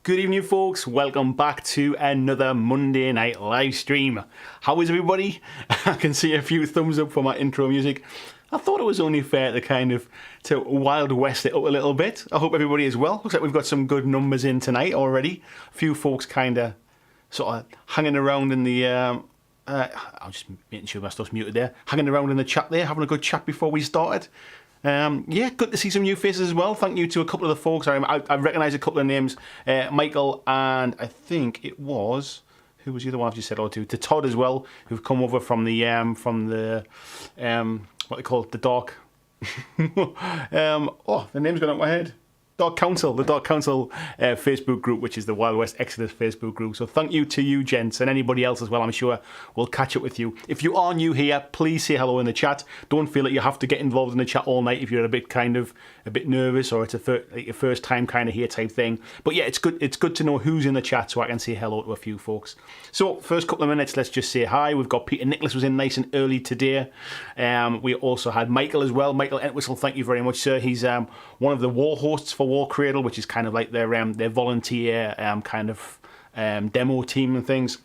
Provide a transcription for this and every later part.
Good evening, folks. Welcome back to another Monday night live stream. How is everybody? I can see a few thumbs up for my intro music. I thought it was only fair to Wild West it up a little bit. I hope everybody is well. Looks like we've got some good numbers in tonight already. A few folks kind of sort of hanging around in the... I'm just making sure my stuff's muted there. Hanging around in the chat there, having a good chat before we started. Yeah, good to see some new faces as well. Thank you to a couple of the folks. I recognise a couple of names. Michael and I think it was... Who was the other one I've just said hello to? To Todd as well, who've come over from the what they call it, the Dark... the name's gone out my head. The Dark Council Facebook group, which is the Wild West Exodus Facebook group. So thank you to you, gents, and anybody else as well. I'm sure we'll catch up with you. If you are new here, please say hello in the chat. Don't feel that you have to get involved in the chat all night if you're a bit nervous or it's your first time kind of here type thing. But yeah, it's good to know who's in the chat so I can say hello to a few folks. So first couple of minutes, let's just say hi. We've got Peter Nicholas was in nice and early today. We also had Michael as well. Michael Entwistle, thank you very much, sir. He's one of the war hosts for Warcradle, which is kind of like their volunteer demo team and things.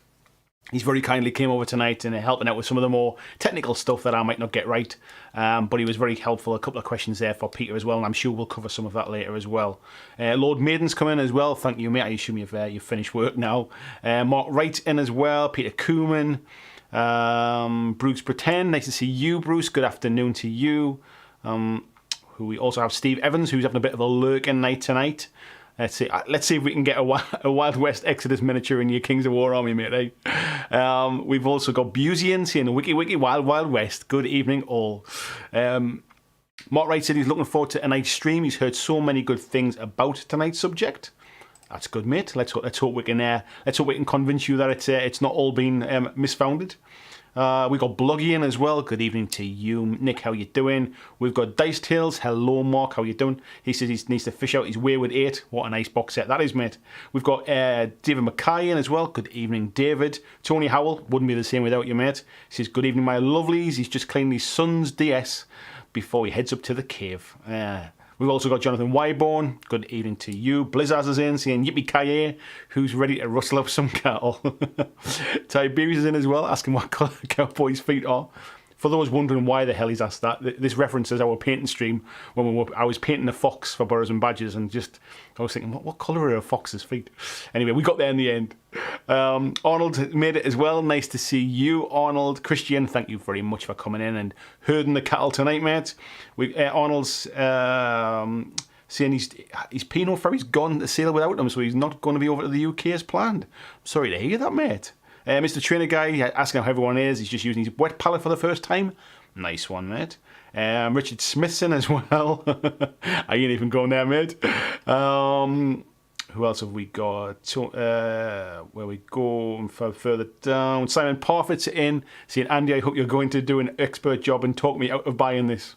He's very kindly came over tonight and helping out with some of the more technical stuff that I might not get right. But he was very helpful. A couple of questions there for Peter as well, and I'm sure we'll cover some of that later as well. Lord Maiden's come in as well. Thank you, mate. I assume you've finished work now. Mark Wright in as well. Peter Cooman. Bruce Pretend. Nice to see you, Bruce. Good afternoon to you. Who we also have Steve Evans, who's having a bit of a lurking night tonight. Let's see if we can get a Wild West Exodus miniature in your Kings of War army, mate. Eh? We've also got Busian saying, Wiki Wild West. Good evening, all. Mark Wright said he's looking forward to tonight's stream. He's heard so many good things about tonight's subject. That's good, mate. Let's hope we can convince you that it's not all been misfounded. We've got Bloggy in as well. Good evening to you, Nick. How you doing? We've got Dice Tales. Hello, Mark. How you doing? He says he needs to fish out his Wayward 8. What a nice box set that is, mate. We've got David Mackay in as well. Good evening, David. Tony Howell. Wouldn't be the same without you, mate. He says, good evening, my lovelies. He's just cleaned his son's DS before he heads up to the cave. We've also got Jonathan Wyborn. Good evening to you. Blizzaz is in, saying yippee ki who's ready to rustle up some cattle. Tiberius is in as well, asking what colour Cowboy's feet are. For those wondering why the hell he's asked that, this references our painting stream when I was painting a fox for Burrows and Badgers, and I was thinking, what colour are a fox's feet? Anyway, we got there in the end. Arnold made it as well. Nice to see you, Arnold. Christian, thank you very much for coming in and herding the cattle tonight, mate. Arnold's saying his Pinot Ferry's gone to sail without him, so he's not going to be over to the UK as planned. I'm sorry to hear that, mate. Mr. Trainer Guy asking how everyone is. He's just using his wet palette for the first time. Nice one, mate. Richard Smithson as well. I ain't even going there, mate. Who else have we got? Where we go further down. Simon Parfitt's in, saying, Andy, I hope you're going to do an expert job and talk me out of buying this.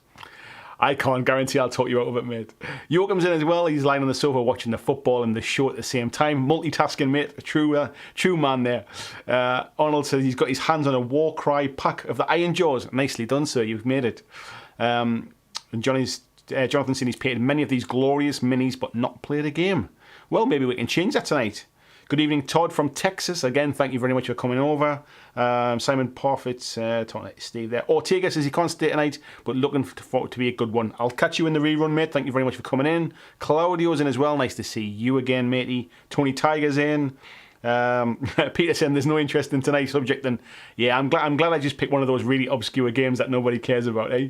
I can't guarantee I'll talk you out of it, mate. Yoakum's in as well. He's lying on the sofa watching the football and the show at the same time. Multitasking, mate. A true man there. Arnold says he's got his hands on a Warcry pack of the Iron Jaws. Nicely done, sir. You've made it. And Jonathan said he's painted many of these glorious minis but not played a game. Well, maybe we can change that tonight. Good evening, Todd from Texas. Again, thank you very much for coming over. Simon Parfit, talking to Steve there. Ortega says he can't stay tonight, but looking forward to be a good one. I'll catch you in the rerun, mate. Thank you very much for coming in. Claudio's in as well. Nice to see you again, matey. Tony Tiger's in. Peter saying there's no interest in tonight's subject, and yeah, I'm glad I just picked one of those really obscure games that nobody cares about, eh?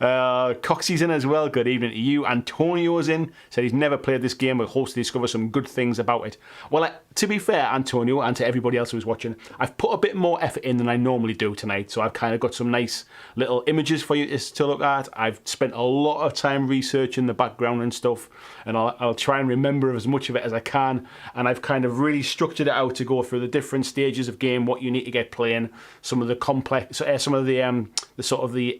Coxie's in as well. Good evening to you. Antonio's in, said he's never played this game but hopes to discover some good things about it. Well, to be fair, Antonio, and to everybody else who's watching, I've put a bit more effort in than I normally do tonight, so I've kind of got some nice little images for you to look at. I've spent a lot of time researching the background and stuff, and I'll try and remember as much of it as I can, and I've kind of really structured it out to go through the different stages of game, what you need to get playing, some of the complex, some of the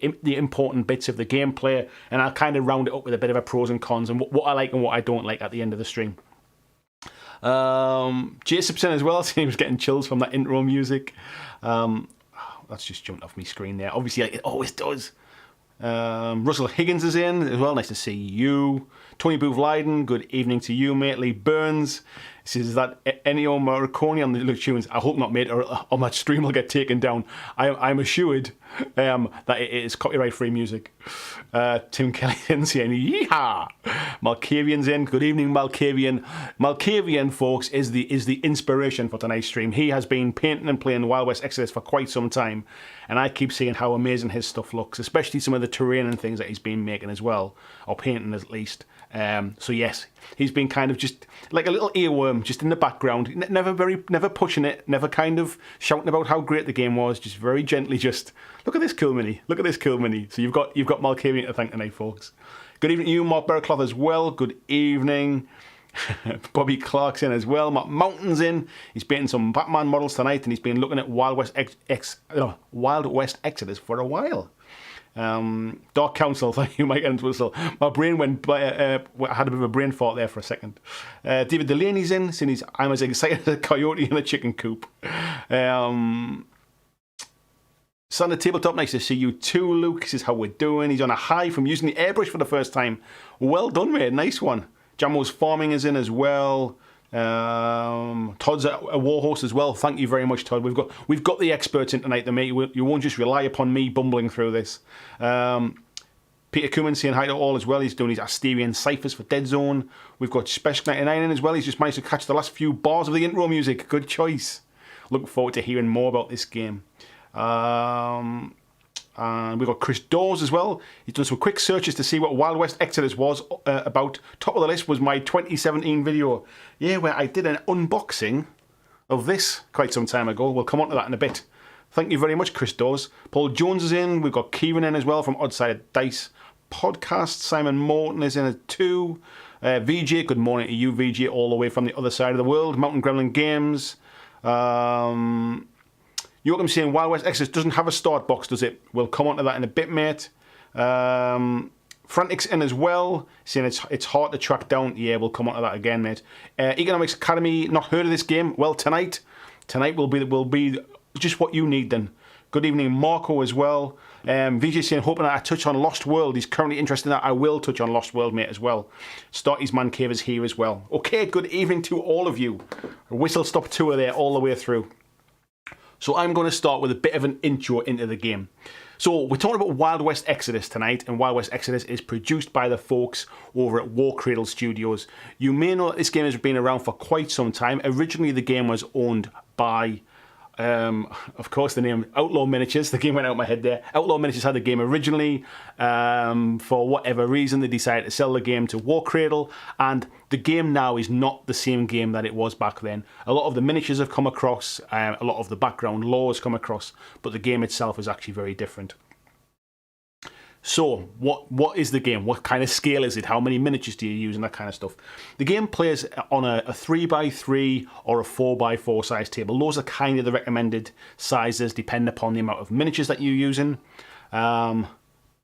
important bits of the gameplay, and I'll kind of round it up with a bit of a pros and cons and what I like and what I don't like at the end of the stream. Jacobson as well, seems getting chills from that intro music. That's just jumped off my screen there. Obviously, like it always does. Russell Higgins is in as well. Nice to see you. Tony Booth Leiden, good evening to you, mate. Lee Burns Says that Ennio Morricone on the tunes. I hope not, mate, or my stream will get taken down. I'm assured that it is copyright-free music. Tim Kelly saying, yeehaw! Malkavian's in. Good evening, Malkavian. Malkavian, folks, is the inspiration for tonight's stream. He has been painting and playing Wild West Exodus for quite some time, and I keep seeing how amazing his stuff looks, especially some of the terrain and things that he's been making as well, or painting at least. So yes, he's been kind of just like a little earworm, just in the background, never pushing it, never kind of shouting about how great the game was, just very gently, just look at this cool mini, look at this cool mini. So you've got Malkavian to thank tonight, folks. Good evening to you, Mark Berracloth as well. Good evening. Bobby Clark's in as well. Matt Mountain's in. He's painting some Batman models tonight, and he's been looking at Wild West Exodus for a while. Dark Council, thank you, Mike Entwistle. My brain went I had a bit of a brain fart there for a second. David Delaney's in, saying I'm as excited as a coyote in a chicken coop. Sunday Tabletop, nice to see you too, Luke. This is how we're doing. He's on a high from using the airbrush for the first time. Well done, mate. Nice one. Jamo's Farming is in as well. Todd's a warhorse as well. Thank you very much, Todd. We've got the experts in tonight, mate. You won't just rely upon me bumbling through this. Peter Cooman saying hi to all as well. He's doing his Asterian ciphers for Dead Zone. We've got Special 99 in as well. He's just managed to catch the last few bars of the intro music. Good choice. Looking forward to hearing more about this game. And we've got Chris Dawes as well. He's done some quick searches to see what Wild West Exodus was about. Top of the list was my 2017 video. Yeah, where I did an unboxing of this quite some time ago. We'll come on to that in a bit. Thank you very much, Chris Dawes. Paul Jones is in. We've got Kieran in as well from Odd-Sided Dice Podcast. Simon Morton is in it too. VJ, good morning to you, VJ, all the way from the other side of the world. Mountain Gremlin Games. Joachim saying Wild West Exodus doesn't have a start box, does it? We'll come on to that in a bit, mate. Frantic's in as well, saying it's hard to track down. Yeah, we'll come on to that again, mate. Economics Academy, not heard of this game? Well, tonight will be just what you need then. Good evening, Marco as well. VJ saying, hoping that I touch on Lost World. He's currently interested in that. I will touch on Lost World, mate, as well. Starty's Man Cave is here as well. Okay, good evening to all of you. A whistle-stop tour there all the way through. So I'm going to start with a bit of an intro into the game. So we're talking about Wild West Exodus tonight, and Wild West Exodus is produced by the folks over at Warcradle Studios. You may know that this game has been around for quite some time. Originally the game was owned by, of course, the name Outlaw Miniatures. The game went out of my head there. Outlaw Miniatures had the game originally. For whatever reason, they decided to sell the game to Warcradle, and the game now is not the same game that it was back then. A lot of the miniatures have come across, a lot of the background lore has come across, but the game itself is actually very different. So, what is the game? What kind of scale is it? How many miniatures do you use and that kind of stuff? The game plays on a 3x3 or a 4x4 size table. Those are kind of the recommended sizes, depending upon the amount of miniatures that you're using.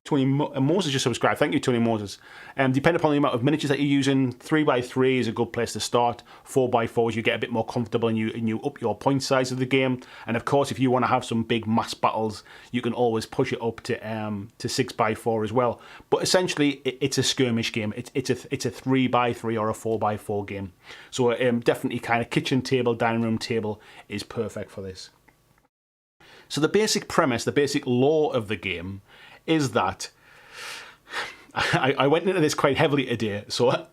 Tony Moses just subscribed. Thank you, Tony Moses. Depending upon the amount of miniatures that you're using, 3x3 is a good place to start. 4x4s, you get a bit more comfortable and you up your point size of the game. And of course, if you want to have some big mass battles, you can always push it up to 6x4 as well. But essentially, it's a skirmish game. It's a 3x3 or a 4x4 game. So definitely kind of kitchen table, dining room table is perfect for this. So the basic premise, the basic lore of the game is that I went into this quite heavily today, so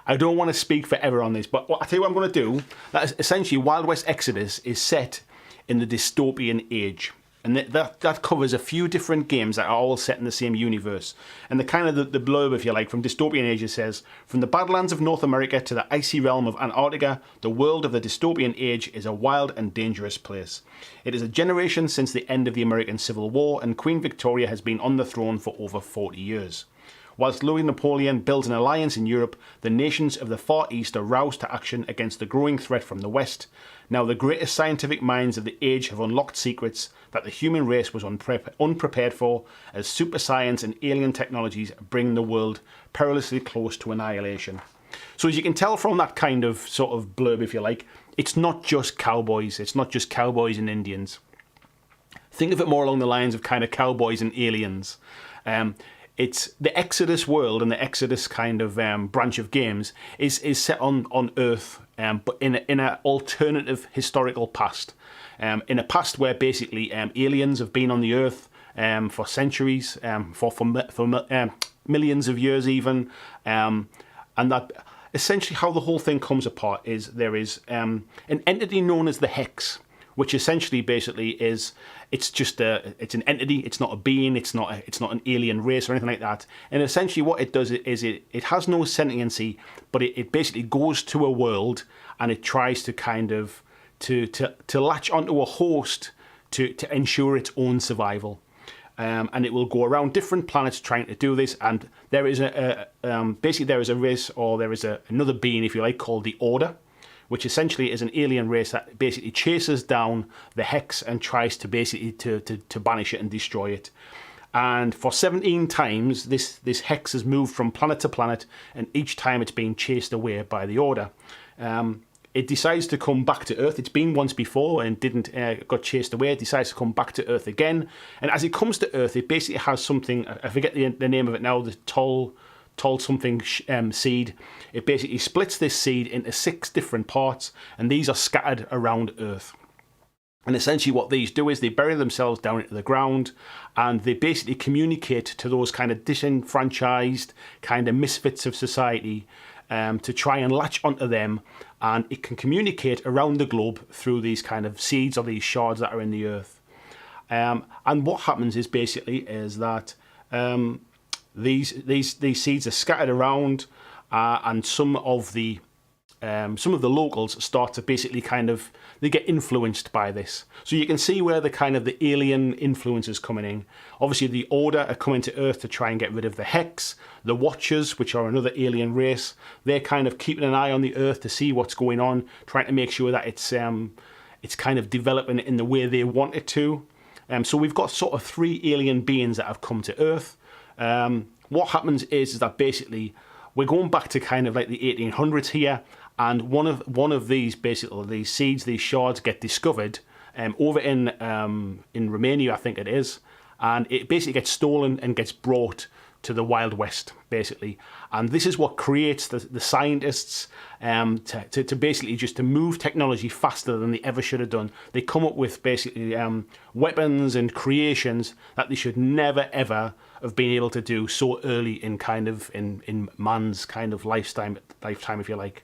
I don't want to speak forever on this, but I'll tell you what I'm going to do. That is essentially Wild West Exodus is set in the dystopian age. And that covers a few different games that are all set in the same universe. And the kind of the blurb, if you like, from Dystopian Age, it says, from the badlands of North America to the icy realm of Antarctica, the world of the Dystopian Age is a wild and dangerous place. It is a generation since the end of the American Civil War, and Queen Victoria has been on the throne for over 40 years. Whilst Louis Napoleon builds an alliance in Europe, the nations of the Far East are roused to action against the growing threat from the West. Now the greatest scientific minds of the age have unlocked secrets that the human race was unprepared for, as super science and alien technologies bring the world perilously close to annihilation. So as you can tell from that kind of sort of blurb, if you like, it's not just cowboys. It's not just cowboys and Indians. Think of it more along the lines of kind of cowboys and aliens. it's the Exodus world, and the Exodus kind of branch of games is set on Earth, but in an alternative historical past. In a past where basically aliens have been on the Earth for centuries, for millions of years even, and that essentially how the whole thing comes apart is there is an entity known as the Hex, which essentially basically is it's an entity. It's not a being. It's not an alien race or anything like that. And essentially what it does is it has no sentiency, but it basically goes to a world and it tries to kind of to latch onto a host to ensure its own survival. And it will go around different planets trying to do this. And there is basically there is a race, or there is another being, if you like, called the Order, which essentially is an alien race that basically chases down the Hex and tries to basically to banish it and destroy it. And for 17 times, this Hex has moved from planet to planet, and each time it's being chased away by the Order. It decides to come back to Earth. It's been once before and got chased away. It decides to come back to Earth again. And as it comes to Earth, it basically has something, I forget the name of it now, the Toll something seed. It basically splits this seed into 6 different parts, and these are scattered around Earth. And essentially what these do is they bury themselves down into the ground, and they basically communicate to those kind of disenfranchised kind of misfits of society to try and latch onto them, and it can communicate around the globe through these kind of seeds or these shards that are in the Earth. And what happens is basically is that these seeds are scattered around, and some of the locals start to basically they get influenced by this. So you can see where the alien influence is coming in. Obviously the Order are coming to Earth to try and get rid of the Hex. The Watchers, which are another alien race, they're kind of keeping an eye on the Earth to see what's going on, trying to make sure that it's kind of developing in the way they want it to. So we've got sort of 3 alien beings that have come to Earth. What happens is that basically we're going back to kind of like the 1800s here, and one of these basically these seeds, these shards, get discovered over in Romania, I think it is, and it basically gets stolen and gets brought to the Wild West, basically. And this is what creates the scientists to basically just to move technology faster than they ever should have done. They come up with basically weapons and creations that they should never ever have been able to do so early in in man's kind of lifetime, if you like.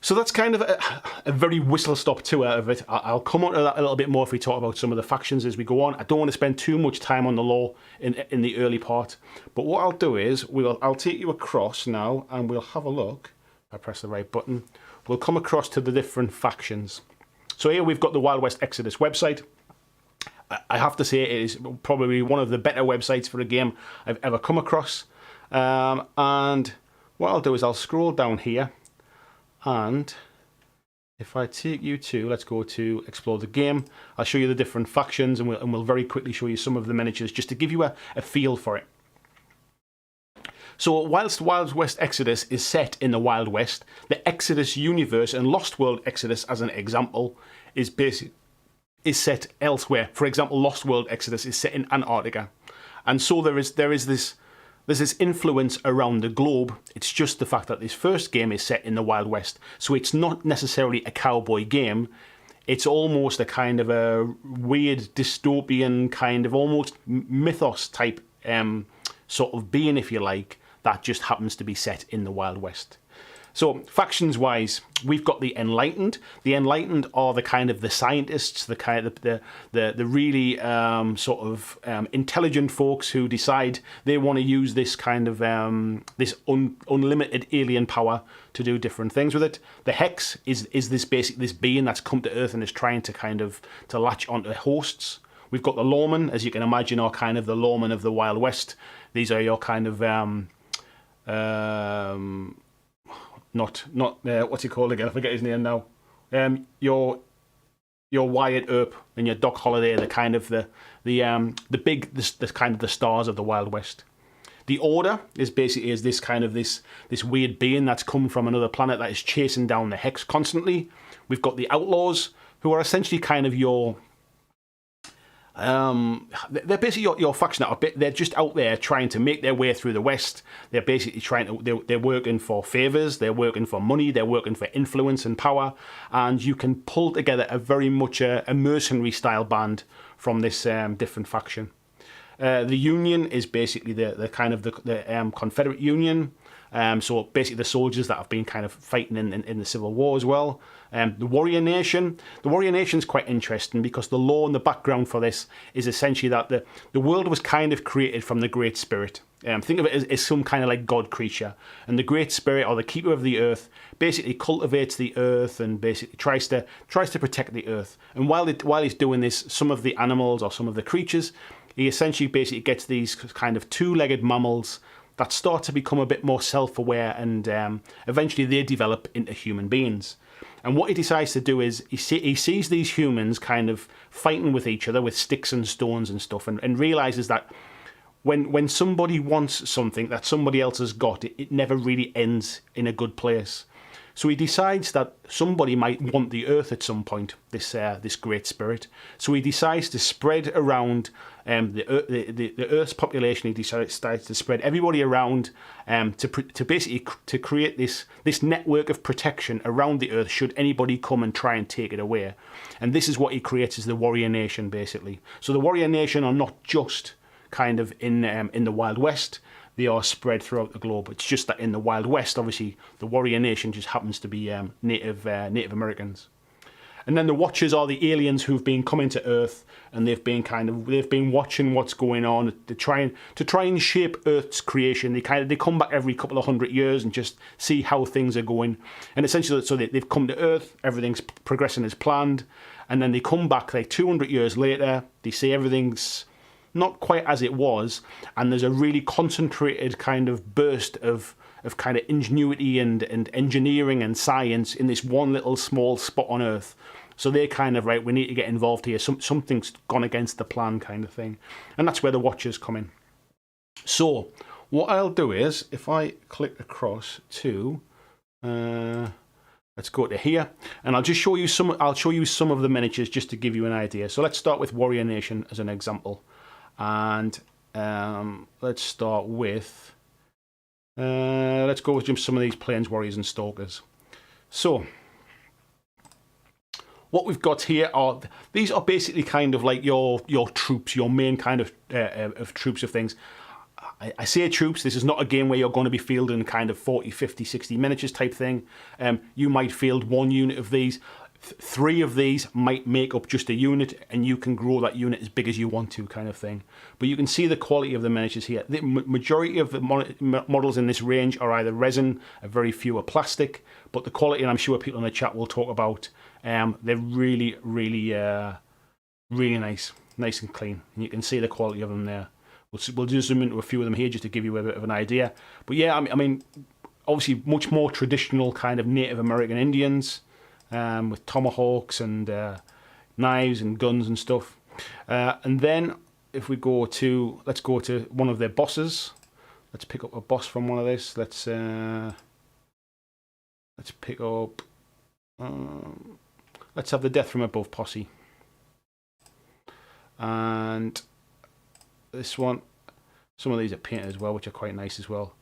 So that's kind of a very whistle-stop tour of it. I'll come on to that a little bit more if we talk about some of the factions as we go on. I don't want to spend too much time on the lore in the early part. But what I'll do is, I'll take you across now, and we'll have a look. I press the right button. We'll come across to the different factions. So here we've got the Wild West Exodus website. I have to say it is probably one of the better websites for a game I've ever come across. And what I'll do is I'll scroll down here. And if I take you to, let's go to explore the game, I'll show you the different factions, and we'll very quickly show you some of the miniatures just to give you a feel for it. So whilst Wild West Exodus is set in the Wild West, the Exodus Universe and Lost World Exodus, as an example, is set elsewhere. For example, Lost World Exodus is set in Antarctica. And so there's this influence around the globe. It's just the fact that this first game is set in the Wild West. So it's not necessarily a cowboy game. It's almost a kind of a weird dystopian kind of almost mythos type sort of being, if you like, that just happens to be set in the Wild West. So factions wise, we've got the Enlightened. The Enlightened are the kind of the scientists, the kind of the really sort of intelligent folks who decide they want to use this kind of this unlimited alien power to do different things with it. The Hex is this being that's come to Earth and is trying to kind of to latch onto hosts. We've got the Lawmen, as you can imagine, are kind of the Lawmen of the Wild West. These are your kind of not what's he called again? I forget his name now. Your Wyatt Earp and your Doc Holliday, the kind of the kind of the stars of the Wild West. The Order is basically this weird being that's come from another planet that is chasing down the Hex constantly. We've got the Outlaws, who are essentially kind of your they're basically your faction that are they're just out there trying to make their way through the West. They're basically they're working for favors, they're working for money, they're working for influence and power, and you can pull together a very much a mercenary style band from this different faction. The Union is basically the kind of the Confederate Union. So basically the soldiers that have been kind of fighting in the Civil War as well. The Warrior Nation. The Warrior Nation is quite interesting because the lore and the background for this is essentially that the world was kind of created from the Great Spirit. Think of it as some kind of like god creature. And the Great Spirit, or the Keeper of the Earth, basically cultivates the Earth and basically tries to protect the Earth. And while he's doing this, some of the animals or some of the creatures, he essentially basically gets these kind of two-legged mammals that start to become a bit more self-aware, and eventually they develop into human beings. And what he decides to do is he sees these humans kind of fighting with each other with sticks and stones and stuff, and realizes that when somebody wants something that somebody else has got, it never really ends in a good place. So he decides that somebody might want the Earth at some point, this Great Spirit. So he decides to spread around the Earth's population. He decides to spread everybody around to basically to create this network of protection around the Earth should anybody come and try and take it away. And this is what he creates as the Warrior Nation, basically. So the Warrior Nation are not just kind of in the Wild West. They are spread throughout the globe. It's just that in the Wild West, obviously, the Warrior Nation just happens to be Native Americans. And then the Watchers are the aliens who've been coming to Earth, and they've been watching what's going on to try and shape Earth's creation. They come back every couple of 100 years and just see how things are going. And essentially, so they've come to Earth, everything's progressing as planned, and then they come back like 200 years later. They see everything's not quite as it was, and there's a really concentrated kind of burst of kind of ingenuity and engineering and science in this one little small spot on Earth. So they're kind of right, we need to get involved here. Something's gone against the plan kind of thing. And that's where the Watchers come in. So what I'll do is, if I click across to, let's go to here, and I'll show you some of the miniatures just to give you an idea. So let's start with Warrior Nation as an example. And let's start with, let's go with just some of these Plains Warriors and Stalkers. So what we've got here these are basically kind of like your troops, your main kind of troops of things. I say troops, this is not a game where you're going to be fielding kind of 40, 50, 60 miniatures type thing. You might field one unit of these. 3 of these might make up just a unit, and you can grow that unit as big as you want to, kind of thing. But you can see the quality of the miniatures here. The majority of the models in this range are either resin, a very few are plastic, but the quality, and I'm sure people in the chat will talk about, they're really, really, really nice and clean. And you can see the quality of them there. We'll just zoom into a few of them here just to give you a bit of an idea. But yeah, I mean, obviously much more traditional kind of Native American Indians, with tomahawks and knives and guns and stuff. And then if we let's go to one of their bosses. Let's pick up a boss from one of this. Let's pick up, let's have the Death from Above posse. And this one, some of these are painted as well, which are quite nice as well.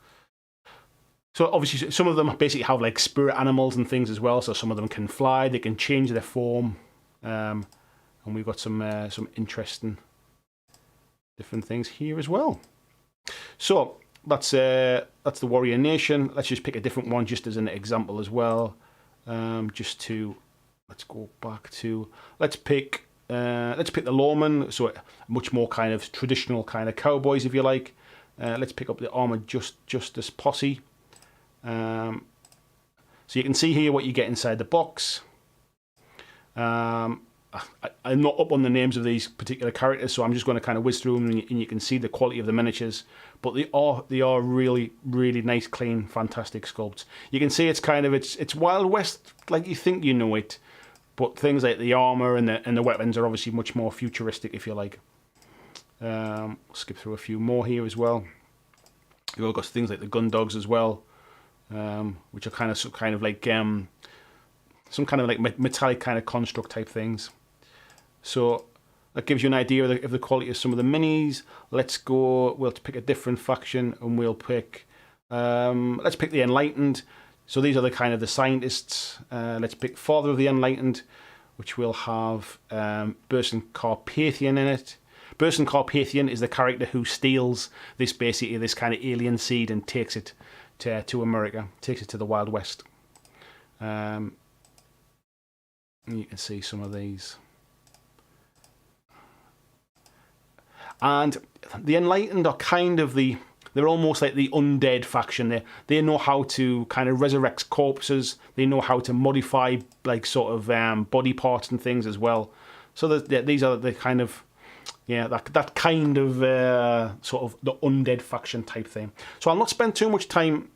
So obviously some of them basically have like spirit animals and things as well. So some of them can fly, they can change their form, and we've got some interesting different things here as well. So that's the Warrior Nation. Let's just pick a different one just as an example as well. Let's go back to, let's pick the Lawmen. So much more kind of traditional kind of cowboys, if you like. Let's pick up the Armored Justice posse. So you can see here what you get inside the box. I'm not up on the names of these particular characters, so I'm just going to kind of whiz through them, and you can see the quality of the miniatures. But they are really, really nice, clean, fantastic sculpts. You can see it's kind of it's Wild West like you think you know it, but things like the armor and the weapons are obviously much more futuristic, if you like. Skip through a few more here as well. You've all got things like the gun dogs as well. Which are kind of like some kind of like metallic kind of construct type things. So That gives you an idea of the quality of some of the minis. Let's go, we'll pick a different faction, and we'll pick, let's pick the Enlightened. So these are the kind of the scientists. Let's pick Father of the Enlightened, which will have Burson Carpathian in it. Burson Carpathian is the character who steals this kind of alien seed and takes it to America, takes it to the Wild West. You can see some of these. And the Enlightened are kind of they're almost like the undead faction. They know how to kind of resurrect corpses. They know how to modify like sort of body parts and things as well. So these are the kind of, that kind of sort of the undead faction type thing. So I'll not spend too much time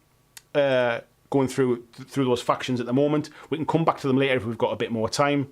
going through those factions at the moment. We can come back to them later if we've got a bit more time.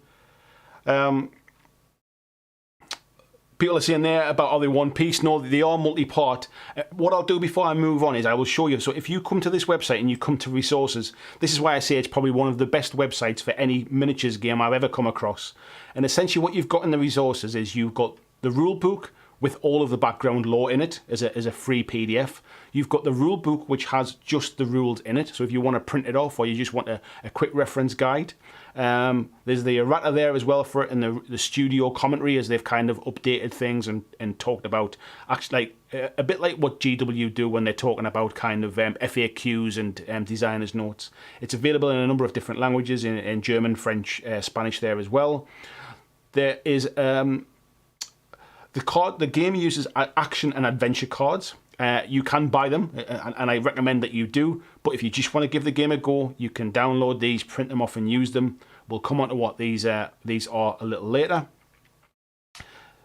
People are saying there about, are they one piece? No, they are multi-part. What I'll do before I move on is I will show you. So if you come to this website and you come to resources, this is why I say it's probably one of the best websites for any miniatures game I've ever come across. And essentially what you've got in the resources is you've got the rule book with all of the background lore in it as a free PDF. You've got the rule book which has just the rules in it. So if you want to print it off or you just want a quick reference guide. There's the errata there as well for it, and the studio commentary as they've kind of updated things and talked about, actually like a bit like what GW do when they're talking about kind of FAQs and designers notes. It's available in a number of different languages, in German, French, Spanish there as well. There is the game uses action and adventure cards. You can buy them, and I recommend that you do. But if you just want to give the game a go, you can download these, print them off, and use them. We'll come on to what these are a little later.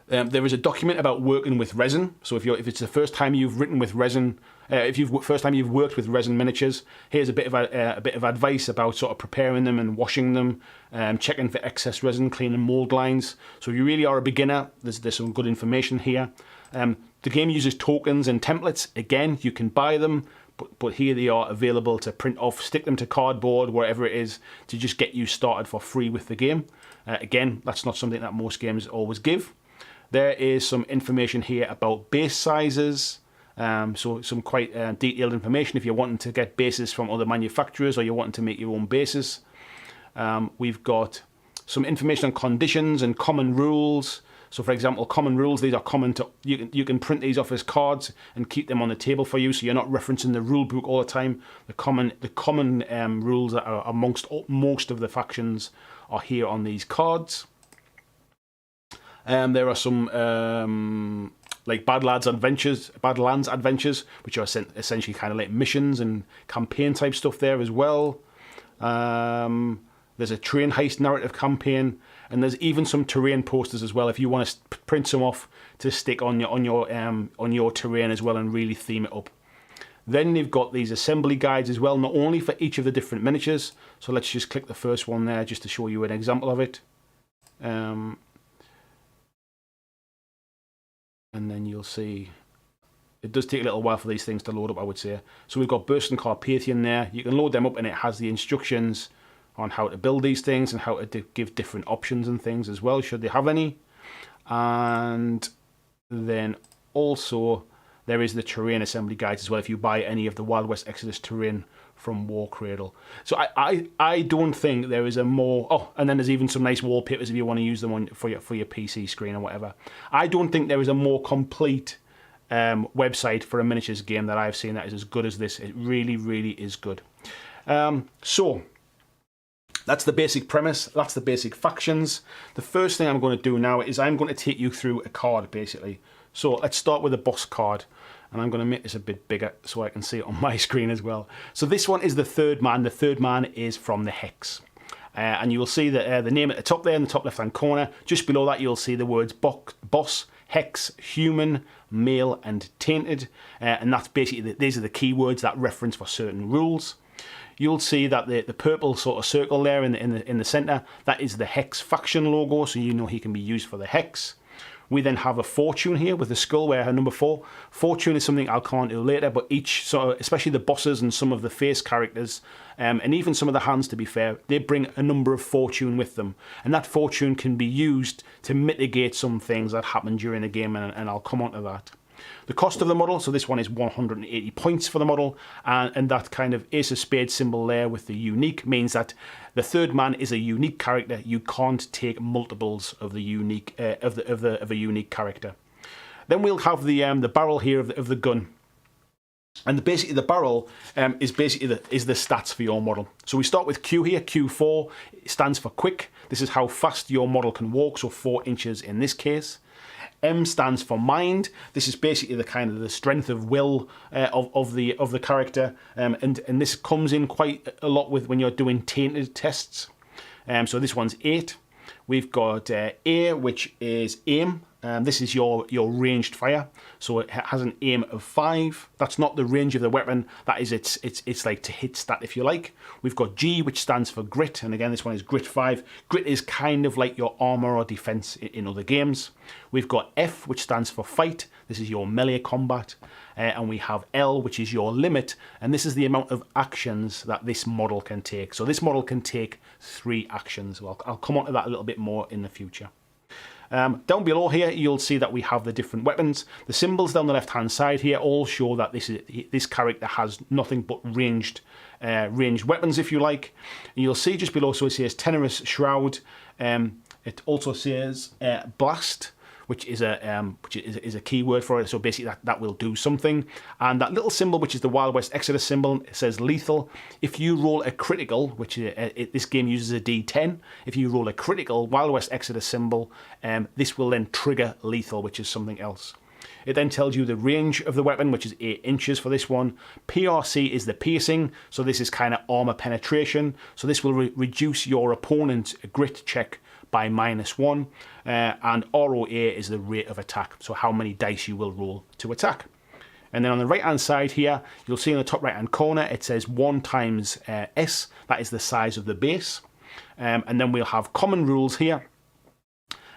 There is a document about working with resin. So if it's the first time you've written with resin, first time you've worked with resin miniatures, here's a bit of advice about sort of preparing them and washing them, checking for excess resin, cleaning mold lines. So if you really are a beginner, there's some good information here. The game uses tokens and templates. Again, you can buy them, but here they are available to print off, stick them to cardboard, wherever it is, to just get you started for free with the game. Again, that's not something that most games always give. There is some information here about base sizes, so some quite detailed information if you're wanting to get bases from other manufacturers or you're wanting to make your own bases. We've got some information on conditions and common rules. So for example, common rules, these are common to, you can print these off as cards and keep them on the table for you, so you're not referencing the rule book all the time. The common rules that are amongst most of the factions are here on these cards. There are some like Badlands Adventures, which are essentially kind of like missions and campaign type stuff there as well. There's a train heist narrative campaign, and there's even some terrain posters as well if you want to print some off to stick on your terrain as well and really theme it up. Then you've got these assembly guides as well, not only for each of the different miniatures. So let's just click the first one there just to show you an example of it. And then you'll see it does take a little while for these things to load up, I would say. So we've got Burst and Carpathian there. You can load them up and it has the instructions on how to build these things and how to give different options and things as well, should they have any. And then also there is the terrain assembly guides as well if you buy any of the Wild West Exodus terrain from Warcradle. So I don't think there is a more... Oh, and then there's even some nice wallpapers if you want to use them for your PC screen or whatever. I don't think there is a more complete website for a miniatures game that I've seen that is as good as this. It really, really is good. So that's the basic premise. That's the basic factions. The first thing I'm going to do now is I'm going to take you through a card, basically. So let's start with the boss card. And I'm going to make this a bit bigger so I can see it on my screen as well. So this one is the third man. The third man is from the Hex. And you will see the name at the top there in the top left-hand corner. Just below that, you'll see the words boss, Hex, human, male, and tainted. And that's basically, these are the keywords that reference for certain rules. You'll see that the purple sort of circle there in the center, that is the Hex faction logo, so you know he can be used for the Hex. We then have a fortune here with the skull where number 4. Fortune is something I'll come on to later, but each, sort of, especially the bosses and some of the face characters, and even some of the hands to be fair, they bring a number of fortune with them. And that fortune can be used to mitigate some things that happen during the game, and I'll come on to that. The cost of the model, so this one is 180 points for the model, and that kind of Ace of Spades symbol there with the unique means that the third man is a unique character. You can't take multiples of the unique of a unique character. Then we'll have the barrel here of the gun, and basically the barrel is basically the stats for your model. So we start with Q here. Q4 stands for quick. This is how fast your model can walk, so 4 inches in this case. M stands for mind. This is basically the kind of the strength of will of the character, and this comes in quite a lot with when you're doing tainted tests. So this one's 8. We've got A, which is aim. This is your ranged fire. So it has an aim of 5. That's not the range of the weapon. That is it's like to hit stat, if you like. We've got G, which stands for grit, and again this one is grit 5. Grit is kind of like your armor or defense in other games. We've got F, which stands for fight. This is your melee combat. And we have L, which is your limit, and this is the amount of actions that this model can take. So this model can take 3 actions. Well, I'll come on to that a little bit more in the future. Down below here, you'll see that we have the different weapons. The symbols down the left-hand side here all show that this character has nothing but ranged weapons, if you like. And you'll see just below, so it says Tenorous Shroud. It also says Blast, which is a keyword for it. So basically that will do something. And that little symbol, which is the Wild West Exodus symbol, it says lethal. If you roll a critical, which this game uses a D10, if you roll a critical Wild West Exodus symbol, this will then trigger lethal, which is something else. It then tells you the range of the weapon, which is 8 inches for this one. PRC is the piercing, so this is kind of armor penetration. So this will reduce your opponent's grit check by -1, and ROA is the rate of attack, so how many dice you will roll to attack. And then on the right hand side here, you'll see in the top right hand corner it says 1 times S, that is the size of the base. And then we'll have common rules here.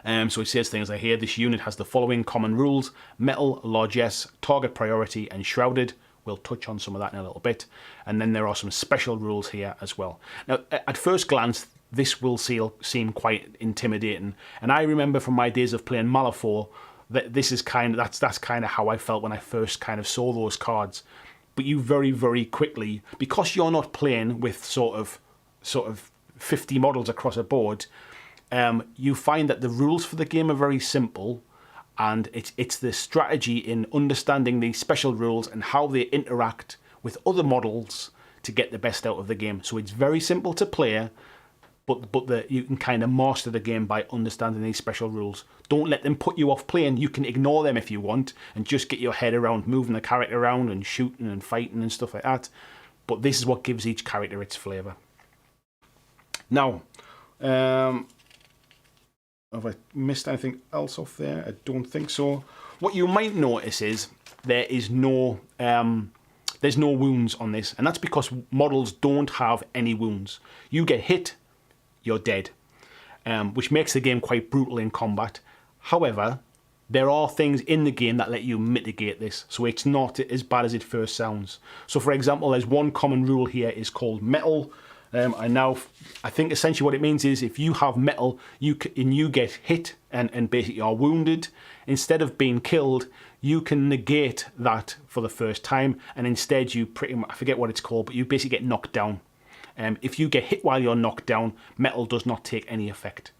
So it says things like here, this unit has the following common rules: metal, largesse, target priority, and shrouded. We'll touch on some of that in a little bit. And then there are some special rules here as well. Now, at first glance, this will seem quite intimidating, and I remember from my days of playing Malifaux that this is that's kind of how I felt when I first kind of saw those cards. But you very, very quickly, because you're not playing with sort of 50 models across a board, you find that the rules for the game are very simple, and it's the strategy in understanding these special rules and how they interact with other models to get the best out of the game. So it's very simple to play. But you can kind of master the game by understanding these special rules. Don't let them put you off playing. You can ignore them if you want and just get your head around moving the character around and shooting and fighting and stuff like that. But this is what gives each character its flavour. Now, have I missed anything else off there? I don't think so. What you might notice is there's no wounds on this, and that's because models don't have any wounds. You get hit, you're dead, which makes the game quite brutal in combat. However, there are things in the game that let you mitigate this, so it's not as bad as it first sounds. So for example, there's one common rule here is called metal. I think essentially what it means is if you have metal, you get hit and basically are wounded, instead of being killed, you can negate that for the first time, and instead you I forget what it's called, but you basically get knocked down. If you get hit while you're knocked down, metal does not take any effect,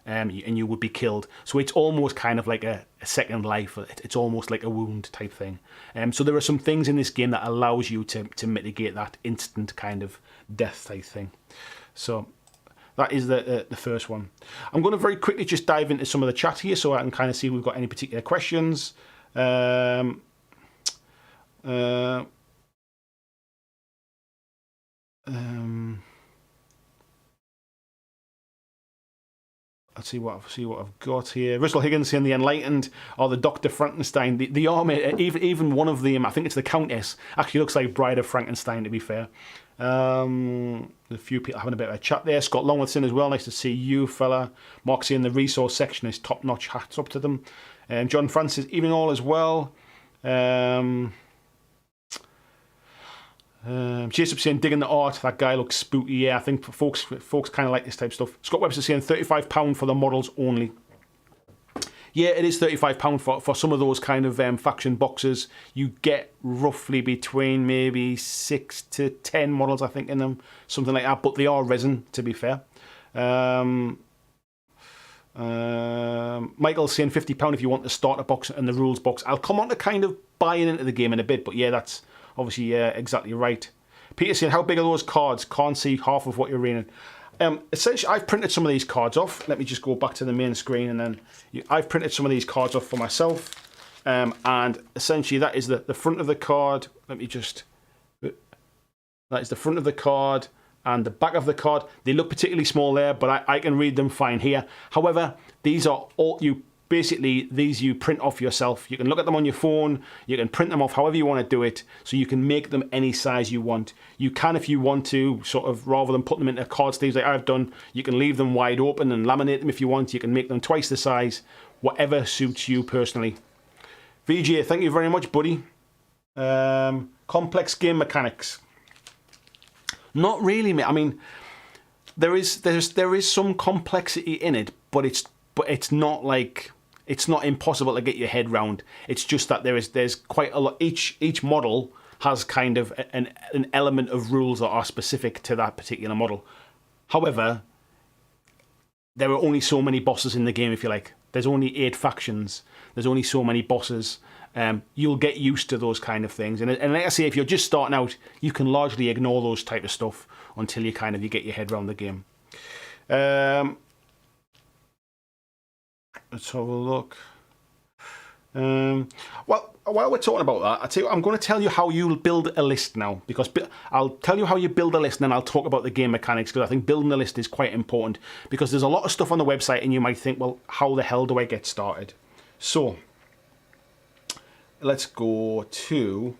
and you would be killed. So it's almost kind of like a second life. It's almost like a wound type thing. So there are some things in this game that allows you to mitigate that instant kind of death type thing. So that is the first one. I'm going to very quickly just dive into some of the chat here so I can kind of see if we've got any particular questions. Let's see what I've got here. Russell Higgins saying the Enlightened or the Dr. Frankenstein. The army, even one of them, I think it's the Countess, actually looks like Bride of Frankenstein, to be fair. A few people having a bit of a chat there. Scott Longworth's in as well. Nice to see you, fella. Mark saying the resource section is top-notch. Hats up to them. John Francis, evening all as well. Jason saying, digging the art, that guy looks spooky. Yeah, I think folks kind of like this type of stuff. Scott Webster saying £35 for the models only. Yeah, it is £35 for some of those kind of faction boxes. You get roughly between maybe 6 to 10 models, I think, in them, something like that. But they are resin, to be fair. Michael's saying £50 if you want the starter box and the rules box. I'll come on to kind of buying into the game in a bit, but yeah, that's obviously exactly right. Peter's saying, how big are those cards? Can't see half of what you're reading. Essentially, I've printed some of these cards off. Let me just go back to the main screen, and then I've printed some of these cards off for myself. And essentially, that is the front of the card. Let me just... That is the front of the card and the back of the card. They look particularly small there, but I can read them fine here. However, these are all you... Basically, these you print off yourself. You can look at them on your phone. You can print them off however you want to do it. So you can make them any size you want. You can, if you want to, sort of, rather than put them into card sleeves like I've done, you can leave them wide open and laminate them if you want. You can make them twice the size, whatever suits you personally. VJ, thank you very much, buddy. Complex game mechanics. Not really, mate. I mean, there is some complexity in it, but it's not like... It's not impossible to get your head round. It's just that there's quite a lot. Each model has kind of an element of rules that are specific to that particular model. However, there are only so many bosses in the game, if you like. There's only 8 factions. There's only so many bosses. You'll get used to those kind of things. And like I say, if you're just starting out, you can largely ignore those type of stuff until you get your head around the game. Let's have a look. Well, while we're talking about that, I'm going to tell you how you'll build a list now. Because I'll tell you how you build a list, and then I'll talk about the game mechanics, because I think building a list is quite important. Because there's a lot of stuff on the website, and you might think, well, how the hell do I get started? So, let's go to...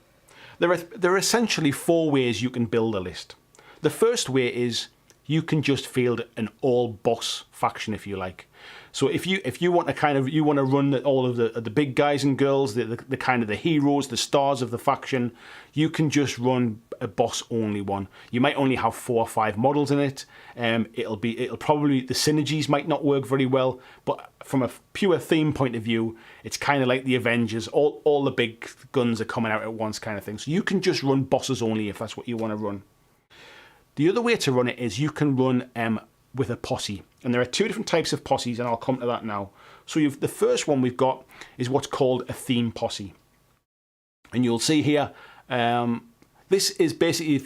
There are essentially 4 ways you can build a list. The first way is you can just field an all-boss faction, if you like. So if you want to run all of the big guys and girls, the kind of the heroes, the stars of the faction, you can just run a boss only one. You might only have 4 or 5 models in it. It'll probably, the synergies might not work very well, but from a pure theme point of view, it's kind of like the Avengers. All the big guns are coming out at once, kind of thing. So you can just run bosses only if that's what you want to run. The other way to run it is you can run with a posse. And there are 2 different types of posses, and I'll come to that now. So the first one we've got is what's called a theme posse. And you'll see here, this is basically,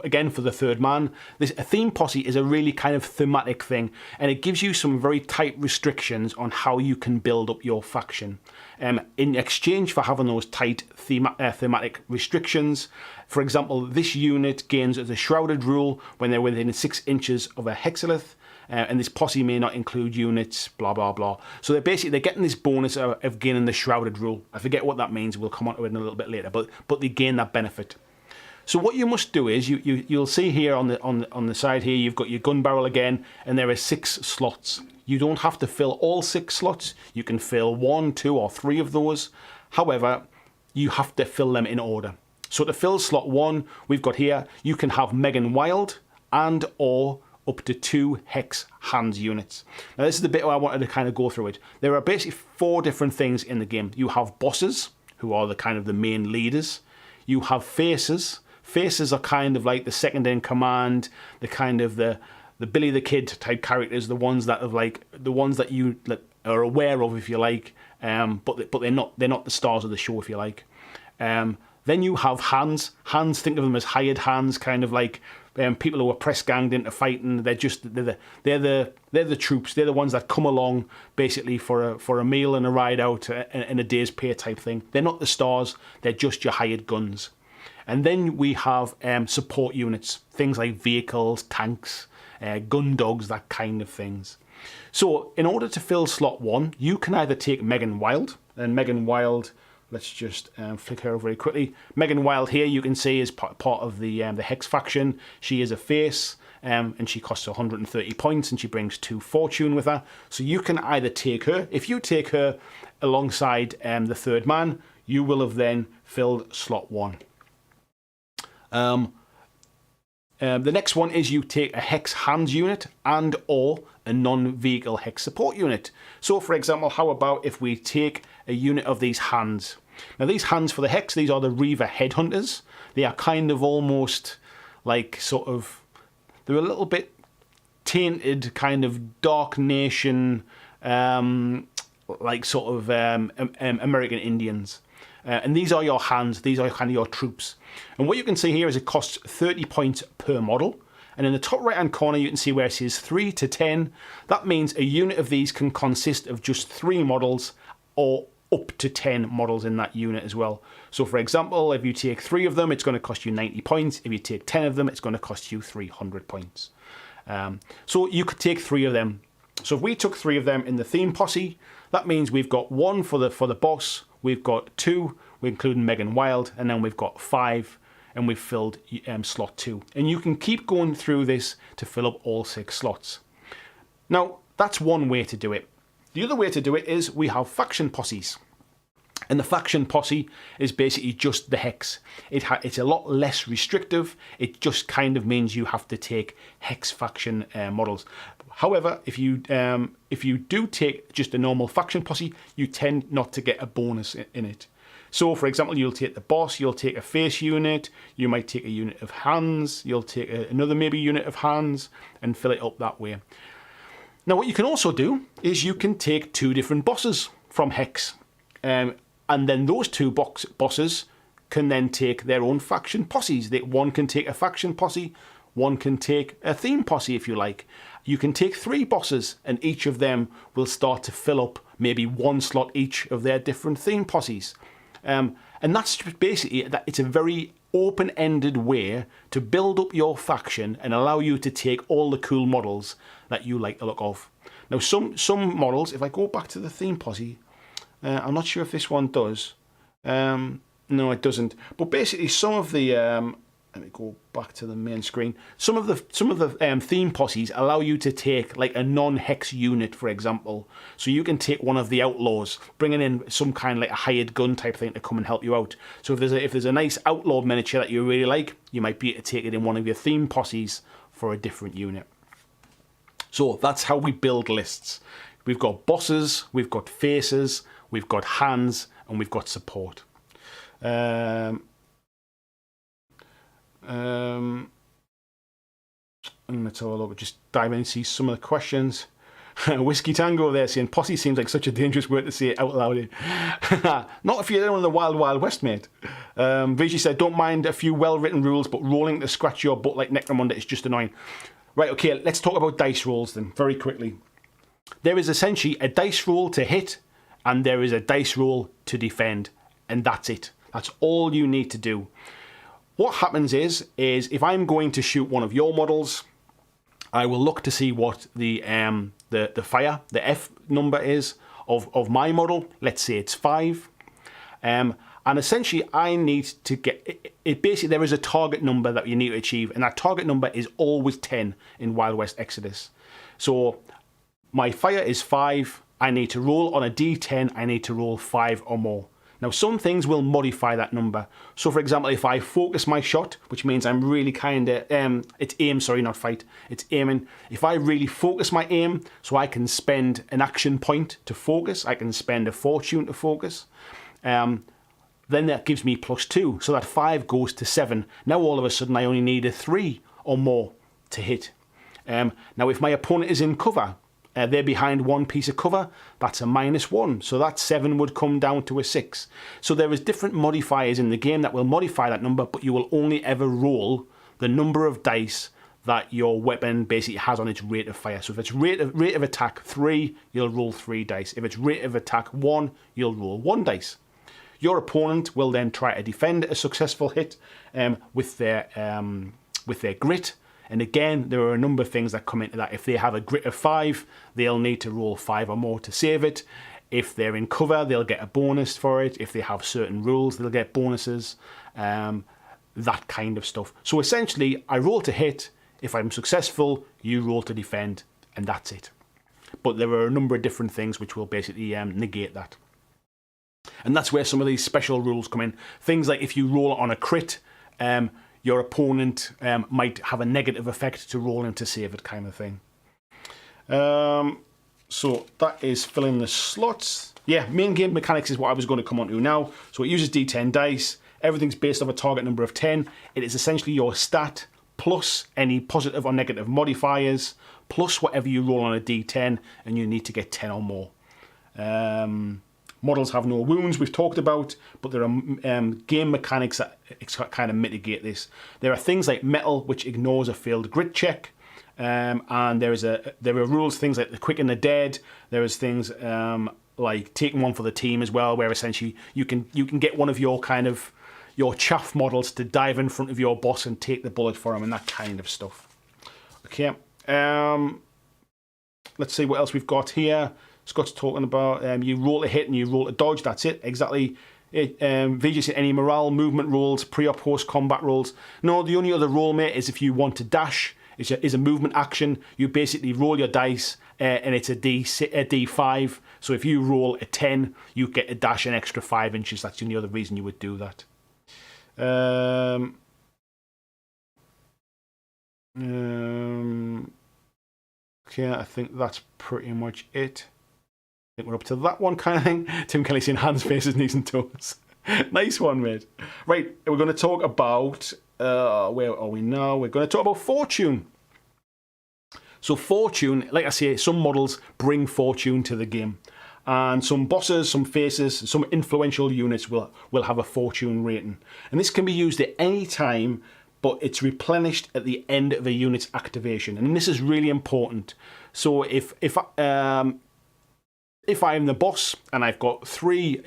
again, for the third man. A theme posse is a really kind of thematic thing, and it gives you some very tight restrictions on how you can build up your faction. In exchange for having those tight thematic restrictions, for example, this unit gains the Shrouded rule when they're within 6 inches of a hexalith, and this posse may not include units, blah, blah, blah. So they're getting this bonus of gaining the Shrouded rule. I forget what that means. We'll come on to it in a little bit later, but they gain that benefit. So what you must do is you'll see here on the side here, you've got your gun barrel again, and there are 6 slots. You don't have to fill all 6 slots. You can fill 1, 2, or 3 of those. However, you have to fill them in order. So to fill slot 1, we've got here, you can have Megan Wild and or up to 2 Hex Hands units. Now this is the bit where I wanted to kind of go through it. There are basically 4 different things in the game. You have bosses, who are the kind of the main leaders. You have faces. Faces are kind of like the second in command, the kind of the Billy the Kid type characters, the ones that you are aware of, if you like, but they're not the stars of the show, if you like. Then you have hands. Hands, think of them as hired hands, kind of like people who are press ganged into fighting. They're the troops. They're the ones that come along basically for a meal and a ride out and a day's pay type thing. They're not the stars. They're just your hired guns. And then we have support units, things like vehicles, tanks, gun dogs, that kind of things. So in order to fill slot 1, you can either take Megan Wild, and Megan Wild, let's just flick her over very quickly. Megan Wild here you can see is part of the Hex faction. She is a face, and she costs 130 points, and she brings 2 fortune with her. So you can either take her. If you take her, alongside the third man, you will have then filled slot 1. The next one is you take a hex hands unit and or a non-vehicle hex support unit. So for example, how about if we take a unit of these hands? Now these hands for the hex, these are the Reaver headhunters. They are kind of almost like sort of, they're a little bit tainted kind of Dark Nation, like sort of American Indians. And these are your hands, these are kind of your troops. And what you can see here is it costs 30 points per model. And in the top right hand corner you can see where it says 3 to 10. That means a unit of these can consist of just 3 models or up to 10 models in that unit as well. So for example, if you take 3 of them, it's going to cost you 90 points. If you take 10 of them, it's going to cost you 300 points. So you could take 3 of them. So if we took 3 of them in the theme posse, that means we've got 1 for the boss, we've got 2, we're including Megan Wild, and then we've got 5, and we've filled slot 2. And you can keep going through this to fill up all 6 slots. Now, that's one way to do it. The other way to do it is we have faction posses. And the faction posse is basically just the hex. It's a lot less restrictive. It just kind of means you have to take hex faction models. However, if you do take just a normal faction posse, you tend not to get a bonus in it. So, for example, you'll take the boss, you'll take a face unit, you might take a unit of hands, you'll take another maybe unit of hands, and fill it up that way. Now, what you can also do is you can take 2 different bosses from hex. And then those 2 bosses can then take their own faction posses. One can take a faction posse, one can take a theme posse if you like. You can take 3 bosses and each of them will start to fill up maybe 1 slot each of their different theme posses. And that's basically, it's a very open-ended way to build up your faction and allow you to take all the cool models that you like the look of. Now some models, if I go back to the theme posse, I'm not sure if this one does. No, it doesn't. But basically, some of the let me go back to the main screen. Some of the theme posses allow you to take like a non-hex unit, for example. So you can take one of the outlaws, bringing in some kind of like a hired gun type thing to come and help you out. So if there's a nice outlaw miniature that you really like, you might be able to take it in one of your theme posses for a different unit. So that's how we build lists. We've got bosses, we've got faces, we've got hands, and we've got support. And let's have a look, just dive in and see some of the questions. Whiskey Tango there saying, posse seems like such a dangerous word to say it out loud in. Not if you're in the Wild Wild West, mate. Vigi said, don't mind a few well-written rules, but rolling to scratch your butt like Necromunda is just annoying. Right, okay, let's talk about dice rolls then, very quickly. There is essentially a dice roll to hit, and there is a dice roll to defend, and that's it. That's all you need to do. What happens is if I'm going to shoot one of your models, I will look to see what the fire, the F number is of my model. Let's say it's 5. And essentially I need to get, it basically there is a target number that you need to achieve, and that target number is always 10 in Wild West Exodus. So my fire is 5, I need to roll on a D10, I need to roll 5 or more. Now some things will modify that number. So for example, if I focus my shot, which means I'm really kind of, it's aim, sorry, not fight, it's aiming. If I really focus my aim, so I can spend an action point to focus, I can spend a fortune to focus, then that gives me +2. So that 5 goes to 7. Now all of a sudden I only need a 3 or more to hit. Now if my opponent is in cover, they're behind one piece of cover, that's a -1. So that 7 would come down to a 6. So there is different modifiers in the game that will modify that number, but you will only ever roll the number of dice that your weapon basically has on its rate of fire. So if it's rate of attack 3, you'll roll 3 dice. If it's rate of attack 1, you'll roll 1 dice. Your opponent will then try to defend a successful hit with their grit. And again, there are a number of things that come into that. If they have a grit of 5, they'll need to roll 5 or more to save it. If they're in cover, they'll get a bonus for it. If they have certain rules, they'll get bonuses. That kind of stuff. So essentially, I roll to hit. If I'm successful, you roll to defend, and that's it. But there are a number of different things which will basically negate that. And that's where some of these special rules come in. Things like if you roll on a crit, your opponent might have a negative effect to rolling to save it, kind of thing. So that is filling the slots. Yeah, main game mechanics is what I was going to come on to now. So it uses D10 dice. Everything's based off a target number of 10. It is essentially your stat plus any positive or negative modifiers plus whatever you roll on a D10, and you need to get 10 or more. Models have no wounds, we've talked about, but there are game mechanics that kind of mitigate this. There are things like metal, which ignores a failed grit check, and there are rules, things like the quick and the dead. There is things like taking one for the team as well, where essentially you can get one of your your chaff models to dive in front of your boss and take the bullet for him and that kind of stuff. Okay, let's see what else we've got here. Scott's talking about you roll to hit and you roll to dodge. That's it, exactly. VJ said any morale, movement rolls, pre or post combat rolls. No, the only other roll, mate, is if you want to dash. Is a movement action. You basically roll your dice and it's a D5. So if you roll a 10, you get a dash an extra 5 inches. That's the only other reason you would do that. Okay, I think that's pretty much it. I think we're up to that one kind of thing. Tim Kelly saying hands, faces, knees and toes. Nice one, mate. Right, we're going to talk about... where are we now? We're going to talk about fortune. So fortune, like I say, some models bring fortune to the game. And some bosses, some faces, some influential units will have a fortune rating. And this can be used at any time, but it's replenished at the end of a unit's activation. And this is really important. So if I'm the boss and I've got 3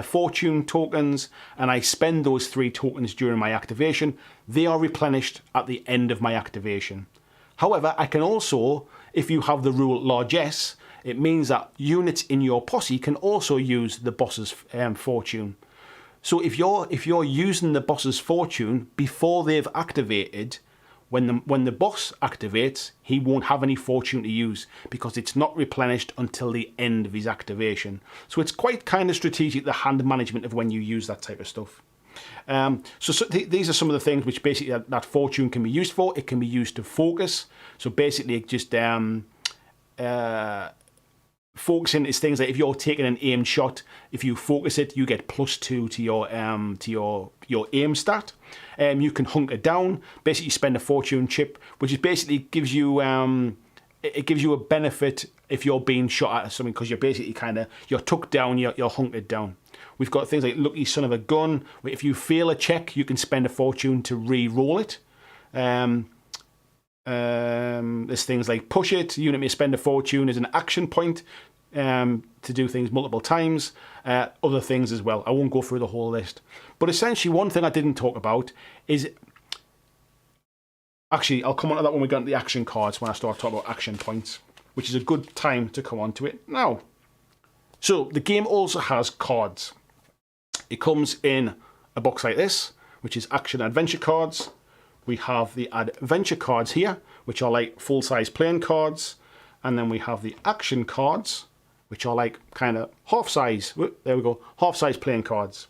fortune tokens and I spend those 3 tokens during my activation, they are replenished at the end of my activation. However, I can also, if you have the rule largesse, it means that units in your posse can also use the boss's fortune. So if you're using the boss's fortune before they've activated, when the boss activates, he won't have any fortune to use because it's not replenished until the end of his activation. So it's quite kind of strategic, the hand management of when you use that type of stuff. These are some of the things which basically that fortune can be used for. It can be used to focus. So basically it just focusing is things like if you're taking an aimed shot, if you focus it, you get +2 to your aim stat. You can hunker down. Basically, you spend a fortune chip, which is basically gives you it gives you a benefit if you're being shot at something because you're basically you're tucked down, you're hunkered down. We've got things like lucky son of a gun. If you fail a check, you can spend a fortune to re-roll it. There's things like push it. Unit may spend a fortune as an action point to do things multiple times. Other things as well. I won't go through the whole list. But essentially, one thing I didn't talk about is... Actually, I'll come on to that when we get into the action cards, when I start talking about action points, which is a good time to come on to it now. So, the game also has cards. It comes in a box like this, which is action adventure cards. We have the adventure cards here, which are like full-size playing cards. And then we have the action cards, which are like kind of half-size. There we go, half-size playing cards.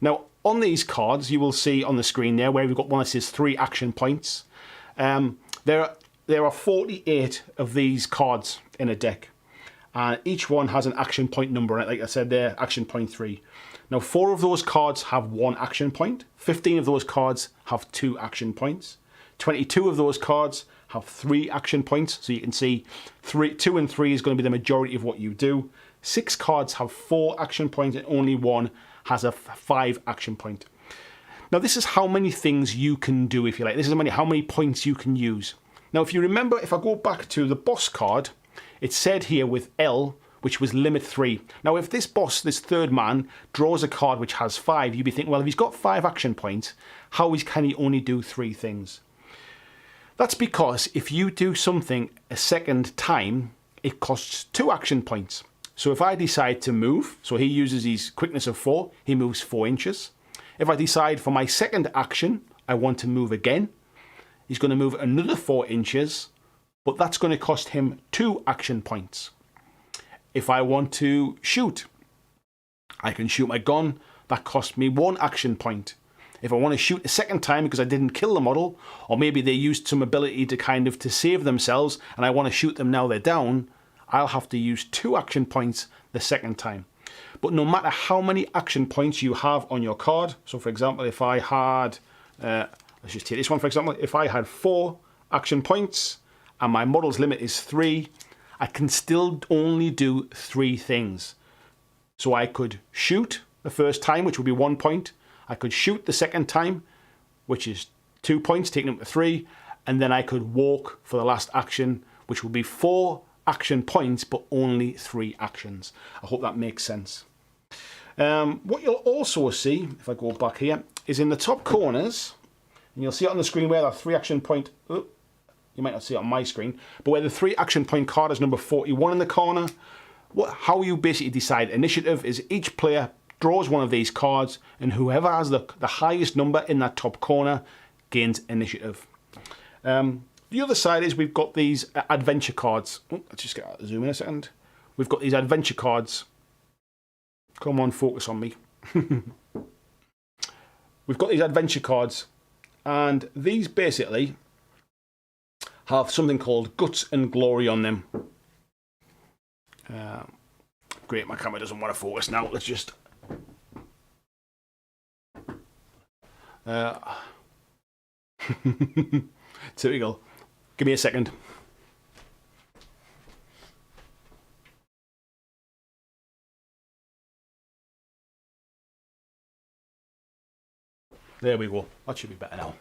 Now, on these cards, you will see on the screen there where we've got one that says 3 action points. There are 48 of these cards in a deck. And each one has an action point number on it. Like I said there, action point 3. Now, 4 of those cards have 1 action point. 15 of those cards have 2 action points. 22 of those cards have 3 action points. So you can see 2 and 3 is going to be the majority of what you do. 6 cards have 4 action points and only 1 has a 5 action point. Now, this is how many things you can do, if you like. This is how many points you can use. Now, if you remember, if I go back to the boss card, it said here with L, which was limit 3. Now, if this boss, this third man, draws a card which has 5, you'd be thinking, well, if he's got 5 action points, how can he only do 3 things? That's because if you do something a second time, it costs 2 action points. So if I decide to move, so he uses his quickness of 4, he moves 4 inches. If I decide for my second action, I want to move again, he's going to move another 4 inches, but that's going to cost him 2 action points. If I want to shoot, I can shoot my gun. That costs me 1 action point. If I want to shoot a second time because I didn't kill the model, or maybe they used some ability to to save themselves and I want to shoot them now they're down, I'll have to use 2 action points the second time. But no matter how many action points you have on your card, so for example, if I had, let's just take this one for example, if I had 4 action points and my model's limit is 3, I can still only do 3 things. So I could shoot the first time, which would be 1 point. I could shoot the second time, which is 2 points, taking them to 3. And then I could walk for the last action, which would be 4 action points, but only 3 actions. I hope that makes sense. What you'll also see, if I go back here, is in the top corners, and you'll see it on the screen where that 3 action point, you might not see it on my screen, but where the 3 action point card is number 41 in the corner. How you basically decide initiative is each player draws one of these cards, and whoever has the highest number in that top corner gains initiative. The other side is we've got these adventure cards. Let's just get out of the zoom in a second. We've got these adventure cards. Come on, focus on me. We've got these adventure cards, and these basically have something called Guts and Glory on them. Great, my camera doesn't want to focus now. Let's just... Typical. Give me a second. There we go. That should be better now.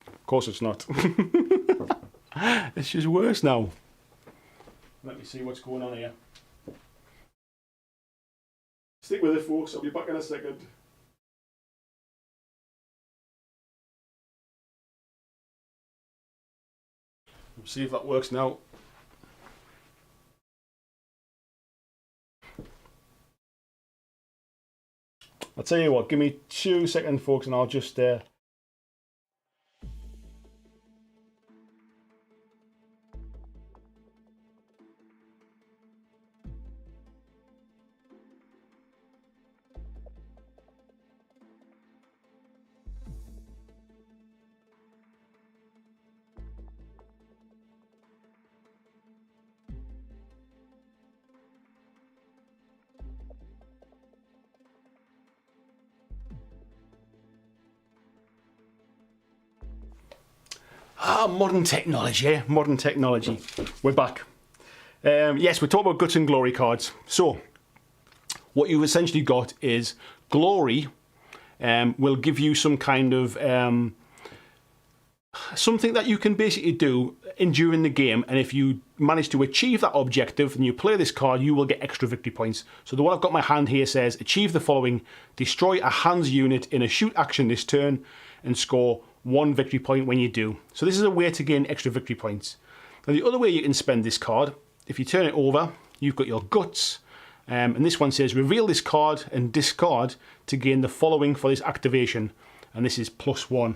Of course it's not. It's just worse now. Let me see what's going on here. Stick with it, folks. I'll be back in a second. We'll see if that works now. I'll tell you what, give me 2 seconds, folks, and I'll just... modern technology, modern technology. We're back. Yes, we're talking about Guts and Glory cards. So, what you've essentially got is Glory will give you some kind of something that you can basically do during the game, and if you manage to achieve that objective and you play this card, you will get extra victory points. So the one I've got in my hand here says, achieve the following: destroy a hands unit in a shoot action this turn and score 1 victory point when you do. So this is a way to gain extra victory points. Now the other way you can spend this card, if you turn it over, you've got your Guts, and this one says reveal this card and discard to gain the following for this activation, and this is +1.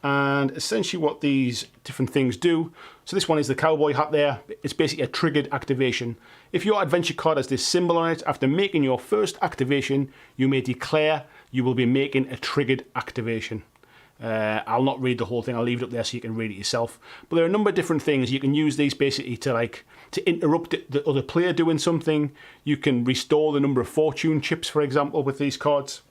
And essentially what these different things do, so this one is the cowboy hat there. It's basically a triggered activation. If your adventure card has this symbol on it, after making your first activation, you may declare you will be making a triggered activation. I'll not read the whole thing, I'll leave it up there so you can read it yourself. But there are a number of different things. You can use these basically to interrupt the other player doing something. You can restore the number of fortune chips, for example, with these cards.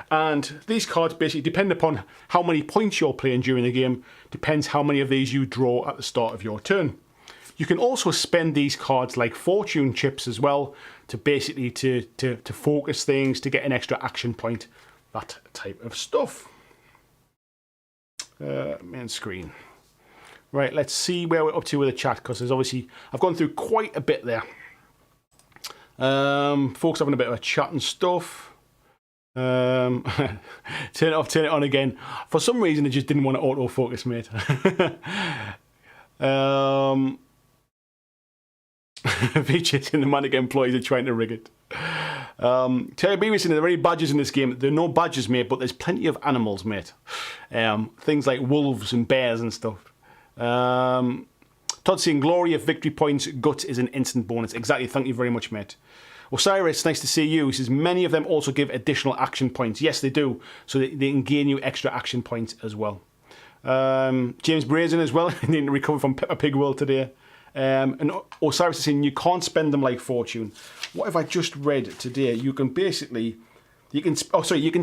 And these cards basically depend upon how many points you're playing during the game, depends how many of these you draw at the start of your turn. You can also spend these cards like fortune chips as well to basically to focus things, to get an extra action point, that type of stuff. Main screen. Right, let's see where we're up to with the chat, because there's obviously, I've gone through quite a bit there. Folks having a bit of a chat and stuff. Turn it off, turn it on again. For some reason, it just didn't want to autofocus, mate. Features in the manic employees are trying to rig it. Terry B was saying, are there any badges in this game? There are no badges, mate, but there's plenty of animals, mate. Things like wolves and bears and stuff. Todd saying, glory of victory points, gut is an instant bonus. Exactly, thank you very much, mate. Osiris, nice to see you. He says, many of them also give additional action points. Yes, they do. So they can gain you extra action points as well. James Brazen as well. Needing to recover from Peppa Pig World today. And Osiris is saying, you can't spend them like Fortune. What have I just read today? You can basically... You can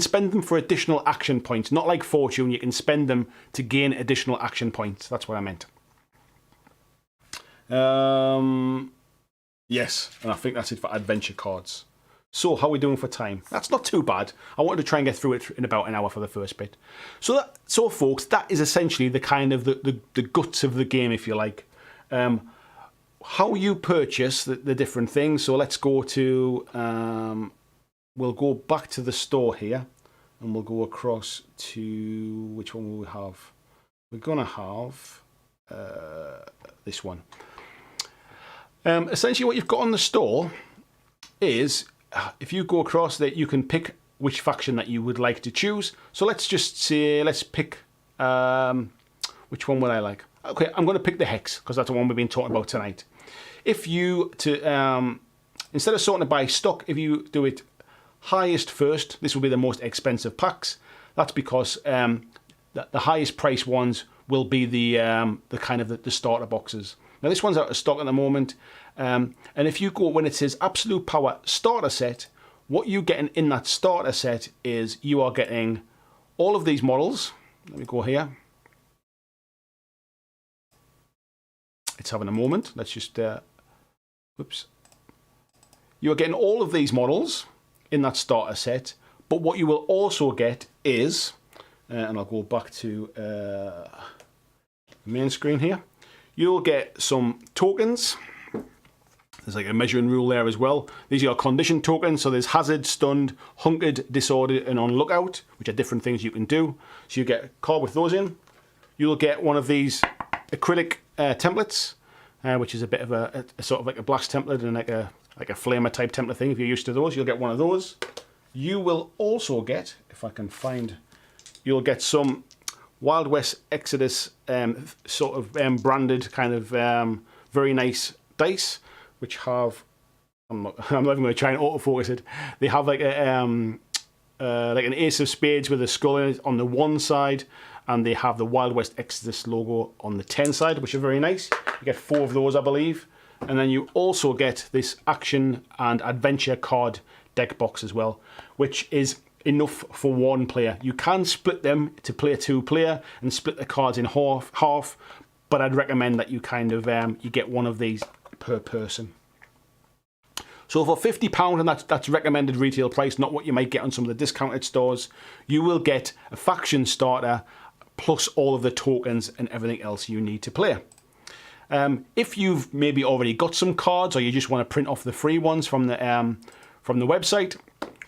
spend them for additional action points. Not like Fortune. You can spend them to gain additional action points. That's what I meant. Yes, and I think that's it for adventure cards. So, how are we doing for time? That's not too bad. I wanted to try and get through it in about an hour for the first bit. So, folks, that is essentially the kind of the guts of the game, if you like. How you purchase the different things. So, let's go to... we'll go back to the store here, and we'll go across to... Which one will we have? We're going to have this one. Essentially, what you've got on the store is, if you go across that, you can pick which faction that you would like to choose. So let's just say, let's pick, which one would I like? Okay, I'm going to pick the Hex, because that's the one we've been talking about tonight. If you, instead of sorting it by stock, if you do it highest first, this will be the most expensive packs. That's because the highest price ones will be the kind of the starter boxes. Now this one's out of stock at the moment, and if you go when it says Absolute Power Starter Set, what you're getting in that starter set is you are getting all of these models. Let me go here. It's having a moment. Let's just, whoops. You are getting all of these models in that starter set, but what you will also get is, and I'll go back to the main screen here. You'll get some tokens. There's like a measuring rule there as well. These are condition tokens. So there's hazard, stunned, hunkered, disordered, and on lookout, which are different things you can do. So you get a card with those in. You'll get one of these acrylic templates, which is a bit of a sort of like a blast template and like a flamer type template thing. If you're used to those, you'll get one of those. You will also get, if I can find, you'll get some Wild West Exodus sort of branded kind of very nice dice, which have, I'm not even going to try and autofocus it. They have like a like an ace of spades with a skull in it on the one side, and they have the Wild West Exodus logo on the 10 side, which are very nice. You get 4 of those, I believe. And then you also get this action and adventure card deck box as well, which is enough for one player. You can split them to play a 2-player and split the cards in half, but I'd recommend that you kind of you get one of these per person. So for £50, and that's recommended retail price, not what you might get on some of the discounted stores, you will get a faction starter plus all of the tokens and everything else you need to play. If you've maybe already got some cards, or you just want to print off the free ones from the website,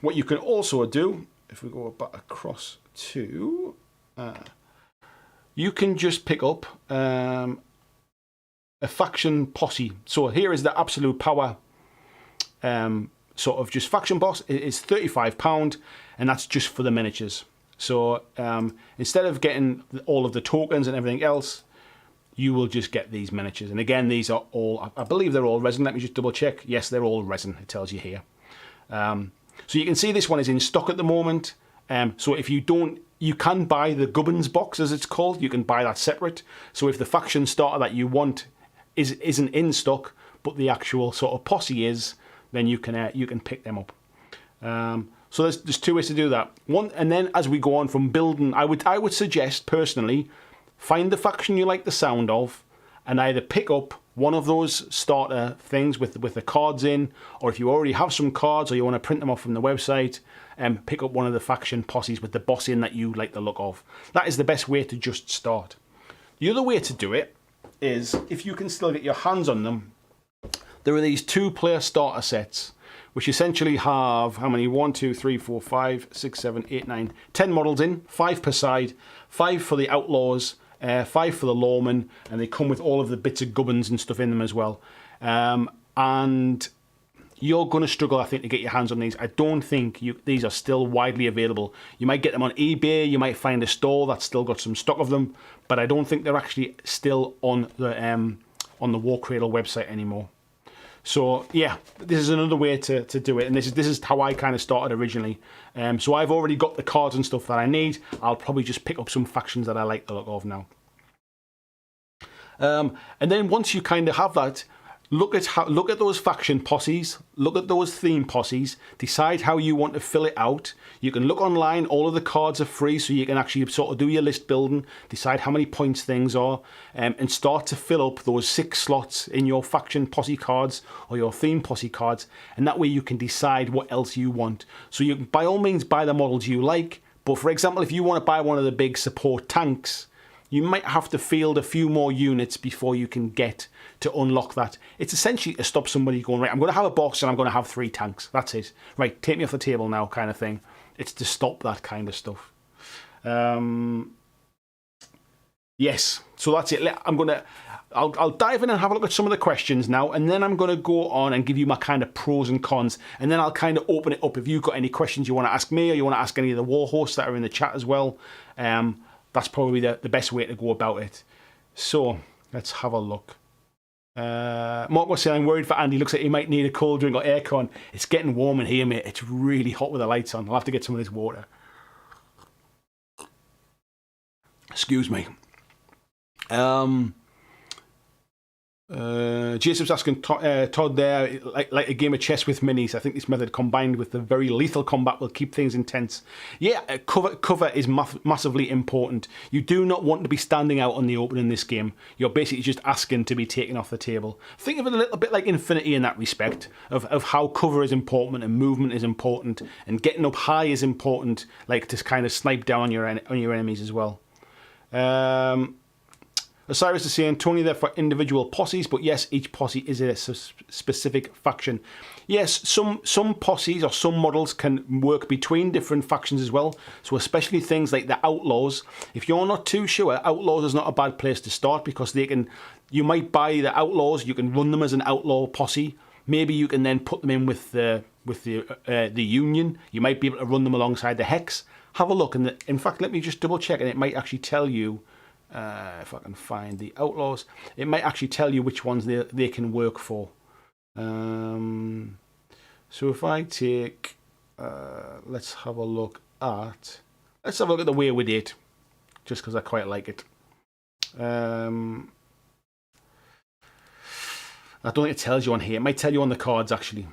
what you can also do, if we go back across to, you can just pick up a faction posse. So here is the Absolute Power sort of just faction boss. It is £35, and that's just for the miniatures. So instead of getting all of the tokens and everything else, you will just get these miniatures. And again, these are all, I believe they're all resin. Let me just double check. Yes, they're all resin. It tells you here. So you can see this one is in stock at the moment. So if you don't, you can buy the Gubbins box, as it's called. You can buy that separate. So if the faction starter that you want isn't in stock, but the actual sort of posse is, then you can pick them up. So there's 2 ways to do that. One, and then as we go on from building, I would suggest personally, find the faction you like the sound of, and either pick up one of those starter things with the cards in, or if you already have some cards or you want to print them off from the website, pick up one of the faction posses with the boss in that you like the look of. That is the best way to just start. The other way to do it is, if you can still get your hands on them, there are these 2-player starter sets, which essentially have, how many? 1, 2, 3, 4, 5, 6, 7, 8, 9, 10 models in, 5 per side, 5 for the Outlaws, 5 for the Lawmen, and they come with all of the bits of gubbins and stuff in them as well. And you're going to struggle, I think, to get your hands on these. I don't think these are still widely available. You might get them on eBay, you might find a store that's still got some stock of them, but I don't think they're actually still on the on the Warcradle website anymore. So yeah, this is another way to do it, and this is how I kind of started originally. So I've already got the cards and stuff that I need. I'll probably just pick up some factions that I like the look of now. And then once you kind of have that, look at those faction posses, look at those theme posses, decide how you want to fill it out. You can look online, all of the cards are free, so you can actually sort of do your list building, decide how many points things are, and start to fill up those 6 slots in your faction posse cards or your theme posse cards, and that way you can decide what else you want. So you can by all means buy the models you like, but for example, if you want to buy one of the big support tanks, you might have to field a few more units before you can get to unlock that. It's essentially to stop somebody going, right, I'm going to have a boss and I'm going to have 3 tanks. That's it. Right, take me off the table now kind of thing. It's to stop that kind of stuff. Yes, so that's it. I'll dive in and have a look at some of the questions now, and then I'm going to go on and give you my kind of pros and cons, and then I'll kind of open it up. If you've got any questions you want to ask me, or you want to ask any of the war hosts that are in the chat as well, that's probably the best way to go about it. So let's have a look. Mark was saying, I'm worried for Andy. Looks like he might need a cold drink or aircon. It's getting warm in here, mate. It's really hot with the lights on. I'll have to get some of this water. Excuse me. Jacob's asking Todd there, like a game of chess with minis. I think this method combined with the very lethal combat will keep things intense. Yeah, cover is massively important. You do not want to be standing out on the open in this game. You're basically just asking to be taken off the table. Think of it a little bit like Infinity in that respect, of how cover is important and movement is important and getting up high is important, like to kind of snipe down on your enemies as well. Osiris is saying, Tony there for individual posses, but yes, each posse is a specific faction. Yes, some posses or some models can work between different factions as well. So especially things like the Outlaws. If you're not too sure, Outlaws is not a bad place to start, because you might buy the Outlaws, you can run them as an Outlaw posse. Maybe you can then put them in with the Union. You might be able to run them alongside the Hex. Have a look, and in fact, let me just double check, and it might actually tell you. If I can find the Outlaws, it might actually tell you which ones they can work for. So if I take, let's have a look at the Wayward 8, just because I quite like it. I don't think it tells you on here. It might tell you on the cards actually.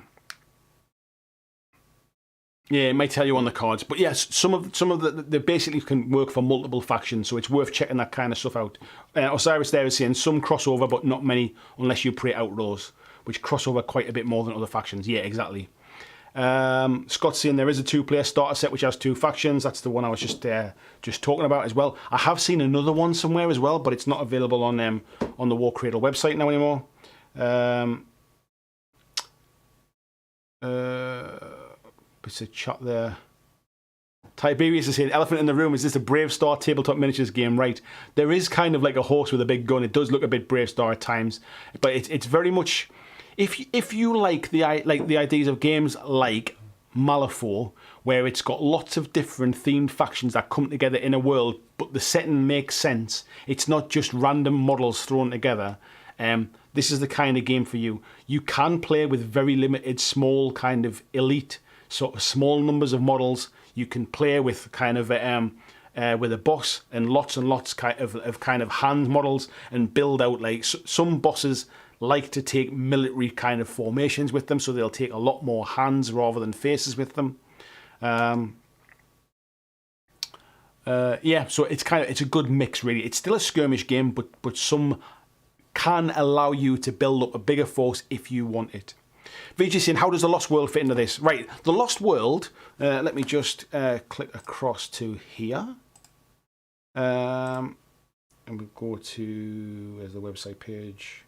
Yeah, it might tell you on the cards, but yes, some of they basically can work for multiple factions, so it's worth checking that kind of stuff out. Osiris there is saying some crossover, but not many unless you play Outlaws, which cross over quite a bit more than other factions. Yeah, exactly. Scott's saying there is a 2-player starter set which has 2 factions. That's the one I was just talking about as well. I have seen another one somewhere as well, but it's not available on the Warcradle website now anymore. It's a chat there. Tiberius is saying, elephant in the room, is this a Brave Star tabletop miniatures game? Right. There is kind of like a horse with a big gun. It does look a bit Brave Star at times, but it's very much, if you like the ideas of games like Malifaux, where it's got lots of different themed factions that come together in a world, but the setting makes sense. It's not just random models thrown together. This is the kind of game for you. You can play with very limited, small kind of elite, sort of small numbers of models. You can play with kind of with a boss and lots of kind of hand models and build out, like some bosses like to take military kind of formations with them, so they'll take a lot more hands rather than faces with them. Yeah, so it's a good mix really. It's still a skirmish game, but some can allow you to build up a bigger force if you want it. VG saying, how does the Lost World fit into this? Right, the Lost World, let me just click across to here. And we'll go to, where's the website page?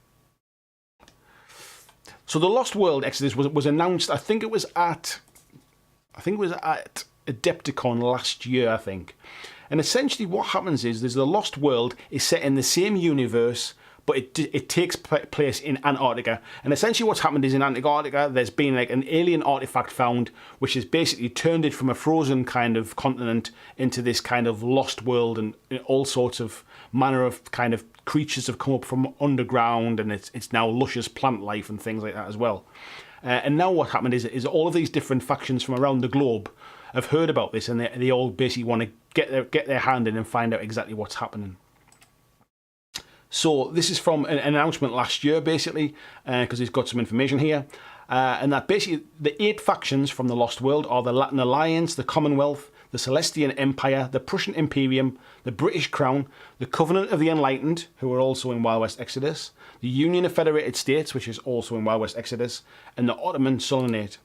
So the Lost World Exodus was announced, I think it was at Adepticon last year, I think. And essentially what happens is, the Lost World is set in the same universe, but it takes place in Antarctica. And essentially what's happened is in Antarctica, there's been like an alien artifact found, which has basically turned it from a frozen kind of continent into this kind of lost world, and all sorts of manner of kind of creatures have come up from underground, and it's now luscious plant life and things like that as well. And now what happened is all of these different factions from around the globe have heard about this, and they all basically want to get their hand in and find out exactly what's happening. So this is from an announcement last year, basically, because he's got some information here. And that basically the 8 factions from the Lost World are the Latin Alliance, the Commonwealth, the Celestian Empire, the Prussian Imperium, the British Crown, the Covenant of the Enlightened, who are also in Wild West Exodus, the Union of Federated States, which is also in Wild West Exodus, and the Ottoman Sultanate.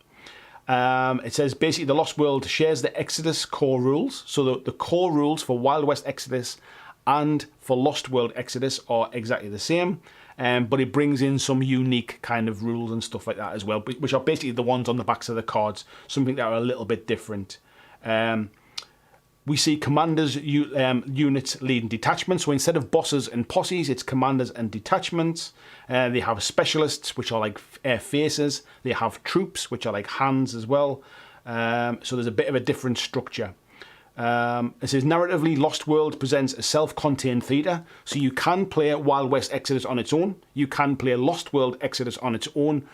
It says basically the Lost World shares the Exodus core rules. So the core rules for Wild West Exodus and for Lost World Exodus are exactly the same, but it brings in some unique kind of rules and stuff like that as well, which are basically the ones on the backs of the cards, something that are a little bit different. We see commanders, units leading detachments. So instead of bosses and posses, it's commanders and detachments. They have specialists, which are like faces. They have troops, which are like hands as well. So there's a bit of a different structure. It says narratively, Lost World presents a self-contained theatre, so you can play Wild West Exodus on its own, you can play Lost World Exodus on its own,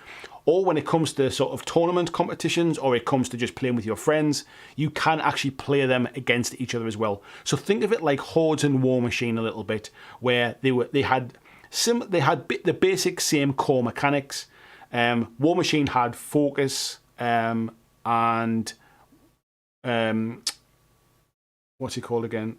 or when it comes to sort of tournament competitions, or it comes to just playing with your friends, you can actually play them against each other as well. So think of it like Hordes and War Machine a little bit, where they had the basic same core mechanics. War Machine had focus and what's it called again?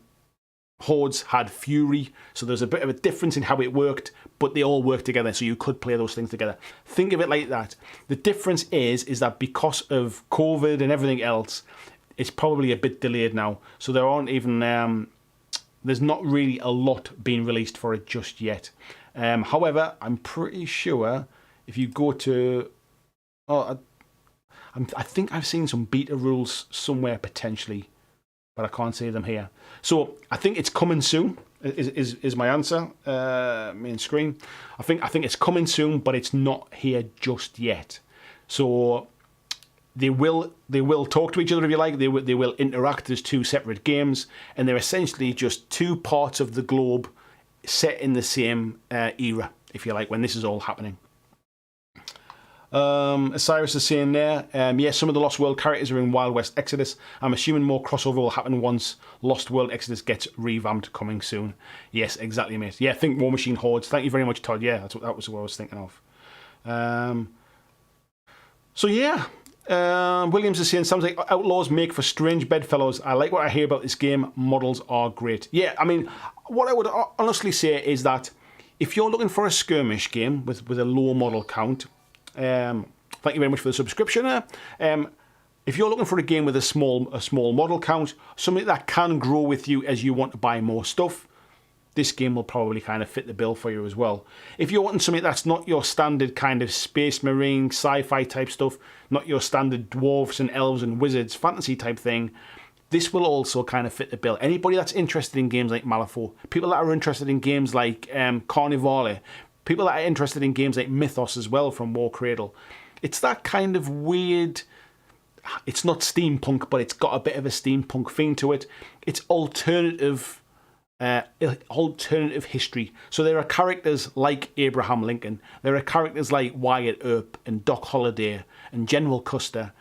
Hordes had Fury, so there's a bit of a difference in how it worked, but they all work together, so you could play those things together. Think of it like that. The difference is that because of COVID and everything else, it's probably a bit delayed now, so there aren't even there's not really a lot being released for it just yet. However, I'm pretty sure if you go to I think I've seen some beta rules somewhere potentially, but I can't see them here. So I think it's coming soon. Is my answer. Main screen. I think it's coming soon, but it's not here just yet. So they will talk to each other if you like. They will interact as 2 separate games, and they're essentially just 2 parts of the globe set in the same era, if you like, when this is all happening. Cyrus is saying there, yes, some of the Lost World characters are in Wild West Exodus. I'm assuming more crossover will happen once Lost World Exodus gets revamped, coming soon. Yes, exactly, mate. Yeah, think War Machine Hordes. Thank you very much, Todd. Yeah, that was what I was thinking of. So yeah, Williams is saying, sounds like Outlaws make for strange bedfellows. I like what I hear about this game. Models are great. Yeah, I mean, what I would honestly say is that if you're looking for a skirmish game with a low model count, thank you very much for the subscription. If you're looking for a game with a small model count, something that can grow with you as you want to buy more stuff, this game will probably kind of fit the bill for you as well. If you're wanting something that's not your standard kind of space marine, sci-fi type stuff, not your standard dwarves and elves and wizards fantasy type thing, this will also kind of fit the bill. Anybody that's interested in games like Malifaux, people that are interested in games like Carnivale, people that are interested in games like Mythos as well from Warcradle. It's that kind of weird, it's not steampunk, but it's got a bit of a steampunk thing to it. It's alternative history. So there are characters like Abraham Lincoln. There are characters like Wyatt Earp and Doc Holliday and General Custer,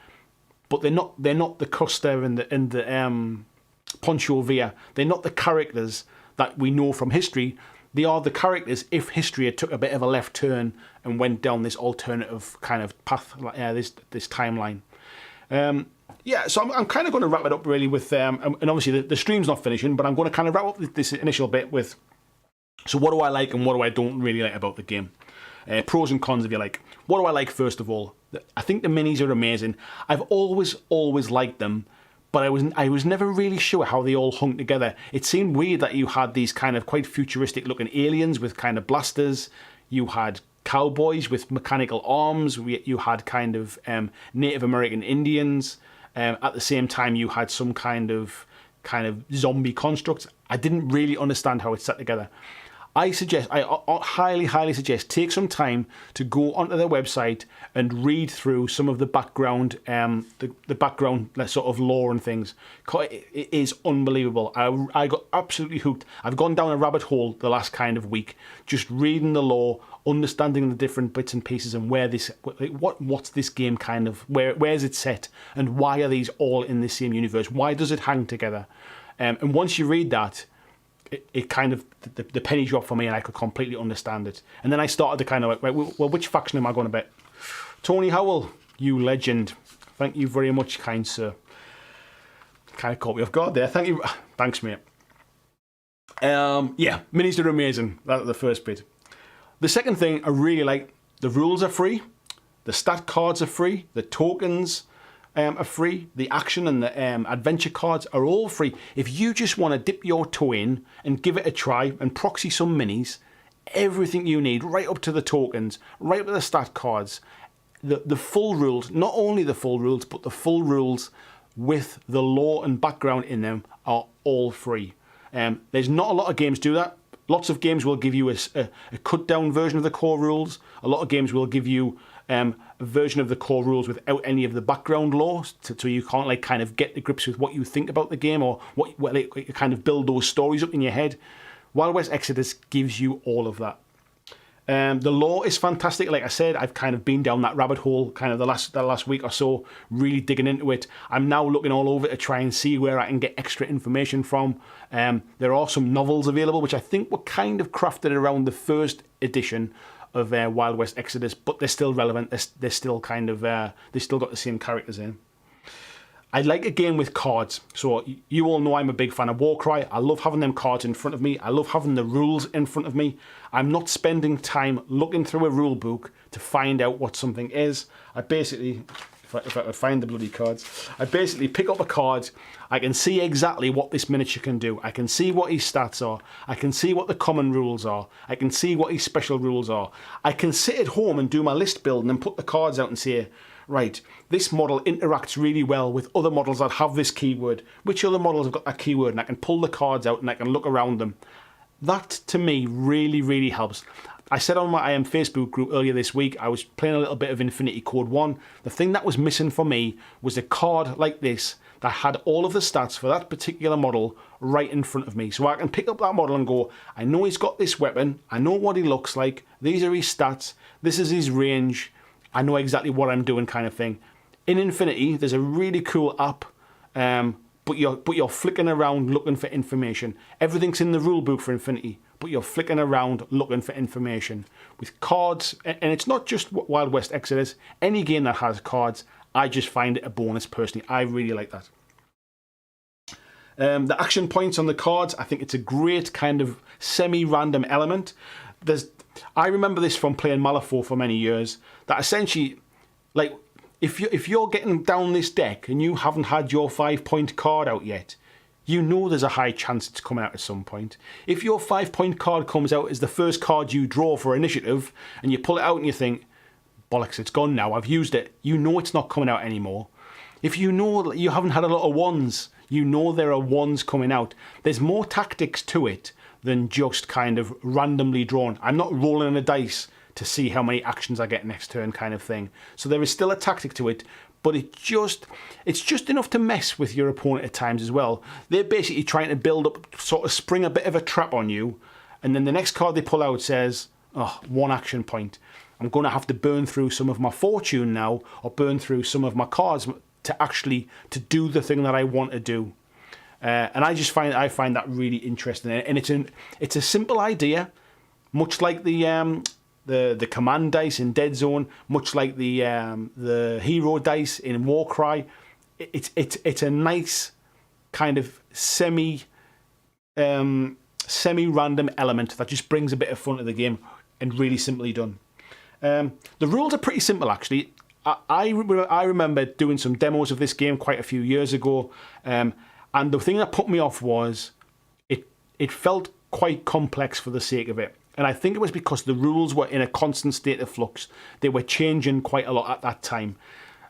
but they're not the Custer and the Poncho Villa. They're not the characters that we know from history. They are the characters if history had took a bit of a left turn and went down this alternative kind of path, this timeline. Yeah, so I'm kind of going to wrap it up really with, and obviously the stream's not finishing, but I'm going to kind of wrap up this initial bit with, so what do I like and what do I don't really like about the game? Pros and cons if you like. What do I like first of all? I think the minis are amazing. I've always liked them, but I was never really sure how they all hung together. It seemed weird that you had these kind of quite futuristic looking aliens with kind of blasters. You had cowboys with mechanical arms. You had kind of Native American Indians. At the same time, you had some kind of zombie constructs. I didn't really understand how it's set together. I highly suggest take some time to go onto their website and read through some of the background, the background sort of lore and things. It is unbelievable. I got absolutely hooked. I've gone down a rabbit hole the last kind of week, just reading the lore, understanding the different bits and pieces and what's this game kind of, where's it set, and why are these all in the same universe? Why does it hang together? And once you read that, it kind of, the penny dropped for me and I could completely understand it. And then I started to kind of like, right, well, which faction am I going to bet? Tony Howell, you legend. Thank you very much, kind sir. Kind of caught me off guard there. Thank you. Thanks, mate. Yeah, minis are amazing. That's the first bit. The second thing I really like, the rules are free. The stat cards are free. The tokens are free. The action and the adventure cards are all free. If you just want to dip your toe in and give it a try and proxy some minis, everything you need, right up to the tokens, right up to the stat cards, the full rules, not only the full rules, but the full rules with the lore and background in them are all free. There's not a lot of games do that. Lots of games will give you a cut down version of the core rules. A lot of games will give you a version of the core rules without any of the background lore, so you can't like kind of get to grips with what you think about the game or what like, kind of build those stories up in your head. Wild West Exodus gives you all of that. The lore is fantastic. Like I said, I've kind of been down that rabbit hole kind of the last week or so, really digging into it. I'm now looking all over to try and see where I can get extra information from. There are some novels available, which I think were kind of crafted around the first edition of Wild West Exodus, but they're still relevant. They're still kind of, they still got the same characters in. I like a game with cards. So you all know I'm a big fan of Warcry. I love having them cards in front of me. I love having the rules in front of me. I'm not spending time looking through a rule book to find out what something is. I basically, if I could find the bloody cards, I basically pick up a card. I can see exactly what this miniature can do. I can see what his stats are. I can see what the common rules are. I can see what his special rules are. I can sit at home and do my list building and put the cards out and say, right, this model interacts really well with other models that have this keyword. Which other models have got that keyword? And I can pull the cards out and I can look around them. That, to me, really, really helps. I said on my IM Facebook group earlier this week, I was playing a little bit of Infinity Code 1. The thing that was missing for me was a card like this that had all of the stats for that particular model right in front of me. So I can pick up that model and go, I know he's got this weapon. I know what he looks like. These are his stats. This is his range. I know exactly what I'm doing, kind of thing. In Infinity, there's a really cool app, but you're flicking around looking for information. Everything's in the rulebook for Infinity, but you're flicking around looking for information. With cards, and it's not just Wild West Exodus, any game that has cards, I just find it a bonus personally. I really like that. The action points on the cards, I think it's a great kind of semi-random element. I remember this from playing Malifaux for many years, that essentially, like, if you're getting down this deck and you haven't had your 5-point card out yet, you know there's a high chance it's coming out at some point. If your 5-point card comes out as the first card you draw for initiative, and you pull it out and you think, bollocks, it's gone now, I've used it, you know it's not coming out anymore. If you know that you haven't had a lot of ones, you know there are ones coming out. There's more tactics to it than just kind of randomly drawn. I'm not rolling a dice to see how many actions I get next turn kind of thing. So there is still a tactic to it, but it's just enough to mess with your opponent at times as well. They're basically trying to build up, sort of spring a bit of a trap on you, and then the next card they pull out says, oh, 1 action point. I'm going to have to burn through some of my fortune now, or burn through some of my cards to do the thing that I want to do. And I find that really interesting, and it's a simple idea, much like the command dice in Dead Zone, much like the hero dice in Warcry. It's a nice kind of semi-random element that just brings a bit of fun to the game, and really simply done. The rules are pretty simple, actually. I remember doing some demos of this game quite a few years ago. And the thing that put me off was it felt quite complex for the sake of it. And I think it was because the rules were in a constant state of flux. They were changing quite a lot at that time.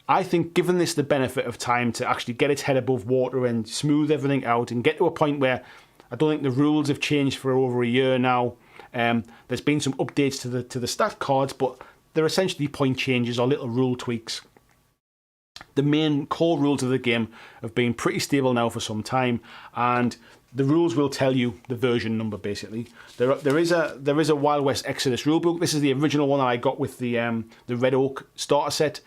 I think given this the benefit of time to actually get its head above water and smooth everything out and get to a point where I don't think the rules have changed for over a year now. There's been some updates to the stat cards, but they're essentially point changes or little rule tweaks. The main core rules of the game have been pretty stable now for some time, and the rules will tell you the version number. Basically, there is a Wild West Exodus rulebook. This is the original one that I got with the Red Oak starter set.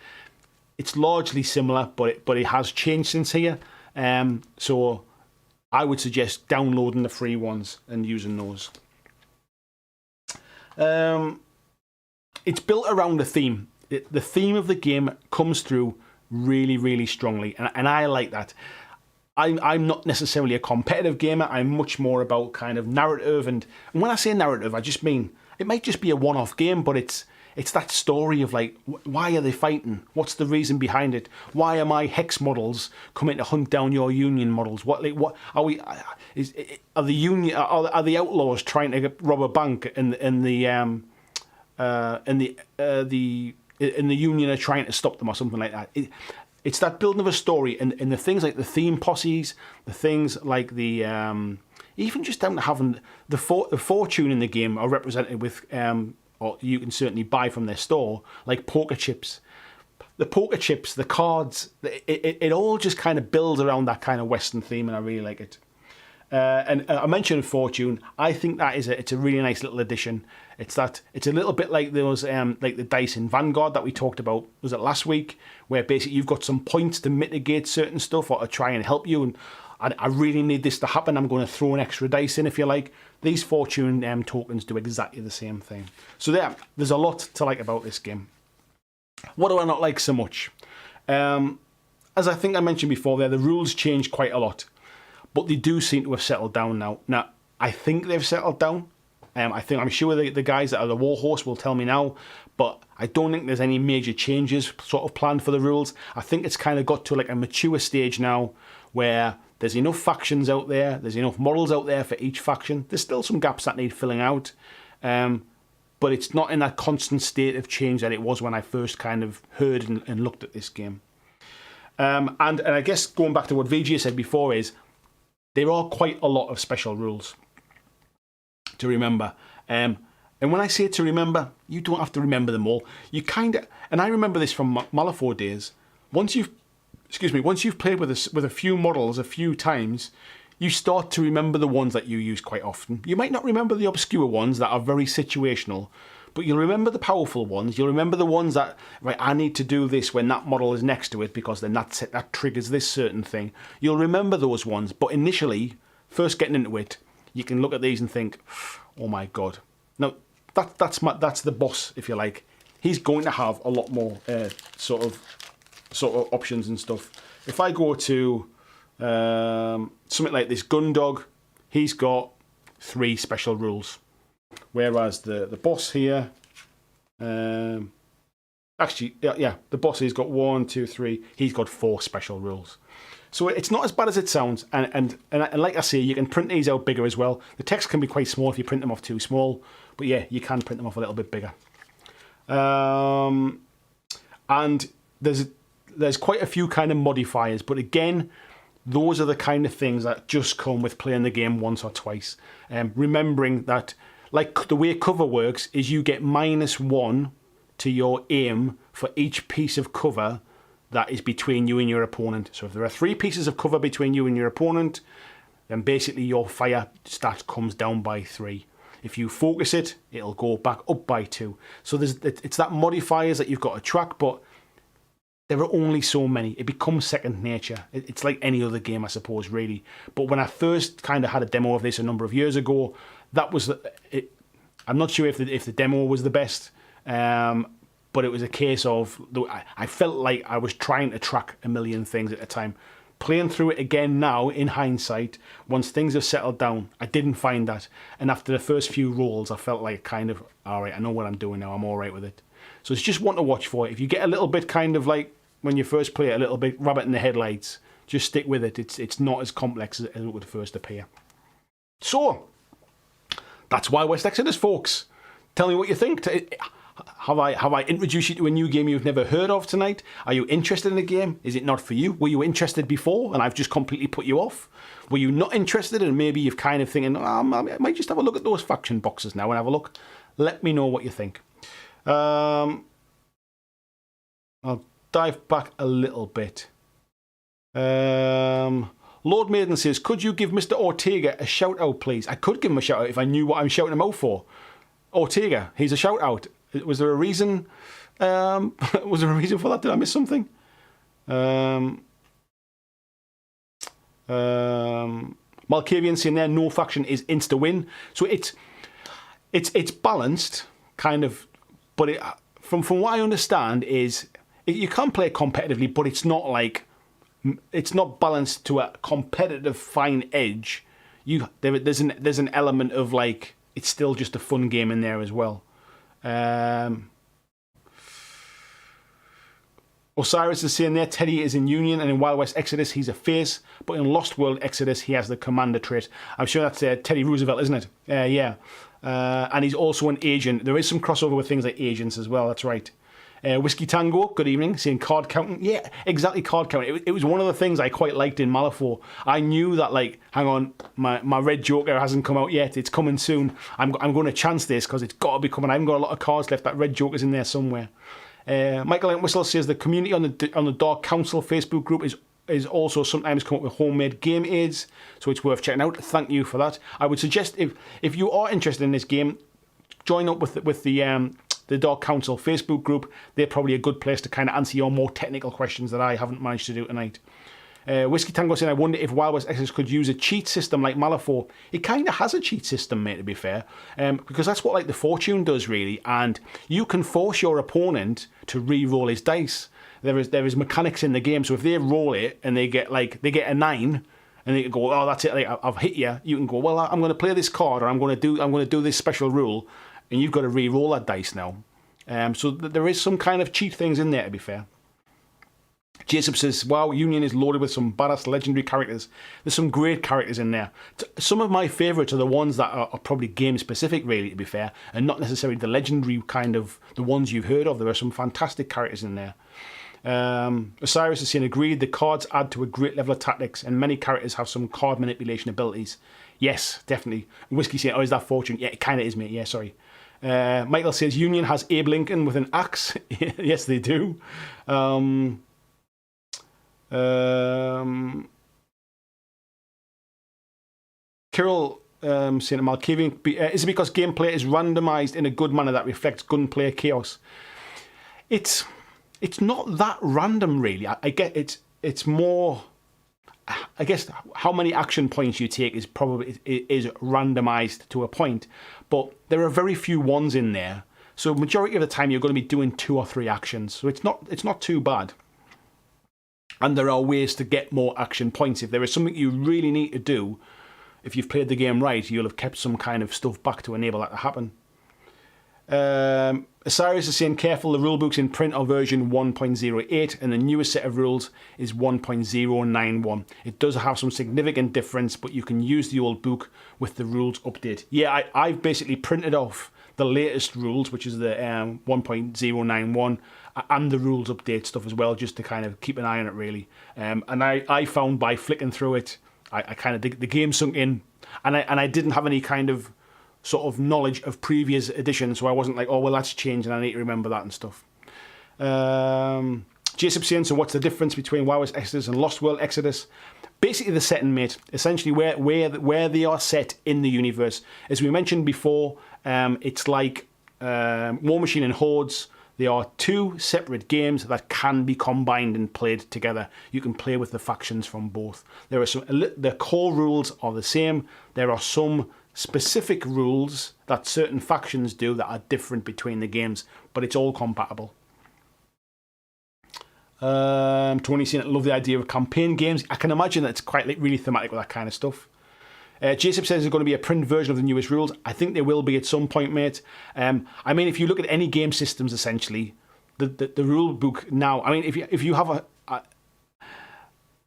It's largely similar, but it has changed since here. So I would suggest downloading the free ones and using those. It's built around a theme. The theme of the game comes through really, really strongly, and I like that. I'm not necessarily a competitive gamer. I'm much more about kind of narrative, and when I say narrative, I just mean it might just be a one-off game, but it's that story of like, why are they fighting? What's the reason behind it? Why are my hex models coming to hunt down your Union models? What are we? Are the Union? Are the outlaws trying to rob a bank, and the Union are trying to stop them or something like that? It's that building of a story, and the things like the theme posses, the things like the even just down to having the fortune in the game are represented with or you can certainly buy from their store, like poker chips. The poker chips, the cards, it all just kind of builds around that kind of Western theme, and I really like it. And I mentioned Fortune. I think that it's a really nice little addition. It's a little bit like those like the dice in Vanguard that we talked about. Was it last week? Where basically you've got some points to mitigate certain stuff or to try and help you. And I really need this to happen. I'm going to throw an extra dice in, if you like. These Fortune tokens do exactly the same thing. So there's a lot to like about this game. What do I not like so much? As I think I mentioned before, the rules change quite a lot. But they do seem to have settled down now. Now, I think they've settled down. I'm sure the guys that are the Warhorse will tell me now, but I don't think there's any major changes sort of planned for the rules. I think it's kind of got to like a mature stage now where there's enough factions out there, there's enough models out there for each faction. There's still some gaps that need filling out, but it's not in that constant state of change that it was when I first kind of heard and looked at this game. And I guess going back to what VG said before is, there are quite a lot of special rules to remember. And when I say to remember, you don't have to remember them all. You kind of, and I remember this from Malifaux days. Once you've played with a few models a few times, you start to remember the ones that you use quite often. You might not remember the obscure ones that are very situational, but you'll remember the powerful ones. You'll remember the ones that, right, I need to do this when that model is next to it because then that triggers this certain thing. You'll remember those ones, but initially, first getting into it, you can look at these and think, oh my god. Now, that's the boss, if you like. He's going to have a lot more sort of options and stuff. If I go to something like this Gundog, he's got 3 special rules. Whereas the boss here, the boss has got 1, 2, 3. He's got 4 special rules. So it's not as bad as it sounds. And like I say, you can print these out bigger as well. The text can be quite small if you print them off too small. But yeah, you can print them off a little bit bigger. And there's quite a few kind of modifiers. But again, those are the kind of things that just come with playing the game once or twice. Remembering that, like the way cover works, is you get -1 to your aim for each piece of cover that is between you and your opponent. So if there are 3 pieces of cover between you and your opponent, then basically your fire stat comes down by 3. If you focus it, it'll go back up by 2. So it's that modifiers that you've got to track, but there are only so many. It becomes second nature. It's like any other game, I suppose, really. But when I first kind of had a demo of this a number of years ago, that was it. I'm not sure if the demo was the best, but it was a case of I felt like I was trying to track a million things at a time. Playing through it again now, in hindsight, once things have settled down, I didn't find that. And after the first few rolls, I felt like kind of, all right, I know what I'm doing now. I'm all right with it. So it's just one to watch for. If you get a little bit kind of like, when you first play it, a little bit rabbit in the headlights, just stick with it. It's not as complex as it would first appear. So, that's Wild West Exodus, folks. Tell me what you think. Have I introduced you to a new game you've never heard of tonight? Are you interested in the game? Is it not for you? Were you interested before and I've just completely put you off? Were you not interested and maybe you've kind of thinking, I might just have a look at those faction boxes now and have a look? Let me know what you think. I'll dive back a little bit. Lord Maiden says, could you give Mr. Ortega a shout out, please? I could give him a shout out if I knew what I'm shouting him out for. Ortega, he's a shout out. Was there a reason? Was there a reason for that? Did I miss something? Malkavian saying there, no faction is insta win. So it's balanced, kind of, but from what I understand is you can play competitively, but it's not like it's not balanced to a competitive fine edge. There's an element of like it's still just a fun game in there as well. Osiris is saying there, Teddy is in Union, and in Wild West Exodus he's a face, but in Lost World Exodus he has the commander trait. I'm sure that's Teddy Roosevelt, isn't it? Yeah. And he's also an agent. There is some crossover with things like agents as well, that's right. Whiskey Tango, good evening, saying card counting. Yeah, exactly, card counting. It was one of the things I quite liked in Malifaux. I knew that, like, hang on, my Red Joker hasn't come out yet. It's coming soon. I'm going to chance this because it's got to be coming. I haven't got a lot of cards left. That Red Joker's in there somewhere. Michael Entwistle says the community on the Dark Council Facebook group is also sometimes come up with homemade game aids, so it's worth checking out. Thank you for that. I would suggest if you are interested in this game, join up with the Dark Council Facebook group. They're probably a good place to kind of answer your more technical questions that I haven't managed to do tonight. Whiskey Tango saying, I wonder if Wild West Exodus could use a cheat system like Malifaux. It kind of has a cheat system, mate, to be fair, because that's what like the Fortune does, really, and you can force your opponent to re-roll his dice. There is mechanics in the game, so if they roll it and they get a 9, and they go, oh, that's it, like, I've hit you. You can go, well, I'm going to play this card, or I'm going to do this special rule, and you've got to re-roll that dice now. So there is some kind of cheat things in there, to be fair. Jacob says, wow, Union is loaded with some badass legendary characters. There's some great characters in there. Some of my favourites are the ones that are probably game-specific, really, to be fair, and not necessarily the legendary kind of, the ones you've heard of. There are some fantastic characters in there. Osiris is saying, agreed, the cards add to a great level of tactics, and many characters have some card manipulation abilities. Yes, definitely. Whiskey saying, oh, is that Fortune? Yeah, it kind of is, mate. Yeah, sorry. Michael says, Union has Abe Lincoln with an axe. Yes, they do. Kirill saying, Malkavian, is it because gameplay is randomised in a good manner that reflects gunplay chaos? It's not that random, really. I get it's more, I guess how many action points you take is probably is randomised to a point, but there are very few ones in there, so majority of the time you're going to be doing 2 or 3 actions, so it's not too bad. And there are ways to get more action points. If there is something you really need to do, if you've played the game right, you'll have kept some kind of stuff back to enable that to happen. Osiris is saying, careful, the rulebook's in print or version 1.08, and the newest set of rules is 1.091. It does have some significant difference, but you can use the old book with the rules update. Yeah, I've basically printed off the latest rules, which is the 1.091, and the rules update stuff as well, just to kind of keep an eye on it, really. And I found by flicking through it, I kind of the game sunk in, and I didn't have any kind of sort of knowledge of previous editions, so I wasn't like, oh, well, that's changed and I need to remember that and stuff. Jason saying, so what's the difference between Wild West Exodus and Lost World Exodus? Basically the setting, mate. Essentially where they are set in the universe. As we mentioned before, it's like War Machine and Hordes. They are 2 separate games that can be combined and played together. You can play with the factions from both. There are the core rules are the same. There are some specific rules that certain factions do that are different between the games, but it's all compatible. Tony's saying, I love the idea of campaign games. I can imagine that it's quite really thematic with that kind of stuff. Jacob says there's going to be a print version of the newest rules. I think there will be at some point, mate. I mean, if you look at any game systems, essentially, the rule book now. I mean, if you have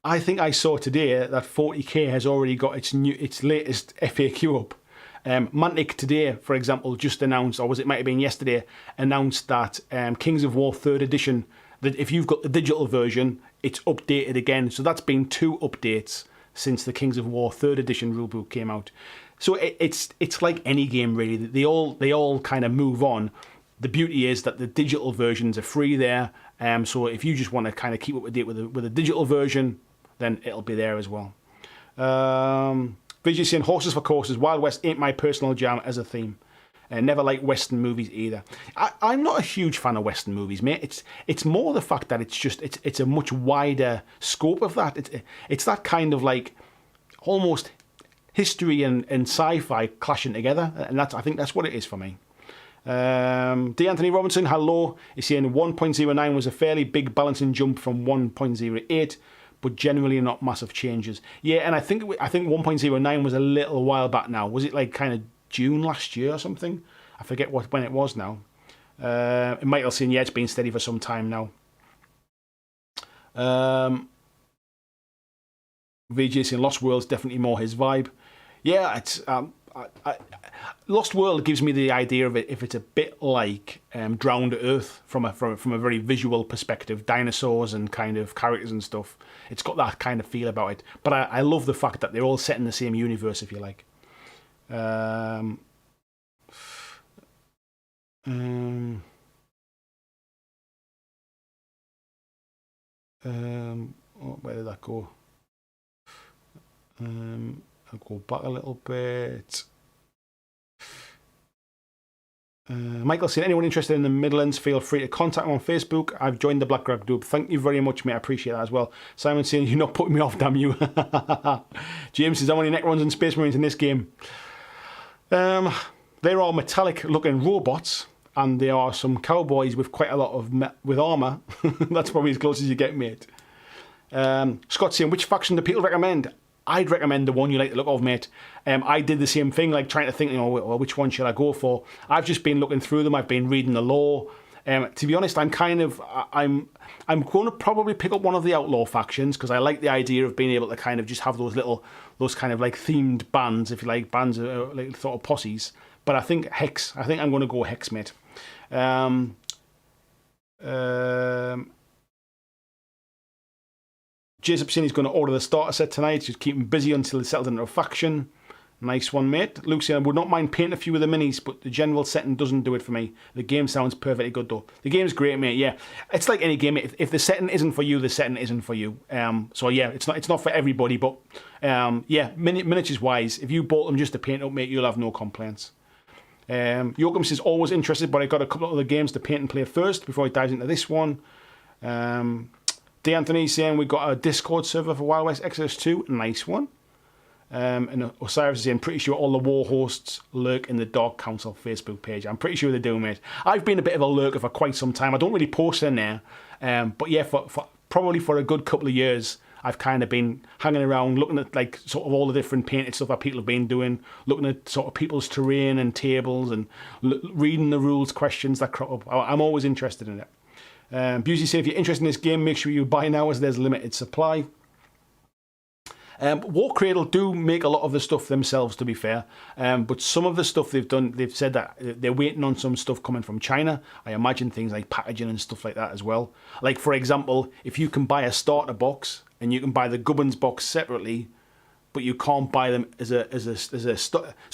I think I saw today that 40k has already got its latest FAQ up. Mantic today, for example, just announced, or was it might have been yesterday, announced that Kings of War 3rd edition, that if you've got the digital version, it's updated again. So that's been 2 updates since the Kings of War 3rd edition rulebook came out. So it's like any game really. They all kind of move on. The beauty is that the digital versions are free there. So if you just want to kind of keep up to date with a digital version, then it'll be there as well. Vijay saying, horses for courses, Wild West ain't my personal jam as a theme. Never liked Western movies either. I'm not a huge fan of Western movies, mate. It's more the fact that it's a much wider scope of that. It's that kind of like almost history and sci-fi clashing together, and I think that's what it is for me. D. Anthony Robinson, hello. He's saying 1.09 was a fairly big balancing jump from 1.08, but generally not massive changes. Yeah, and I think 1.09 was a little while back now. Was it like kind of June last year or something? I forget when it was now. Michael saying, yeah, it's been steady for some time now. VJ saying Lost World's definitely more his vibe. Yeah, it's Lost World gives me the idea of it if it's a bit like Drowned Earth from a very visual perspective, dinosaurs and kind of characters and stuff. It's got that kind of feel about it. But I love the fact that they're all set in the same universe, if you like. Where did that go? I'll go back a little bit. Michael saying, anyone interested in the Midlands, feel free to contact me on Facebook. I've joined the BlackJack group. Thank you very much, mate. I appreciate that as well. Simon saying, you're not putting me off, damn you. James says, how many Necrons and Space Marines in this game? There are metallic looking robots, and there are some cowboys with quite a lot of with armour. That's probably as close as you get, mate. Scott saying, which faction do people recommend? I'd recommend the one you like the look of, mate. I did the same thing, like trying to think, well, which one should I go for? I've just been looking through them. I've been reading the lore. To be honest, I'm going to probably pick up one of the outlaw factions because I like the idea of being able to kind of just have those kind of like themed bands, if you like, bands like sort of posses. But I think Hex. I think I'm going to go Hex, mate. Jason saying he's going to order the starter set tonight. Just keep him busy until he settles into a faction. Nice one, mate. Luke saying, I would not mind painting a few of the minis, but the general setting doesn't do it for me. The game sounds perfectly good, though. The game's great, mate, yeah. It's like any game. If the setting isn't for you, the setting isn't for you. So, yeah, it's not for everybody, but, yeah, miniatures-wise, if you bought them just to paint up, mate, you'll have no complaints. Yoakum says, always interested, but I got a couple of other games to paint and play first before he dives into this one. D. Anthony saying we've got a Discord server for Wild West Exodus 2. Nice one. And Osiris is saying, pretty sure all the war hosts lurk in the Dark Council Facebook page. I'm pretty sure they do, mate. I've been a bit of a lurker for quite some time. I don't really post in there. But yeah, probably for a good couple of years, I've kind of been hanging around, looking at like sort of all the different painted stuff that people have been doing, looking at sort of people's terrain and tables and reading the rules questions that crop up. I'm always interested in it. Busey said, if you're interested in this game, make sure you buy now as there's limited supply. Warcradle do make a lot of the stuff themselves, to be fair. But some of the stuff they've done, they've said that they're waiting on some stuff coming from China. I imagine things like packaging and stuff like that as well. Like, for example, if you can buy a starter box and you can buy the Gubbins box separately, but you can't buy them so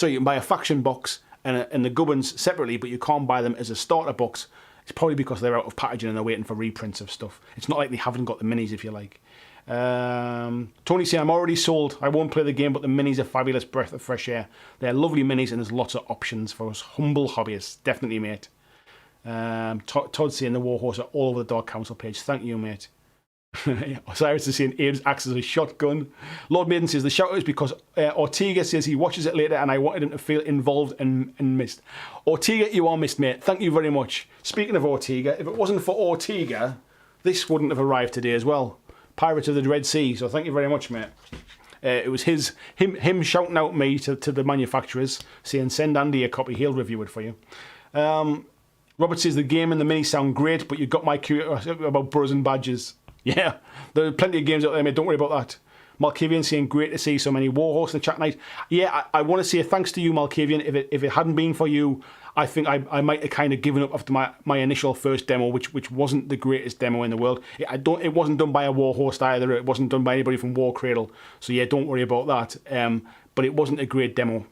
you can buy a faction box and the Gubbins separately, but you can't buy them as a starter box. It's probably because they're out of packaging and they're waiting for reprints of stuff. It's not like they haven't got the minis, if you like. Tony saying, I'm already sold. I won't play the game, but the minis are fabulous breath of fresh air. They're lovely minis and there's lots of options for us humble hobbyists. Definitely, mate. Todd saying the Warhorse are all over the Dark Council page. Thank you, mate. Osiris is saying Abe's acts as a shotgun. Lord Maiden says the shout out is because Ortega says he watches it later and I wanted him to feel involved and missed. Ortega, you are missed, mate. Thank you very much. Speaking of Ortega, if it wasn't for Ortega, this wouldn't have arrived today as well. Pirates of the Red Sea. So thank you very much, mate. It was him shouting out me to the manufacturers, saying send Andy a copy. He'll review it for you. Robert says the game and the mini sound great, but you got my curiosity about bros and badges. Yeah, there are plenty of games out there, mate. Don't worry about that. Malkavian saying, great to see so many Warhorse in the chat tonight. Yeah, I want to say thanks to you, Malkavian. If it hadn't been for you, I think I might have kind of given up after my initial first demo, which wasn't the greatest demo in the world. It wasn't done by a Warhorse either. It wasn't done by anybody from Warcradle. So yeah, don't worry about that. But it wasn't a great demo.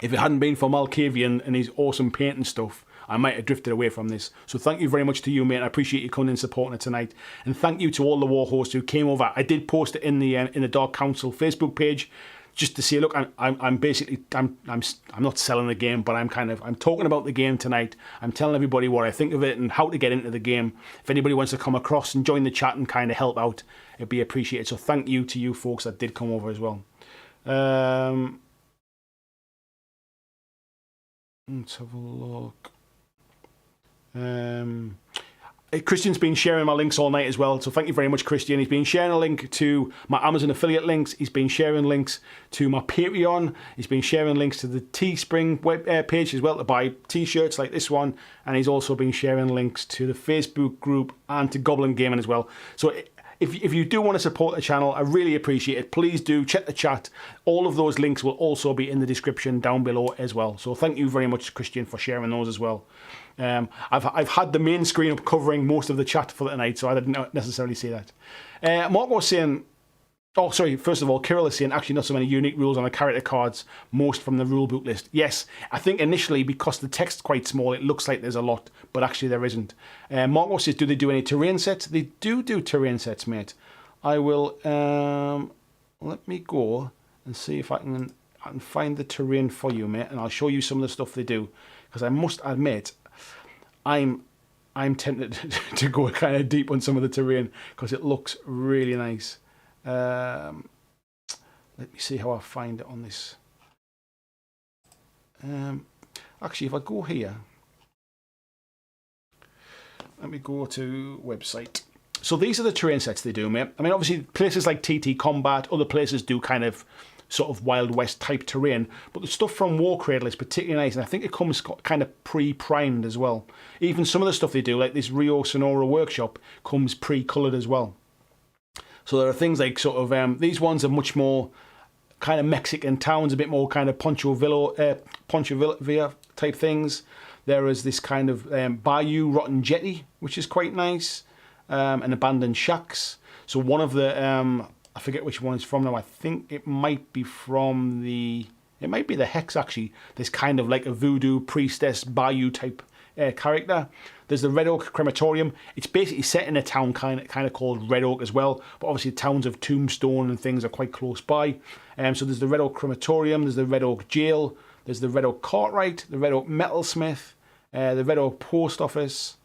If it hadn't been for Malkavian and his awesome painting stuff, I might have drifted away from this. So thank you very much to you, mate. I appreciate you coming and supporting it tonight. And thank you to all the Warhosts who came over. I did post it in the Dark Council Facebook page, just to say, look, I'm basically not selling the game, but I'm talking about the game tonight. I'm telling everybody what I think of it and how to get into the game. If anybody wants to come across and join the chat and kind of help out, it'd be appreciated. So thank you to you folks that did come over as well. Let's have a look. Christian's been sharing my links all night as well, so thank you very much, Christian. He's been sharing a link to my Amazon affiliate links. He's been sharing links to my Patreon. He's been sharing links to the Teespring web page as well to buy t-shirts like this one, and he's also been sharing links to the Facebook group and to Goblin Gaming as well. So if you do want to support the channel, I really appreciate it. Please do check the chat. All of those links will also be in the description down below as well. So thank you very much, Christian, for sharing those as well. I've had the main screen up covering most of the chat for the night, so I didn't necessarily see that. Mark was saying, oh sorry, first of all, Kirill is saying actually not so many unique rules on the character cards, most from the rulebook list. Yes, I think initially because the text's quite small, it looks like there's a lot, but actually there isn't. Mark says, do they do any terrain sets? They do terrain sets, mate. I will, let me go and see if I can find the terrain for you, mate, and I'll show you some of the stuff they do, because I must admit, I'm tempted to go kind of deep on some of the terrain because it looks really nice. Let me see how I find it on this. Actually, if I go here, let me go to website. So these are the terrain sets they do, mate. I mean, obviously places like TT Combat, other places do kind of sort of Wild West type terrain, but the stuff from Warcradle is particularly nice, and I think it comes kind of pre-primed as well. Even some of the stuff they do, like this Rio Sonora Workshop, comes pre-coloured as well. So there are things like sort of, these ones are much more kind of Mexican towns, a bit more kind of Poncho Villa type things. There is this kind of Bayou Rotten Jetty, which is quite nice, and abandoned shacks. So one of the, I forget which one it's from now. I think it might be from it might be the Hex actually. There's kind of like a voodoo priestess Bayou type character. There's the Red Oak Crematorium. It's basically set in a town kind of called Red Oak as well, but obviously towns of Tombstone and things are quite close by. So there's the Red Oak Crematorium, there's the Red Oak Jail, there's the Red Oak Cartwright, the Red Oak Metalsmith, the Red Oak Post Office,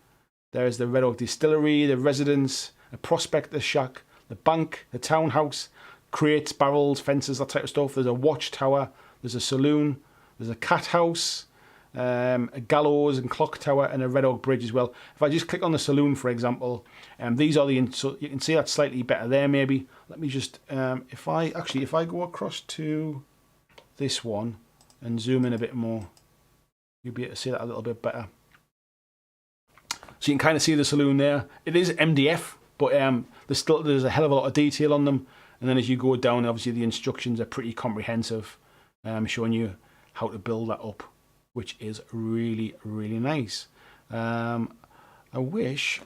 there's the Red Oak Distillery, the Residence, the Prospector Shack, the bank, the townhouse, crates, barrels, fences, that type of stuff. There's a watchtower, there's a saloon, there's a cat house, a gallows and clock tower, and a Red Oak Bridge as well. If I just click on the saloon, for example, these are so you can see that's slightly better there maybe. Let me just, if I go across to this one and zoom in a bit more, you'll be able to see that a little bit better. So you can kind of see the saloon there. It is MDF, but there's a hell of a lot of detail on them. And then as you go down, obviously the instructions are pretty comprehensive, showing you how to build that up, which is really, really nice. I wish,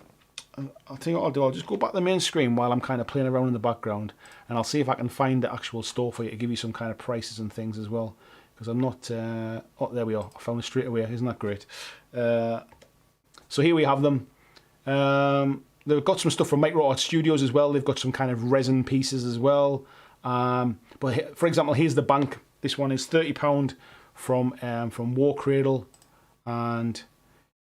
I'll tell you what I'll do, I'll just go back to the main screen while I'm kind of playing around in the background, and I'll see if I can find the actual store for you to give you some kind of prices and things as well, because I'm not, oh, there we are, I found it straight away, isn't that great? So here we have them. They've got some stuff from Warcradle Studios as well. They've got some kind of resin pieces as well. But for example, here's the bank. This one is £30 from Warcradle, and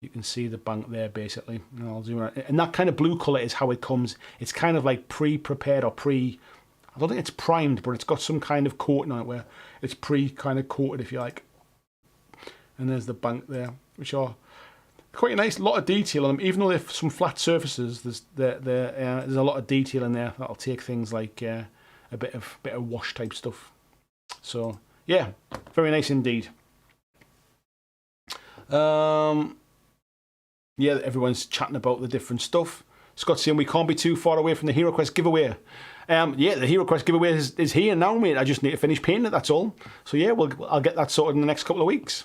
you can see the bank there basically. And I'll zoom out. And that kind of blue colour is how it comes. It's kind of like pre-prepared or I don't think it's primed, but it's got some kind of coating on it where it's kind of coated, if you like. And there's the bank there, which are quite a nice, lot of detail on them. Even though they're some flat surfaces, there's a lot of detail in there that'll take things like a bit of wash type stuff. So yeah, very nice indeed. Yeah, everyone's chatting about the different stuff. Scott's saying we can't be too far away from the Hero Quest giveaway. Yeah, the Hero Quest giveaway is here now, mate. I just need to finish painting it, that's all. So yeah, I'll get that sorted in the next couple of weeks.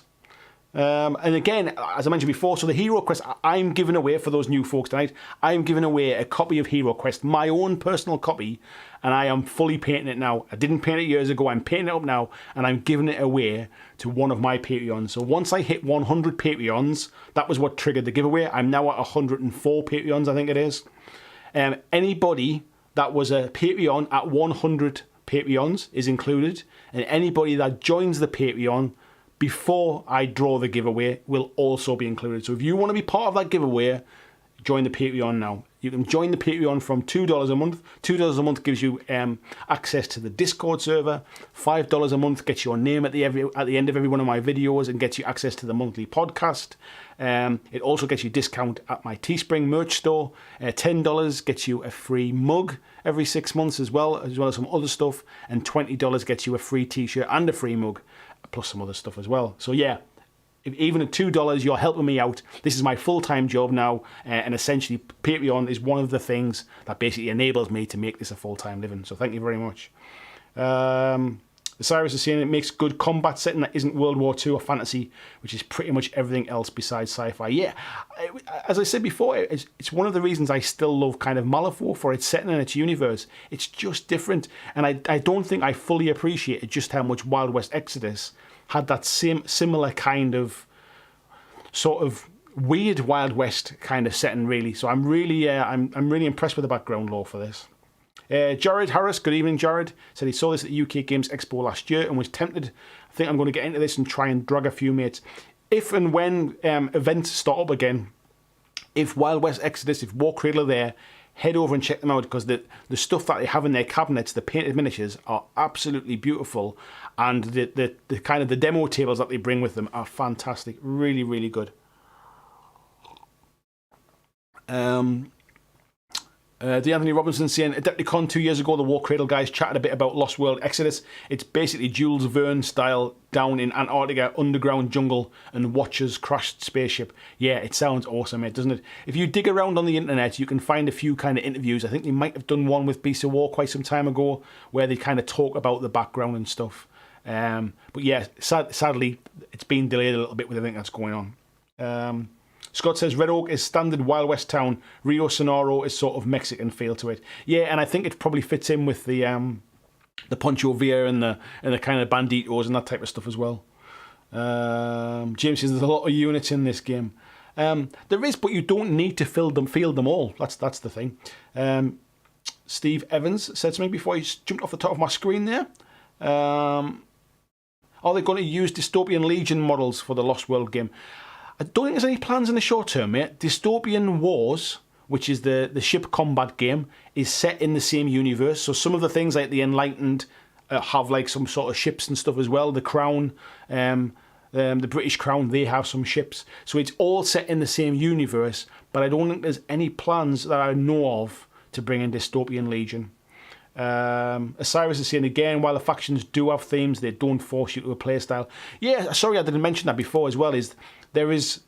And again, as I mentioned before, so the Hero Quest, I'm giving away, for those new folks tonight, I'm giving away a copy of Hero Quest, my own personal copy, and I am fully painting it now. I didn't paint it years ago, I'm painting it up now, and I'm giving it away to one of my Patreons. So once I hit 100 Patreons, that was what triggered the giveaway. I'm now at 104 Patreons, I think it is. Anybody that was a Patreon at 100 Patreons is included, and anybody that joins the Patreon before I draw the giveaway will also be included. So if you want to be part of that giveaway, join the Patreon now. You can join the Patreon from $2 a month. $2 a month gives you access to the Discord server. $5 a month gets your name at the end of every one of my videos and gets you access to the monthly podcast. It also gets you discount at my Teespring merch store. $10 gets you a free mug every 6 months as well as some other stuff. And $20 gets you a free t-shirt and a free mug, plus some other stuff as well. So yeah, even at $2, you're helping me out. This is my full-time job now, and essentially Patreon is one of the things that basically enables me to make this a full-time living. So thank you very much. Cyrus is saying it makes good combat setting that isn't World War II or fantasy, which is pretty much everything else besides sci-fi. Yeah, as I said before, it's one of the reasons I still love kind of Malifaux, for its setting and its universe. It's just different, and I don't think I fully appreciated just how much Wild West Exodus had that similar kind of sort of weird Wild West kind of setting, really. So I'm really impressed with the background lore for this. Jared Harris, good evening, Jared, said he saw this at the UK Games Expo last year and was tempted. I think I'm going to get into this and try and drag a few mates. If and when events start up again, if Wild West Exodus, if Warcradle are there, head over and check them out, because the stuff that they have in their cabinets, the painted miniatures, are absolutely beautiful, and the kind of the demo tables that they bring with them are fantastic. Really, really good. The Anthony Robinson saying, Adepticon 2 years ago, the Warcradle guys chatted a bit about Lost World Exodus. It's basically Jules Verne style, down in Antarctica, underground jungle, and Watcher's crashed spaceship. Yeah, it sounds awesome, mate, doesn't it? If you dig around on the internet, you can find a few kind of interviews. I think they might have done one with Beast of War quite some time ago, where they kind of talk about the background and stuff. But yeah, sadly, it's been delayed a little bit with everything that's going on. Scott says Red Oak is standard Wild West town. Rio Sonoro is sort of Mexican feel to it. Yeah, and I think it probably fits in with the Poncho Villa and the kind of banditos and that type of stuff as well. James says there's a lot of units in this game. There is, but you don't need to field them all. That's the thing. Steve Evans said something before he jumped off the top of my screen there. Are they going to use Dystopian Legion models for the Lost World game? I don't think there's any plans in the short term, mate. Dystopian Wars, which is the ship combat game, is set in the same universe. So some of the things like the Enlightened have like some sort of ships and stuff as well. The Crown, the British Crown, they have some ships. So it's all set in the same universe, but I don't think there's any plans that I know of to bring in Dystopian Legion. Osiris is saying again, while the factions do have themes, they don't force you to a playstyle. Yeah, sorry I didn't mention that before as well, is there is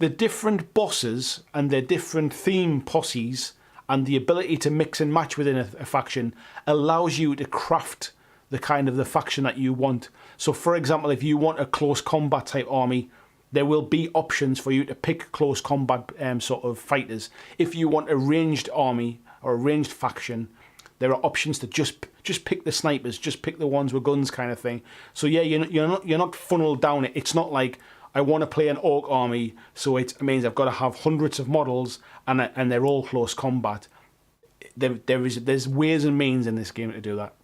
the different bosses and their different theme posses, and the ability to mix and match within a faction allows you to craft the kind of the faction that you want. So for example, if you want a close combat type army, there will be options for you to pick close combat sort of fighters. If you want a ranged army or a ranged faction, there are options to just pick the snipers, just pick the ones with guns kind of thing. So yeah, you're not funneled down it. It's not like I want to play an orc army, so it means I've got to have hundreds of models and they're all close combat. There's ways and means in this game to do that.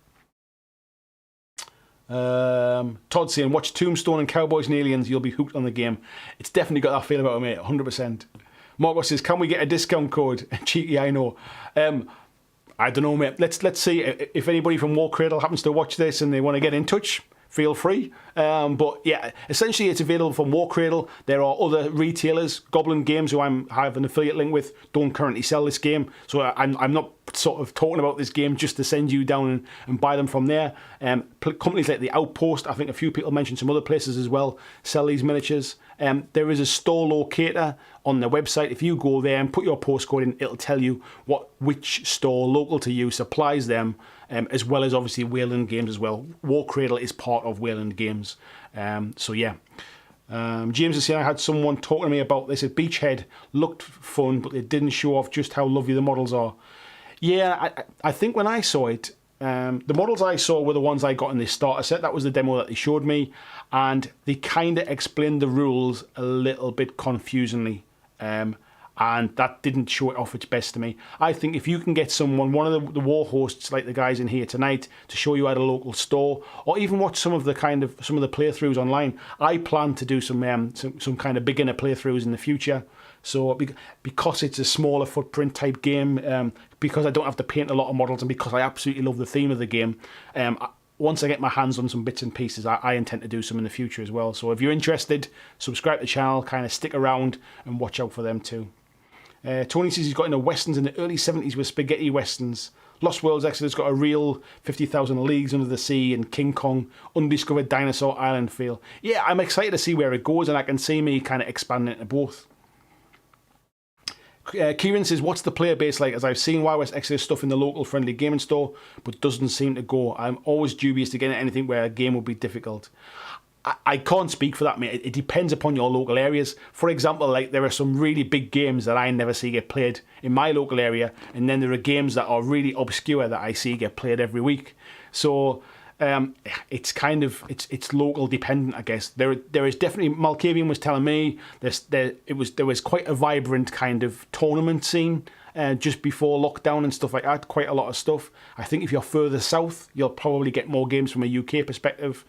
Todd saying, watch Tombstone and Cowboys and Aliens, you'll be hooked on the game. It's definitely got that feel about it, mate, 100%. Marco says, can we get a discount code? Cheeky, I know. I don't know, mate. Let's see if anybody from Warcradle happens to watch this and they want to get in touch. feel free. But yeah, essentially it's available from Warcradle. There are other retailers, Goblin Games, who I have an affiliate link with, don't currently sell this game. So I'm not sort of talking about this game just to send you down and buy them from there. Companies like The Outpost, I think a few people mentioned some other places as well, sell these miniatures. There is a store locator on their website. If you go there and put your postcode in, it'll tell you which store local to you supplies them, as well as obviously Wayland Games as well. Warcradle is part of Wayland Games. So yeah. James is saying, I had someone talking to me about this at Beachhead. Looked fun, but they didn't show off just how lovely the models are. Yeah, I think when I saw it, the models I saw were the ones I got in this starter set. That was the demo that they showed me, and they kind of explained the rules a little bit confusingly, and that didn't show it off its best to me. I think if you can get someone, one of the war hosts like the guys in here tonight, to show you at a local store, or even watch some of the playthroughs online. I plan to do some kind of beginner playthroughs in the future. So because it's a smaller footprint type game, because I don't have to paint a lot of models, and because I absolutely love the theme of the game, once I get my hands on some bits and pieces, I intend to do some in the future as well. So if you're interested, subscribe to the channel, kind of stick around and watch out for them too. Tony says he's got into westerns in the early 70s with spaghetti westerns. Lost Worlds Exodus got a real 50,000 Leagues Under the Sea and King Kong Undiscovered Dinosaur Island feel. Yeah, I'm excited to see where it goes, and I can see me kind of expanding into both. Kieran says, what's the player base like? As I've seen Wild West Exodus stuff in the local friendly gaming store, but doesn't seem to go. I'm always dubious to get anything where a game will be difficult. I can't speak for that, mate. It depends upon your local areas. For example, like there are some really big games that I never see get played in my local area, and then there are games that are really obscure that I see get played every week. So it's kind of it's local dependent, I guess. There is definitely, Malkavian was telling me there was quite a vibrant kind of tournament scene just before lockdown and stuff like that. Quite a lot of stuff. I think if you're further south, you'll probably get more games from a UK perspective.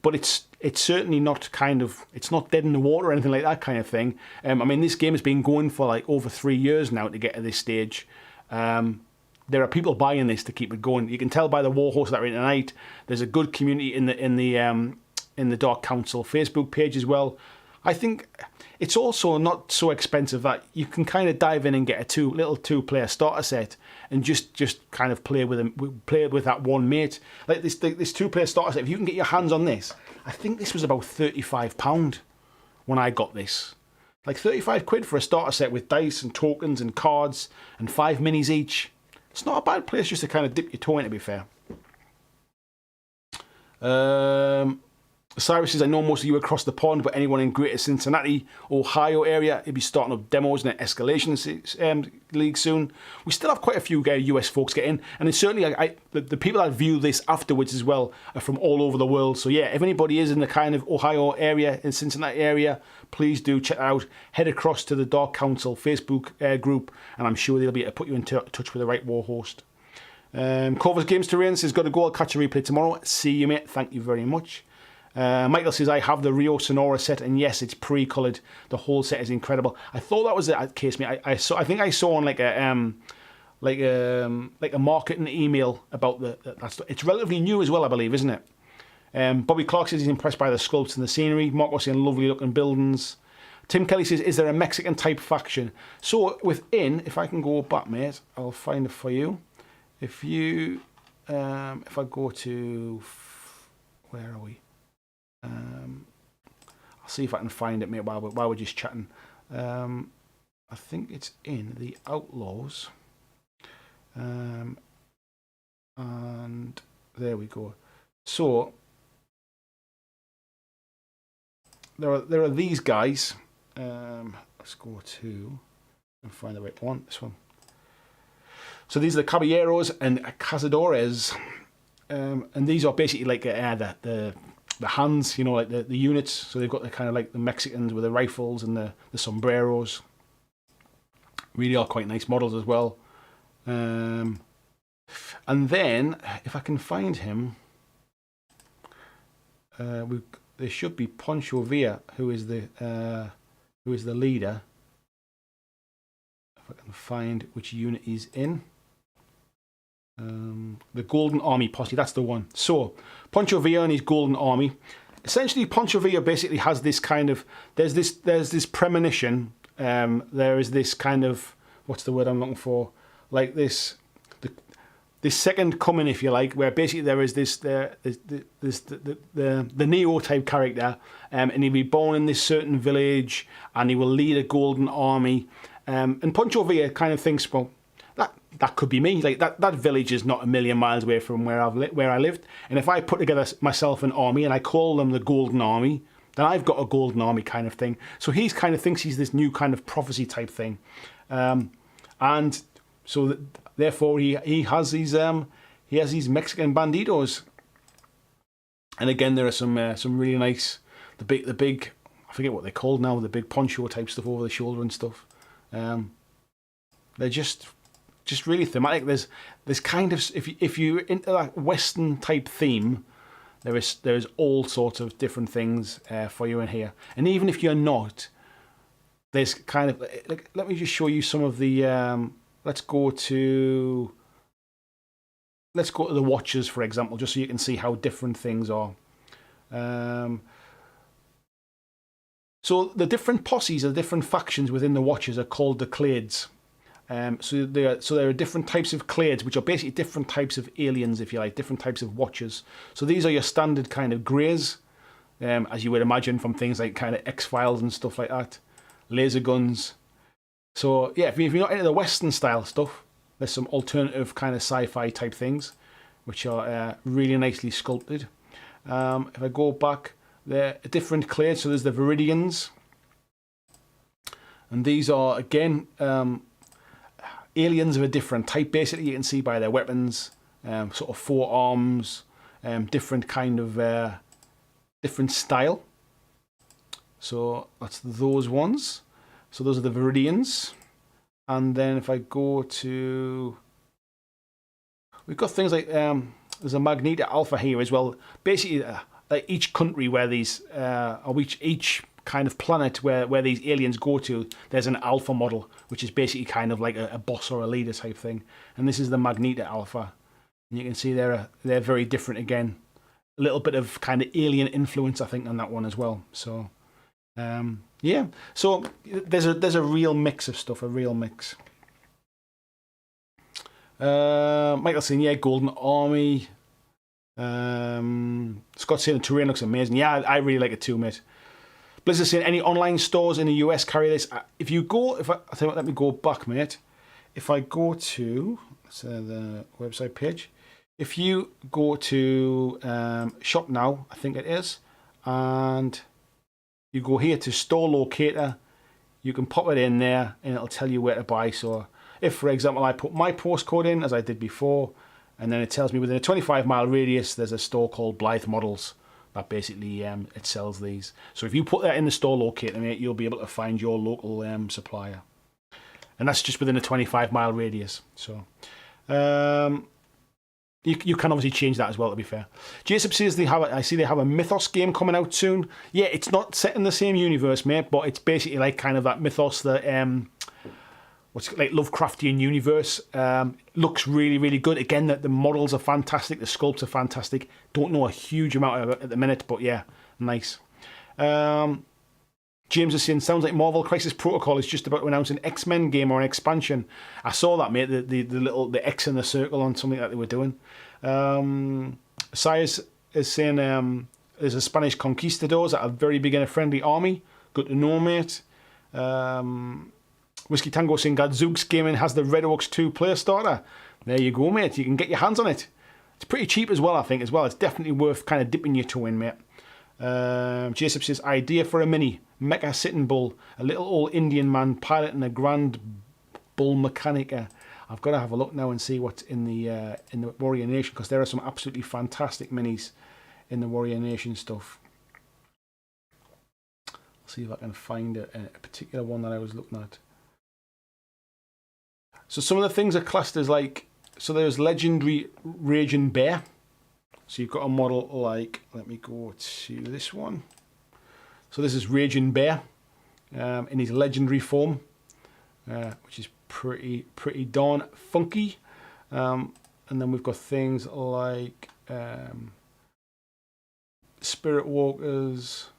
But it's certainly not it's not dead in the water or anything like that kind of thing. I mean, this game has been going for like over 3 years now to get to this stage. There are people buying this to keep it going. You can tell by the war horse that are in tonight. There's a good community in the Dark Council Facebook page as well. I think it's also not so expensive that you can kind of dive in and get a little two-player starter set and just kind of play with that one mate. Like this two-player starter set, if you can get your hands on this, I think this was about £35 when I got this. Like 35 quid for a starter set with dice and tokens and cards and 5 minis each. It's not a bad place just to kind of dip your toe in, to be fair. Cyrus says, I know most of you across the pond, but anyone in Greater Cincinnati, Ohio area, he'll be starting up demos in an escalation league soon. We still have quite a few US folks getting, and it's certainly the people that view this afterwards as well are from all over the world. So yeah, if anybody is in the kind of Ohio area, in Cincinnati area, please do check it out. Head across to the Dark Council Facebook group, and I'm sure they'll be able to put you in touch with the right war host. Corvus Games Terrain says, got to go, I'll catch a replay tomorrow. See you, mate. Thank you very much. Michael says, I have the Rio Sonora set, and yes, it's pre-coloured. The whole set is incredible. I thought that was the case, mate. I think I saw on like a marketing email about that stuff. It's relatively new as well, I believe, isn't it? Bobby Clark says he's impressed by the sculpts and the scenery. Mark was saying lovely looking buildings. Tim Kelly says, is there a Mexican type faction? So within, if I can go back, mate, I'll find it for you. If I go to, where are we? I'll see if I can find it, mate, while we're just chatting. I think it's in the Outlaws. And there we go. So there are these guys. Let's go to and find the right one. This one. So these are the Caballeros and Cazadores, and these are basically like the hands, you know, like the units. So they've got the kind of like the Mexicans with the rifles and the sombreros. Really are quite nice models as well. And then if I can find him, there should be Poncho Villa, who is the leader. If I can find which unit he's in. The Golden Army Posse, that's the one. So, Pancho Villa and his Golden Army. Essentially, Pancho Villa basically has this kind of, there's this premonition, there is this kind of, what's the word I'm looking for? Like this second coming, if you like, where basically there is the Neo type character, and he'll be born in this certain village, and he will lead a golden army. And Pancho Villa kind of thinks, well, that could be me. Like that village is not a million miles away from where I lived, and if I put together myself an army and I call them the Golden Army, then I've got a golden army kind of thing. So he kind of thinks he's this new kind of prophecy type thing, and so therefore he has these Mexican banditos. And again, there are some really nice the big I forget what they're called now, the big poncho type stuff over the shoulder and stuff. They're just really thematic. There's kind of, if you're into that Western type theme, there's all sorts of different things for you in here. And even if you're not, there's kind of, like, let me just show you some of the. Let's go to the watches, for example, just so you can see how different things are. So the different posses, the different factions within the watches are called the clades. So there are different types of clades, which are basically different types of aliens, if you like, different types of watches. So these are your standard kind of greys, as you would imagine from things like kind of X-Files and stuff like that, laser guns. So yeah, if you're not into the Western style stuff, there's some alternative kind of sci-fi type things, which are really nicely sculpted. If I go back, they're different clades. So there's the Viridians, and these are again aliens of a different type. Basically, you can see by their weapons, sort of forearms, different kind of different style. So that's those ones. So those are the Viridians. And then if I go to, we've got things like there's a Magneto Alpha here as well. Basically, like each country where these, or each kind of planet where these aliens go to, there's an Alpha model, which is basically kind of like a boss or a leader type thing. And this is the Magneto Alpha, and you can see they're very different again. A little bit of kind of alien influence, I think, on that one as well. So. Yeah, so there's a real mix of stuff, a real mix. Michael saying, yeah, Golden Army. Scott saying the terrain looks amazing. Yeah, I really like it too, mate. Blizzard saying, any online stores in the US carry this? If you go, let me go back, mate. If I go to the website page, if you go to shop now, I think it is, and you go here to store locator, you can pop it in there and it'll tell you where to buy. So if, for example, I put my postcode in as I did before, and then it tells me within a 25-mile radius there's a store called Blythe Models that basically it sells these. So if you put that in the store locator, mate, you'll be able to find your local supplier. And that's just within a 25-mile radius. So you can obviously change that as well, to be fair. Jason says they have a Mythos game coming out soon. Yeah, it's not set in the same universe, mate, but it's basically like kind of that Mythos, that what's like Lovecraftian universe. Looks really, really good. Again, the models are fantastic, the sculpts are fantastic. Don't know a huge amount of it at the minute, but yeah, nice. James is saying, sounds like Marvel Crisis Protocol is just about to announce an X-Men game or an expansion. I saw that, mate, the X in the circle on something that they were doing. Sias is saying there's a Spanish conquistadors that are very beginner-friendly army. Good to know, mate. Whiskey Tango saying, Gadzooks Gaming has the Red Oaks 2 player starter. There you go, mate. You can get your hands on it. It's pretty cheap as well, I think, as well. It's definitely worth kind of dipping your toe in, mate. Jason says, idea for a mini. Mecha Sitting Bull, a little old Indian man piloting a grand bull mechanica. I've got to have a look now and see what's in the Warrior Nation, because there are some absolutely fantastic minis in the Warrior Nation stuff. I'll see if I can find a particular one that I was looking at. So some of the things are classed as like, so there's legendary Raging Bear. So you've got a model like, let me go to this one. So this is Raging Bear in his legendary form, which is pretty darn funky. And And then we've got things like Spirit Walkers,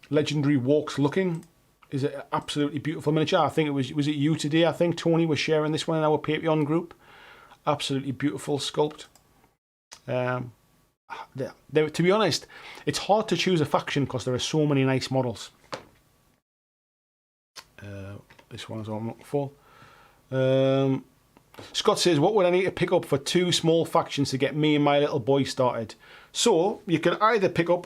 Legendary Walks Looking is an absolutely beautiful miniature. I think was it you today? I think Tony was sharing this one in our Patreon group. Absolutely beautiful sculpt. To be honest, it's hard to choose a faction because there are so many nice models. This one is what I'm looking for. Scott says, what would I need to pick up for 2 small factions to get me and my little boy started? So you can either pick up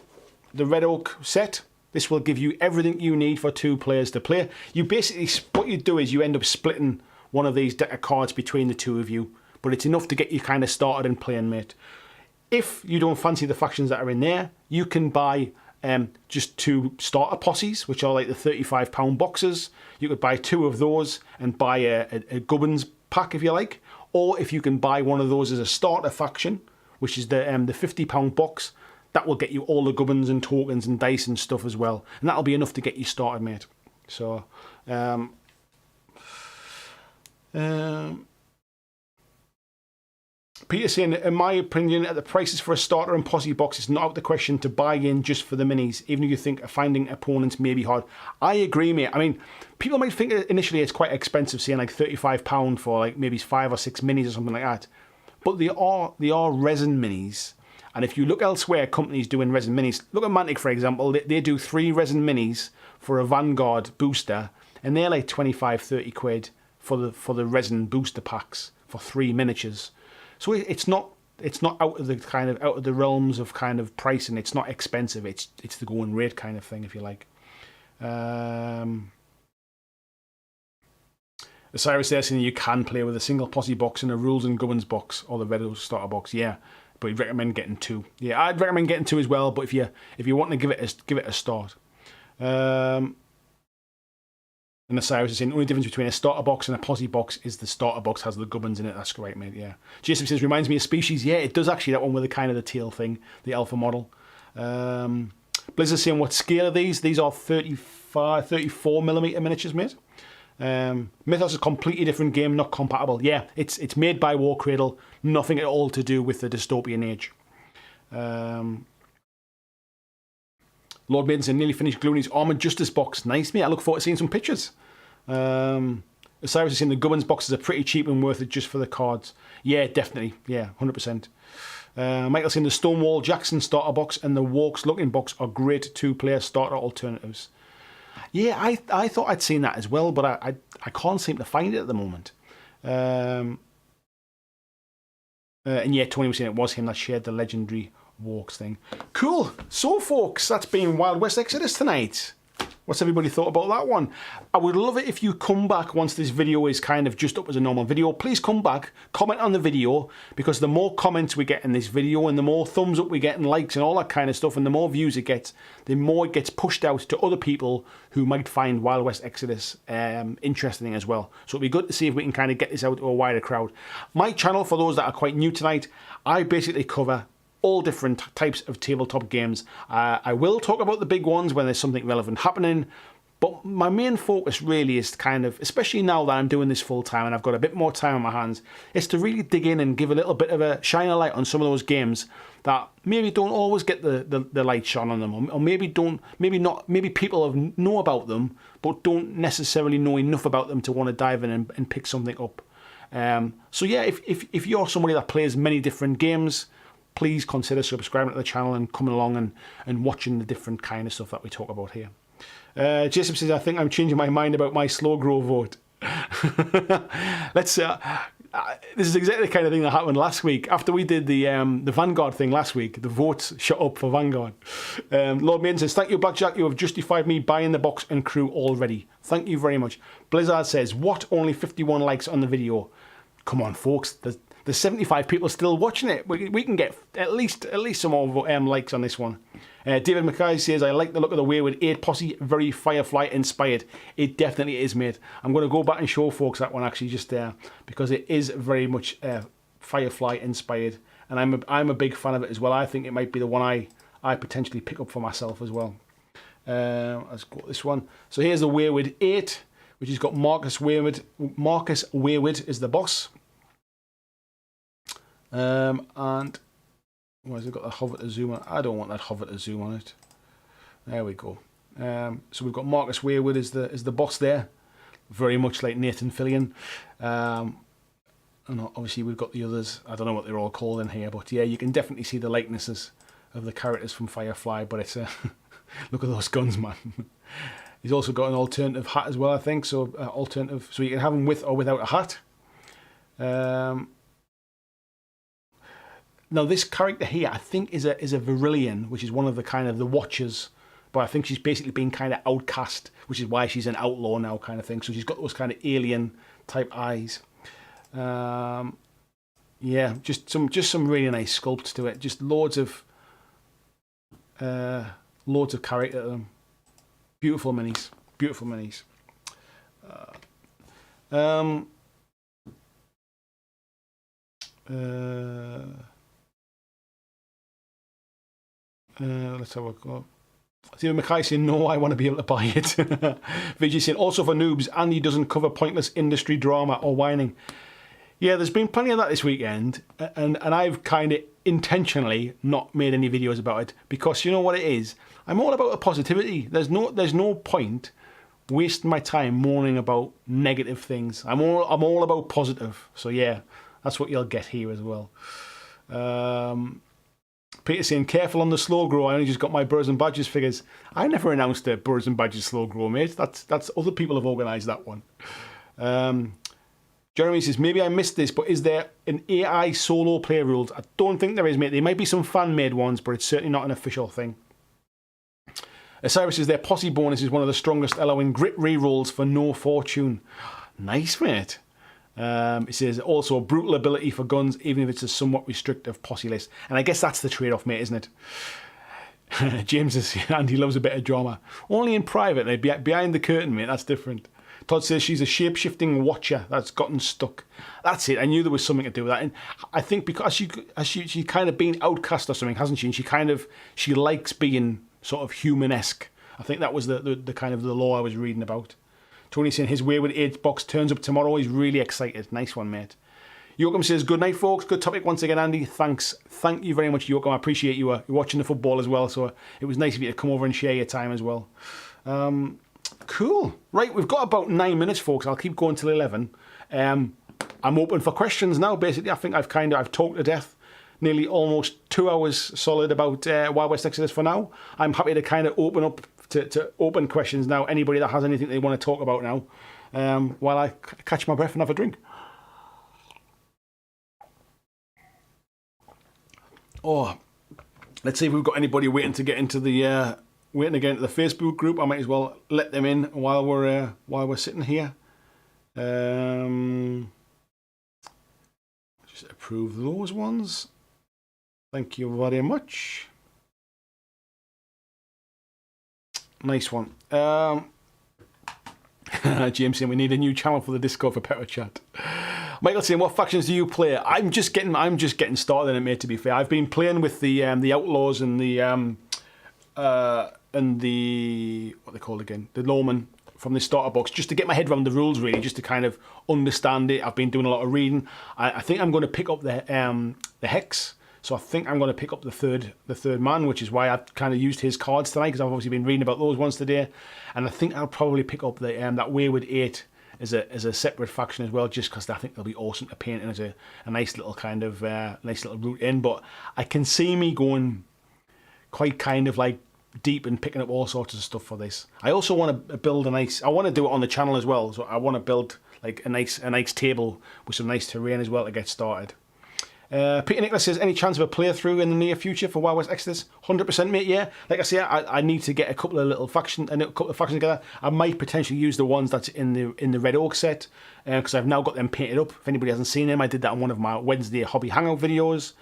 the Red Oak set. This will give you everything you need for 2 players to play. You basically, what you do is you end up splitting one of these deck of cards between the 2 of you, but it's enough to get you kind of started in playing, mate. If you don't fancy the factions that are in there, you can buy just 2 starter posses, which are like the £35 boxes. You could buy 2 of those and buy a Gubbins pack if you like. Or if you can buy one of those as a starter faction, which is the £50 box, that will get you all the Gubbins and tokens and dice and stuff as well. And that'll be enough to get you started, mate. So, Peter saying, in my opinion, at the prices for a starter and posse box, it's not out of the question to buy in just for the minis, even if you think finding opponents may be hard. I agree, mate. I mean, people might think initially it's quite expensive, saying like £35 for like maybe 5 or 6 minis or something like that. But they are resin minis. And if you look elsewhere, companies doing resin minis, look at Mantic, for example, they do 3 resin minis for a Vanguard booster, and they're like 25, 30 quid for the resin booster packs for 3 miniatures. So it's not out of the realms of kind of pricing. It's not expensive. It's the going rate kind of thing, if you like. Cyrus there saying you can play with a single posse box and a rules and Gubbins box or the Red Oak starter box. Yeah, but you'd recommend getting 2. Yeah, I'd recommend getting 2 as well. But if you want to give it a start. And the Cyrus is saying the only difference between a starter box and a posse box is the starter box has the Gubbins in it. That's great, mate. Yeah. Jason says reminds me of Species. Yeah, it does actually. That one with the kind of the tail thing, the alpha model. Blizzard saying what scale are these? These are 34mm miniatures, mate. Mythos is a completely different game, not compatible. Yeah, it's made by Warcradle, nothing at all to do with the Dystopian Age. Lord Maidenson nearly finished gluing his Armoured Justice box. Nice, mate. I look forward to seeing some pictures. Cyrus is saying the Gubbins boxes are pretty cheap and worth it just for the cards. Yeah, definitely. Yeah, 100%. Michael saying the Stonewall Jackson starter box and the Walks Looking box are great 2-player starter alternatives. Yeah, I thought I'd seen that as well, but I can't seem to find it at the moment. And yeah, Tony was saying it was him that shared the legendary Walks thing. Cool. So, folks, that's been Wild West Exodus tonight. What's everybody thought about that one? I would love it if you come back once this video is kind of just up as a normal video. Please come back, comment on the video, because the more comments we get in this video and the more thumbs up we get and likes and all that kind of stuff and the more views it gets, the more it gets pushed out to other people who might find Wild West Exodus interesting as well. So it'll be good to see if we can kind of get this out to a wider crowd. My channel, for those that are quite new tonight, I basically cover all different types of tabletop games. I will talk about the big ones when there's something relevant happening, but my main focus really is kind of, especially now that I'm doing this full time and I've got a bit more time on my hands, is to really dig in and give a little bit of a shine a light on some of those games that maybe don't always get the light shone on them, or maybe people know about them but don't necessarily know enough about them to want to dive in and pick something up. So yeah, if you're somebody that plays many different games, please consider subscribing to the channel and coming along and watching the different kind of stuff that we talk about here. Jason says, I think I'm changing my mind about my slow grow vote. Let's. This is exactly the kind of thing that happened last week. After we did the Vanguard thing last week, the votes shut up for Vanguard. Lord Maiden says, thank you, BlackJack. You have justified me buying the box and crew already. Thank you very much. Blizzard says, what? Only 51 likes on the video. Come on, folks. There's 75 people still watching it. We can get at least some more likes on this one. David Mackay says, I like the look of the Wayward 8 posse, very Firefly inspired. It definitely is, mate. I'm going to go back and show folks that one actually just there, because it is very much Firefly inspired, and I'm a big fan of it as well. I think it might be the one I potentially pick up for myself as well. Let's go this one. So here's the Wayward 8, which has got Marcus Wayward is the boss. And why has it got the hover to zoom on? I don't want that hover to zoom on it. There we go. So we've got Marcus Wayward as the boss there, very much like Nathan Fillion. And obviously we've got the others. I don't know what they're all called in here, but yeah, you can definitely see the likenesses of the characters from Firefly. But it's look at those guns, man. He's also got an alternative hat as well, I think. So alternative, so you can have him with or without a hat. Now this character here, I think, is a Virillion, which is one of the kind of the Watchers. But I think she's basically been kind of outcast, which is why she's an outlaw now, kind of thing. So she's got those kind of alien type eyes. Yeah, just some really nice sculpts to it. Just loads of character to them. Beautiful minis, beautiful minis. Let's have a go. Stephen Mackay saying, no, I want to be able to buy it. Vijay saying, also for noobs, Andy doesn't cover pointless industry drama or whining. Yeah, there's been plenty of that this weekend, and I've kind of intentionally not made any videos about it, because you know what it is? I'm all about the positivity. There's no point wasting my time mourning about negative things. I'm all about positive. So yeah, that's what you'll get here as well. Peter saying, careful on the slow grow. I only just got my Birds and Badgers figures. I never announced a Birds and Badgers slow grow, mate. That's other people have organised that one. Jeremy says, maybe I missed this, but is there an AI solo play rules? I don't think there is, mate. There might be some fan-made ones, but it's certainly not an official thing. Cyrus says, their posse bonus is one of the strongest, allowing grit rerolls for no fortune. Nice, mate. It says, also brutal ability for guns, even if it's a somewhat restrictive posse list. And I guess that's the trade-off, mate, isn't it? James says, Andy loves a bit of drama. Only in private, behind the curtain, mate, that's different. Todd says she's a shape-shifting watcher that's gotten stuck. That's it. I knew there was something to do with that. And I think because she's kind of been outcast or something, hasn't she? And she likes being sort of human-esque. I think that was the kind of the law I was reading about. Tony saying his Wayward Age box turns up tomorrow. He's really excited. Nice one, mate. Yoakum says, good night, folks. Good topic once again, Andy. Thanks. Thank you very much, Yoakum. I appreciate you watching the football as well. So it was nice of you to come over and share your time as well. Cool. Right, we've got about 9 minutes, folks. I'll keep going till 11. I'm open for questions now, basically. I think I've talked to death. Nearly almost 2 hours solid about Wild West Exodus for now. I'm happy to kind of open up to open questions now. Anybody that has anything they want to talk about now, while I catch my breath and have a drink. Oh, let's see if we've got anybody waiting to get into the Facebook group. I might as well let them in while we're sitting here. Just approve those ones. Thank you very much. Nice one. James saying we need a new channel for the Discord for Petro Chat. Michael saying, what factions do you play? I'm just getting started in it, mate, to be fair. I've been playing with the Outlaws and the what they called again, the Lawmen from the starter box, just to get my head around the rules, really, just to kind of understand it. I've been doing a lot of reading. I think I'm going to pick up the Hex. So I think I'm going to pick up the third man, which is why I've kind of used his cards tonight, because I've obviously been reading about those ones today. And I think I'll probably pick up the that Wayward 8 as a separate faction as well, just because I think they'll be awesome to paint in as a nice little kind of nice little route in. But I can see me going quite kind of like deep and picking up all sorts of stuff for this. I also want to build I want to do it on the channel as well. So I want to build like a nice table with some nice terrain as well to get started. Peter Nicholas says, any chance of a playthrough in the near future for Wild West Exodus? 100%, mate, yeah. Like I say, I need to get a couple of factions together. I might potentially use the ones that's in the Red Oak set, because I've now got them painted up. If anybody hasn't seen them, I did that on one of my Wednesday hobby hangout videos.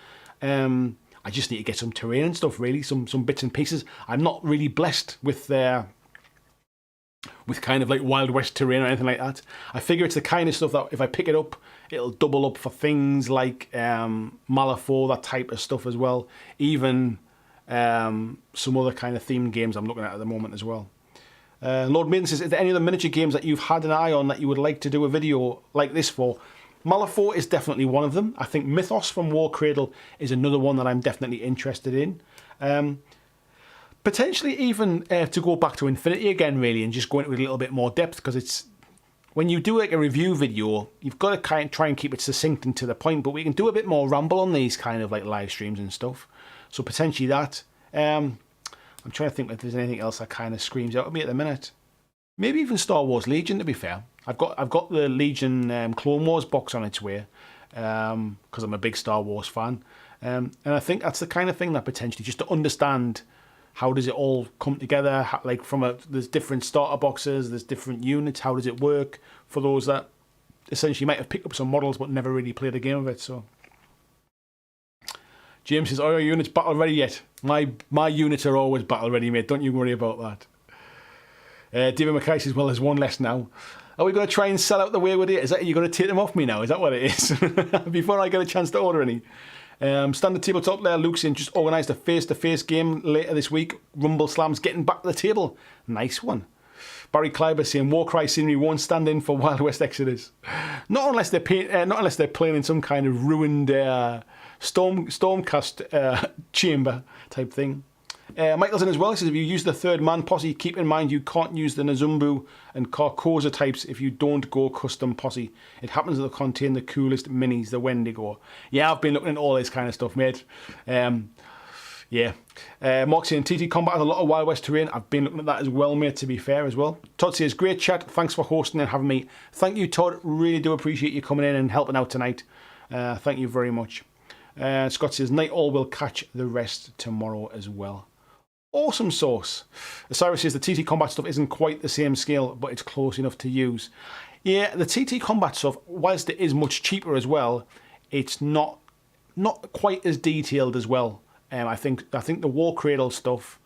I just need to get some terrain and stuff, really, some bits and pieces. I'm not really blessed with kind of like Wild West terrain or anything like that. I figure it's the kind of stuff that if I pick it up, it'll double up for things like Malifaux, that type of stuff as well. Even some other kind of themed games I'm looking at the moment as well. Lord Maiden says, is there any other miniature games that you've had an eye on that you would like to do a video like this for? Malifaux is definitely one of them. I think Mythos from Warcradle is another one that I'm definitely interested in. Potentially even to go back to Infinity again, really, and just go into it a little bit more depth, because it's, when you do like a review video, you've got to kind of try and keep it succinct and to the point, but we can do a bit more ramble on these kind of like live streams and stuff. So potentially that. I'm trying to think if there's anything else that kind of screams out at me at the minute. Maybe even Star Wars Legion, to be fair. I've got the Legion Clone Wars box on its way, because I'm a big Star Wars fan. And I think that's the kind of thing that potentially, just to understand how does it all come together, how, like there's different starter boxes, there's different units, how does it work for those that essentially might have picked up some models but never really played a game of it. So James says, "Are your units battle ready yet?" My units are always battle ready, mate. Don't you worry about that. David Mackay says, "Well, there's one less now." Are we going to try and sell out the Wayward 8? Is that, you're going to take them off me now? Is that what it is? Before I get a chance to order any. Standard Tabletop there, Luke's in, just organised a face-to-face game later this week. Rumble Slam's getting back to the table. Nice one. Barry Kleiber saying Warcry scenery won't stand in for Wild West Exodus. Not unless they're playing in some kind of ruined Stormcast chamber type thing. Michael's in as well. He says, if you use the third man posse, keep in mind you can't use the Nazumbu and Carcosa types if you don't go custom posse. It happens that they contain the coolest minis, the Wendigo. Yeah, I've been looking at all this kind of stuff, mate. Yeah. Moxie and TT Combat has a lot of Wild West terrain. I've been looking at that as well, mate, to be fair as well. Todd says, great chat. Thanks for hosting and having me. Thank you, Todd. Really do appreciate you coming in and helping out tonight. Thank you very much. Scott says, night all will catch the rest tomorrow as well. Awesome sauce. Cyrus says the TT Combat stuff isn't quite the same scale, but it's close enough to use. Yeah, the TT Combat stuff, whilst it is much cheaper as well, it's not quite as detailed as well. I think the Warcradle stuff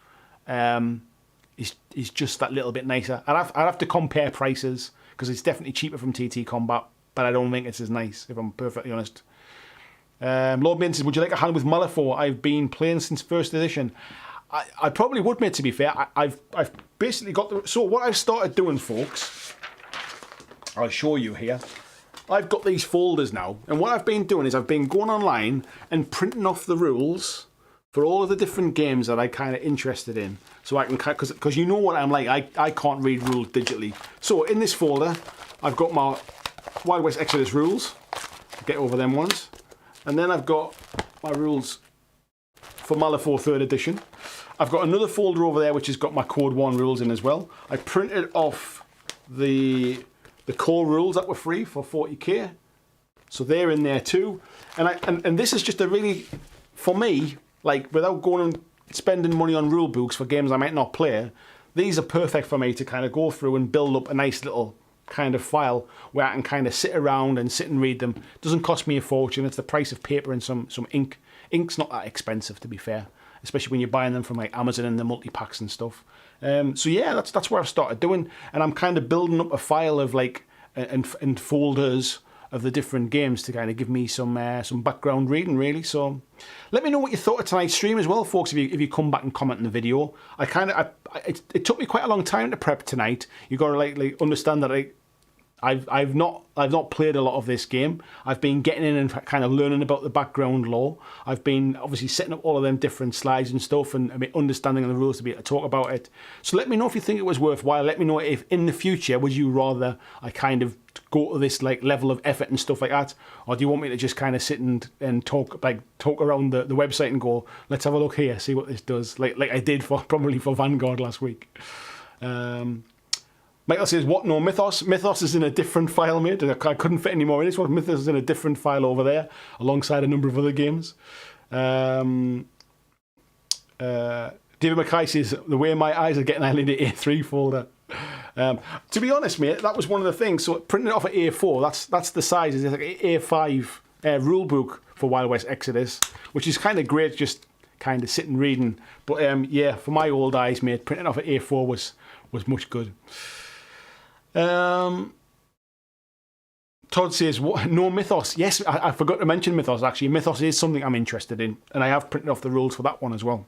is just that little bit nicer. I'd have to compare prices, because it's definitely cheaper from TT Combat, but I don't think it's as nice, if I'm perfectly honest. Lord Main says, would you like a hand with Malifaux? I've been playing since first edition. I probably would, mate, to be fair. I've basically got the... So what I've started doing, folks, I'll show you here. I've got these folders now, and what I've been doing is I've been going online and printing off the rules for all of the different games that I'm kind of interested in. So I can... Because you know what I'm like. I can't read rules digitally. So in this folder, I've got my Wild West Exodus rules. Get over them ones. And then I've got my rules for Malifaux 3rd edition. I've got another folder over there which has got my Code 1 rules in as well. I printed off the core rules that were free for 40k. So they're in there too. And this is just a really, for me, like without going and spending money on rule books for games I might not play, these are perfect for me to kind of go through and build up a nice little kind of file where I can kind of sit around and sit and read them. It doesn't cost me a fortune. It's the price of paper and some ink. Ink's not that expensive, to be fair, especially when you're buying them from like Amazon and the multi-packs and stuff. So yeah, that's what I've started doing, and I'm kind of building up a file of like and folders of the different games to kind of give me some background reading, really. So let me know what you thought of tonight's stream as well, folks. If you come back and comment in the video, it took me quite a long time to prep tonight. You got to like understand that I've not played a lot of this game. I've been getting in and kind of learning about the background lore. I've been obviously setting up all of them different slides and stuff, and understanding the rules to be able to talk about it. So let me know if you think it was worthwhile. Let me know if in the future would you rather I kind of go to this like level of effort and stuff like that, or do you want me to just kind of sit and talk around the website and go, let's have a look here, see what this does, like I did probably for Vanguard last week. Michael says, what? No, Mythos? Mythos is in a different file, mate. I couldn't fit any more in this one. Mythos is in a different file over there, alongside a number of other games. David Mackay says, the way my eyes are getting, I need an A3 folder. To be honest, mate, that was one of the things. So printing it off at A4, that's the size. It's like an A5 rule book for Wild West Exodus, which is kind of great, just kind of sitting reading. But yeah, for my old eyes, mate, printing off at A4 was much good. Todd says, what? No Mythos. Yes, I forgot to mention Mythos, actually. Mythos is something I'm interested in, and I have printed off the rules for that one as well.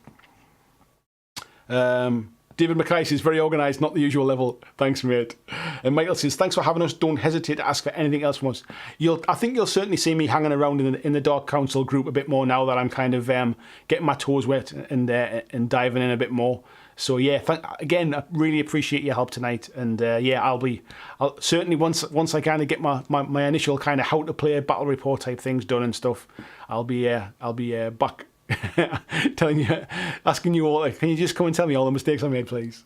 David Mackay says, very organised, not the usual level. Thanks, mate. And Michael says, thanks for having us. Don't hesitate to ask for anything else from us. I think you'll certainly see me hanging around in the Dark Council group a bit more now that I'm kind of getting my toes wet and diving in a bit more. So yeah, again, I really appreciate your help tonight. And yeah, I'll certainly once I kind of get my initial kind of how to play battle report type things done and stuff, I'll be back. Asking you all, can you just come and tell me all the mistakes I made, please?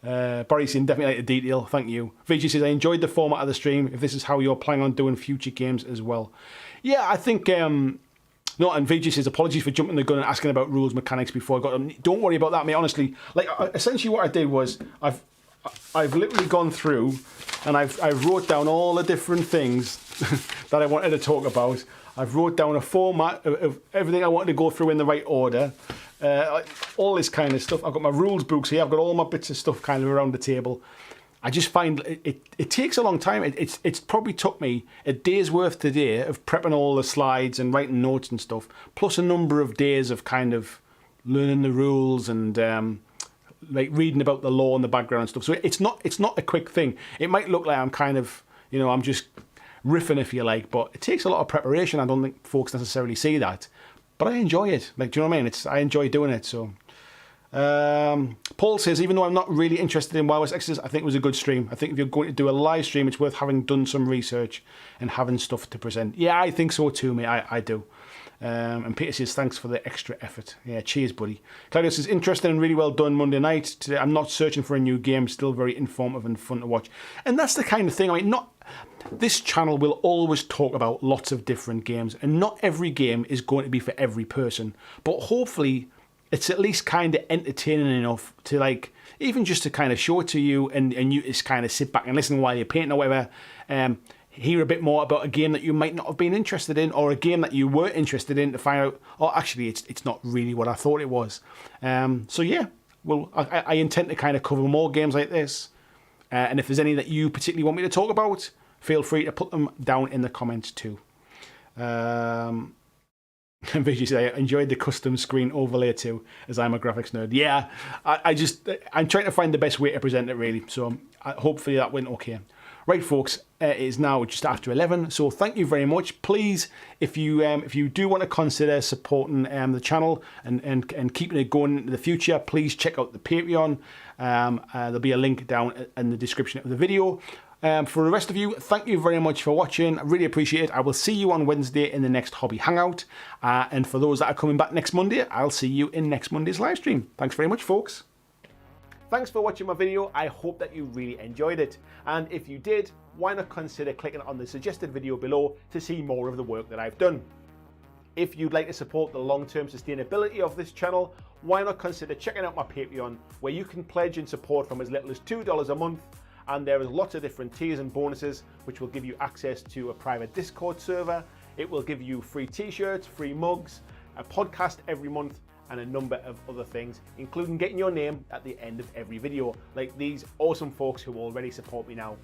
Barry saying, definitely like the detail, thank you. VG says, I enjoyed the format of the stream, if this is how you're planning on doing future games as well. Yeah, I think, no, and VG says, apologies for jumping the gun and asking about rules mechanics before I got them. Don't worry about that, mate, honestly. Like, essentially what I did was, I've literally gone through and I've wrote down all the different things that I wanted to talk about. I've wrote down a format of everything I wanted to go through in the right order. All this kind of stuff. I've got my rules books here. I've got all my bits of stuff kind of around the table. I just find it takes a long time. It's probably took me a day's worth today of prepping all the slides and writing notes and stuff, plus a number of days of kind of learning the rules and like reading about the law and the background and stuff. So it's not a quick thing. It might look like I'm kind of, I'm just riffing, if you like, but it takes a lot of preparation. I don't think folks necessarily see that, but I enjoy it. Like, do you know what I mean? I enjoy doing it. So Paul says, even though I'm not really interested in Wild West Exodus, I think it was a good stream. I think if you're going to do a live stream, it's worth having done some research and having stuff to present. Yeah, I think so too, mate. I do. And Peter says, thanks for the extra effort. Yeah, cheers, buddy. Claudio says, interesting and really well done Monday night. Today, I'm not searching for a new game, still very informative and fun to watch. And that's the kind of thing, this channel will always talk about lots of different games, and not every game is going to be for every person. But hopefully, it's at least kind of entertaining enough to, like, even just to kind of show it to you and you just kind of sit back and listen while you're painting or whatever. Hear a bit more about a game that you might not have been interested in, or a game that you were interested in, to find out, oh, actually, it's not really what I thought it was. So yeah, well, I intend to kind of cover more games like this. And if there's any that you particularly want me to talk about, feel free to put them down in the comments too. Vijay said, I enjoyed the custom screen overlay too, as I'm a graphics nerd. Yeah, I'm trying to find the best way to present it, really. So hopefully that went okay. Right, folks, it is now just after 11, so thank you very much. Please, if you do want to consider supporting the channel and keeping it going into the future, please check out the Patreon. There'll be a link down in the description of the video. For the rest of you, thank you very much for watching. I really appreciate it. I will see you on Wednesday in the next Hobby Hangout. And for those that are coming back next Monday, I'll see you in next Monday's live stream. Thanks very much, folks. Thanks for watching my video. I hope that you really enjoyed it. And if you did, why not consider clicking on the suggested video below to see more of the work that I've done. If you'd like to support the long-term sustainability of this channel, why not consider checking out my Patreon, where you can pledge and support from as little as $2 a month. And there is lots of different tiers and bonuses, which will give you access to a private Discord server. It will give you free t-shirts, free mugs, a podcast every month, and a number of other things, including getting your name at the end of every video, like these awesome folks who already support me now.